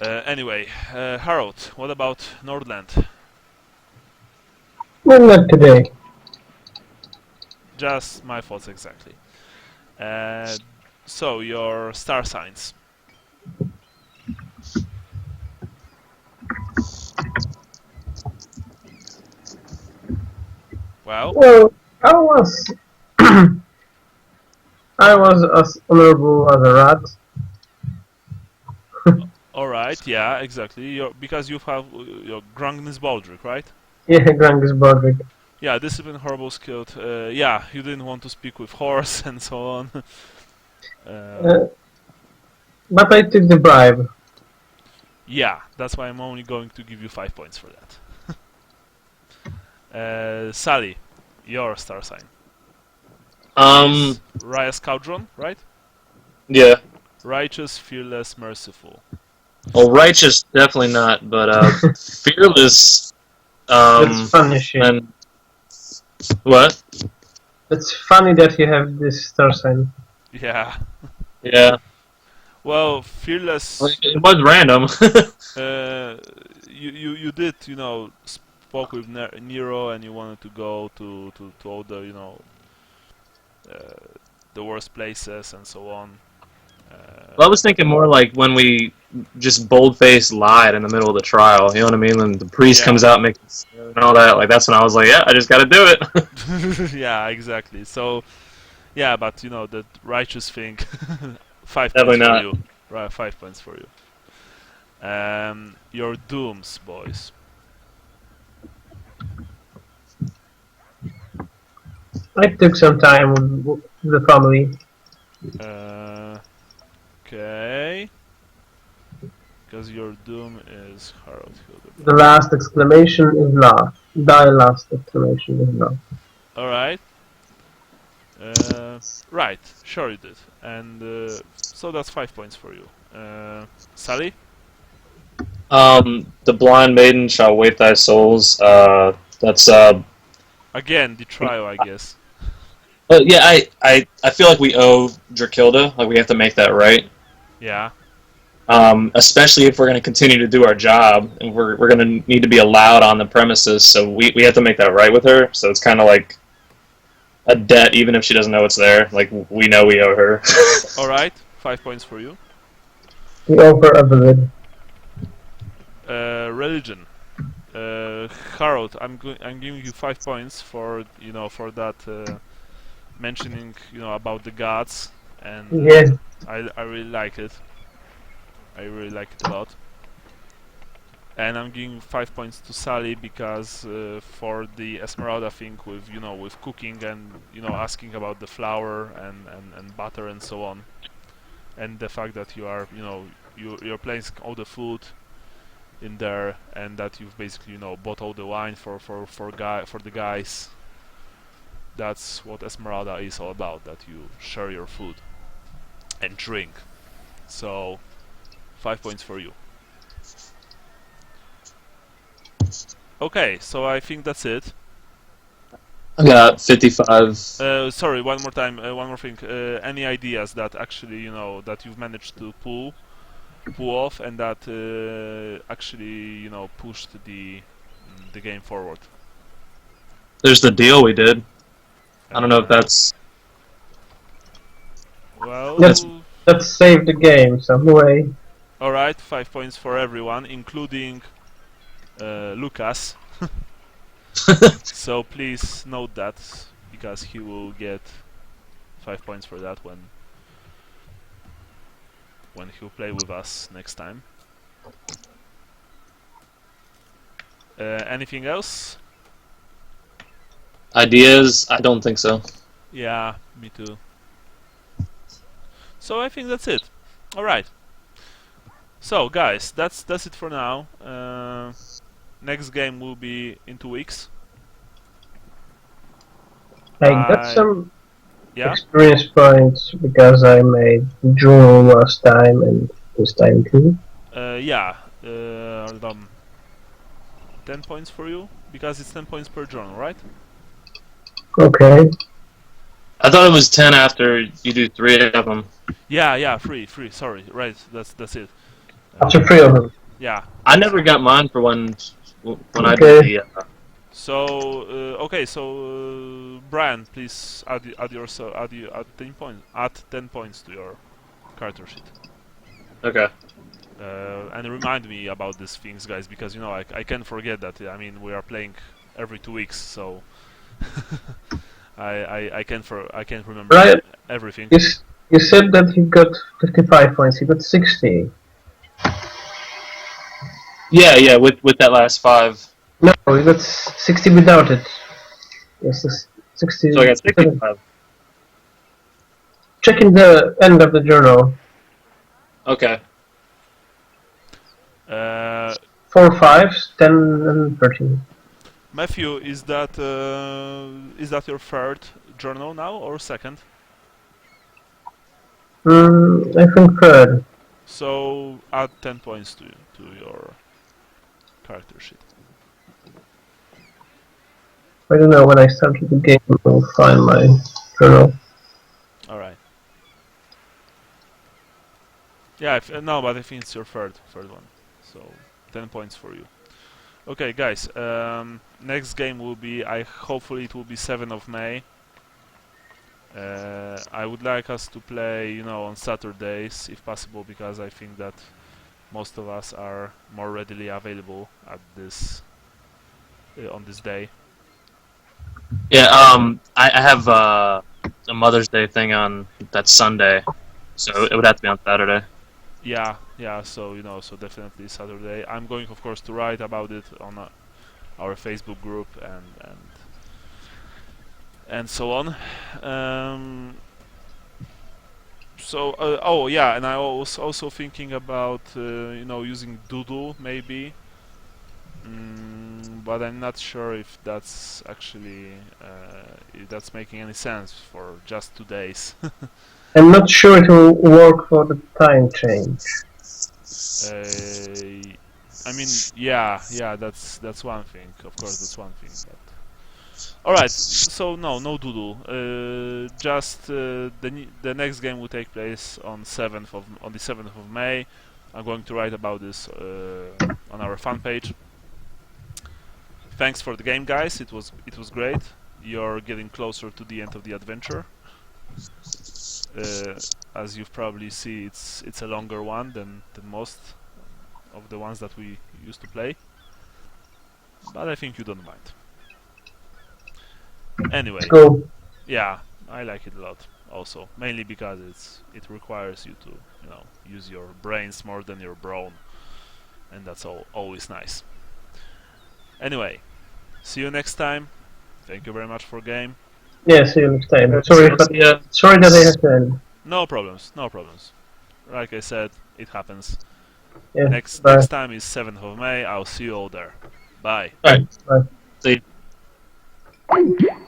Anyway, Harold, what about Nordland? Well, not today. Just my thoughts exactly. So, your star signs. Well, I was I was as honorable as a rat. all right, yeah, exactly. Because you have your Grungness Baldric, right? Yeah, Grangus Broderick. Yeah, discipline, horrible, skilled. Yeah, you didn't want to speak with horse and so on. But I took the bribe. Yeah, that's why I'm only going to give you 5 points for that. Sally, your star sign. Raya Scoudron, right? Yeah. Righteous, fearless, merciful. Well, righteous, definitely not, but fearless. That's funny shit. And what? It's funny that you have this star sign. Yeah. Yeah. Well, fearless. It was random. You did, spoke with Nero, and you wanted to go to all the, the worst places and so on. Well, I was thinking more like when we just bold-faced lied in the middle of the trial, you know what I mean? And the priest comes out making and all that. Like, that's when I was like, yeah, I just gotta do it. Yeah, exactly. So, Yeah, but you know the righteous thing. 5 points Definitely for not. you. Right, 5 points for you. Your dooms, boys. I took some time with the family. Okay. Because your doom is Harold The Hildebrand. last exclamation is love. Thy last exclamation is love. Alright. Right, sure you did. And so that's 5 points for you. Sally? The blind maiden shall wait thy souls. That's Again, the trial, I guess. yeah. I feel like we owe Drakilda. Like we have to make that right. Yeah. Especially if we're going to continue to do our job, and we're going to need to be allowed on the premises. So we have to make that right with her. So it's kind of like a debt, even if she doesn't know it's there. Like we know we owe her. Alright, 5 points for you. We offer a visit. Religion. Harold, I'm giving you 5 points for for that mentioning about the gods, and Yes, I really like it. I really like it a lot. And I'm giving 5 points to Sally because for the Esmeralda thing with with cooking and asking about the flour and butter and so on, and the fact that you are you're placing all the food in there, and that you've basically bought all the wine for the guys. That's what Esmeralda is all about, that you share your food and drink. So 5 points for you. Okay, so I think that's it. I got 55. Sorry, one more time, one more thing. Any ideas that actually that you've managed to pull off, and that actually pushed the game forward? There's the deal we did. I don't know if that's let's Well, let's save the game some way. alright, 5 points for everyone, including Lucas. So please note that, because he will get 5 points for that when he'll play with us next time. Anything else? ideas. I don't think so. Yeah, me too. So I think that's it. Alright. So guys, that's it for now. Next game will be in 2 weeks. I got I some Yeah. experience points because I made draw last time and this time too. Yeah. 10 points for you, because it's 10 points per journal, right? Okay. I thought it was 10 after you do 3 of them. Yeah, free. Sorry, right. That's it. After 3 of them. Yeah. I never got mine for when I did Okay. the. So okay, so Brian, please add 10 points to your character sheet. Okay. And remind me about these things, guys, because I can forget that. I mean, we are playing every 2 weeks, so I can't remember Brian, everything. you said that he got 55 points. He got 60. Yeah, with that last 5. No, he got 60 without it. Yes, 60. So I got 65. Checking the end of the journal. Okay. 4 5s, 10 and 13. Matthew, is that your third journal now, or second? I think third. So add 10 points to your character sheet. I don't know, when I started the game, I'll find my journal. All right. Yeah, no, but I think it's your third one. So 10 points for you. Okay, guys. Next game will be, hopefully it will be 7th of May. I would like us to play, on Saturdays if possible, because I think that most of us are more readily available at this on this day. Yeah. I have a Mother's Day thing on that Sunday, so it would have to be on Saturday. Yeah, yeah. So so definitely Saturday. I'm going, of course, to write about it on our Facebook group and so on. Oh yeah, and I was also thinking about using Doodle maybe, but I'm not sure if that's actually if that's making any sense for just 2 days. I'm not sure it will work for the time change. I mean, yeah, that's one thing. Of course, that's one thing. But all right, so no Doodle. Just the next game will take place on the 7th of May. I'm going to write about this on our fan page. Thanks for the game, guys. It was great. You're getting closer to the end of the adventure. As you've probably see, it's a longer one than most of the ones that we used to play. But I think you don't mind. Anyway, Go. yeah, I like it a lot. Also, mainly because it requires you to use your brains more than your brawn, and that's always nice. Anyway, see you next time. Thank you very much for game. Yeah, see you next time. Yeah. Sorry that I have to end. No problems, no problems. Like I said, it happens. Yeah, Next bye. time is 7th of May. I'll see you all there. Bye. All right. Bye. See you.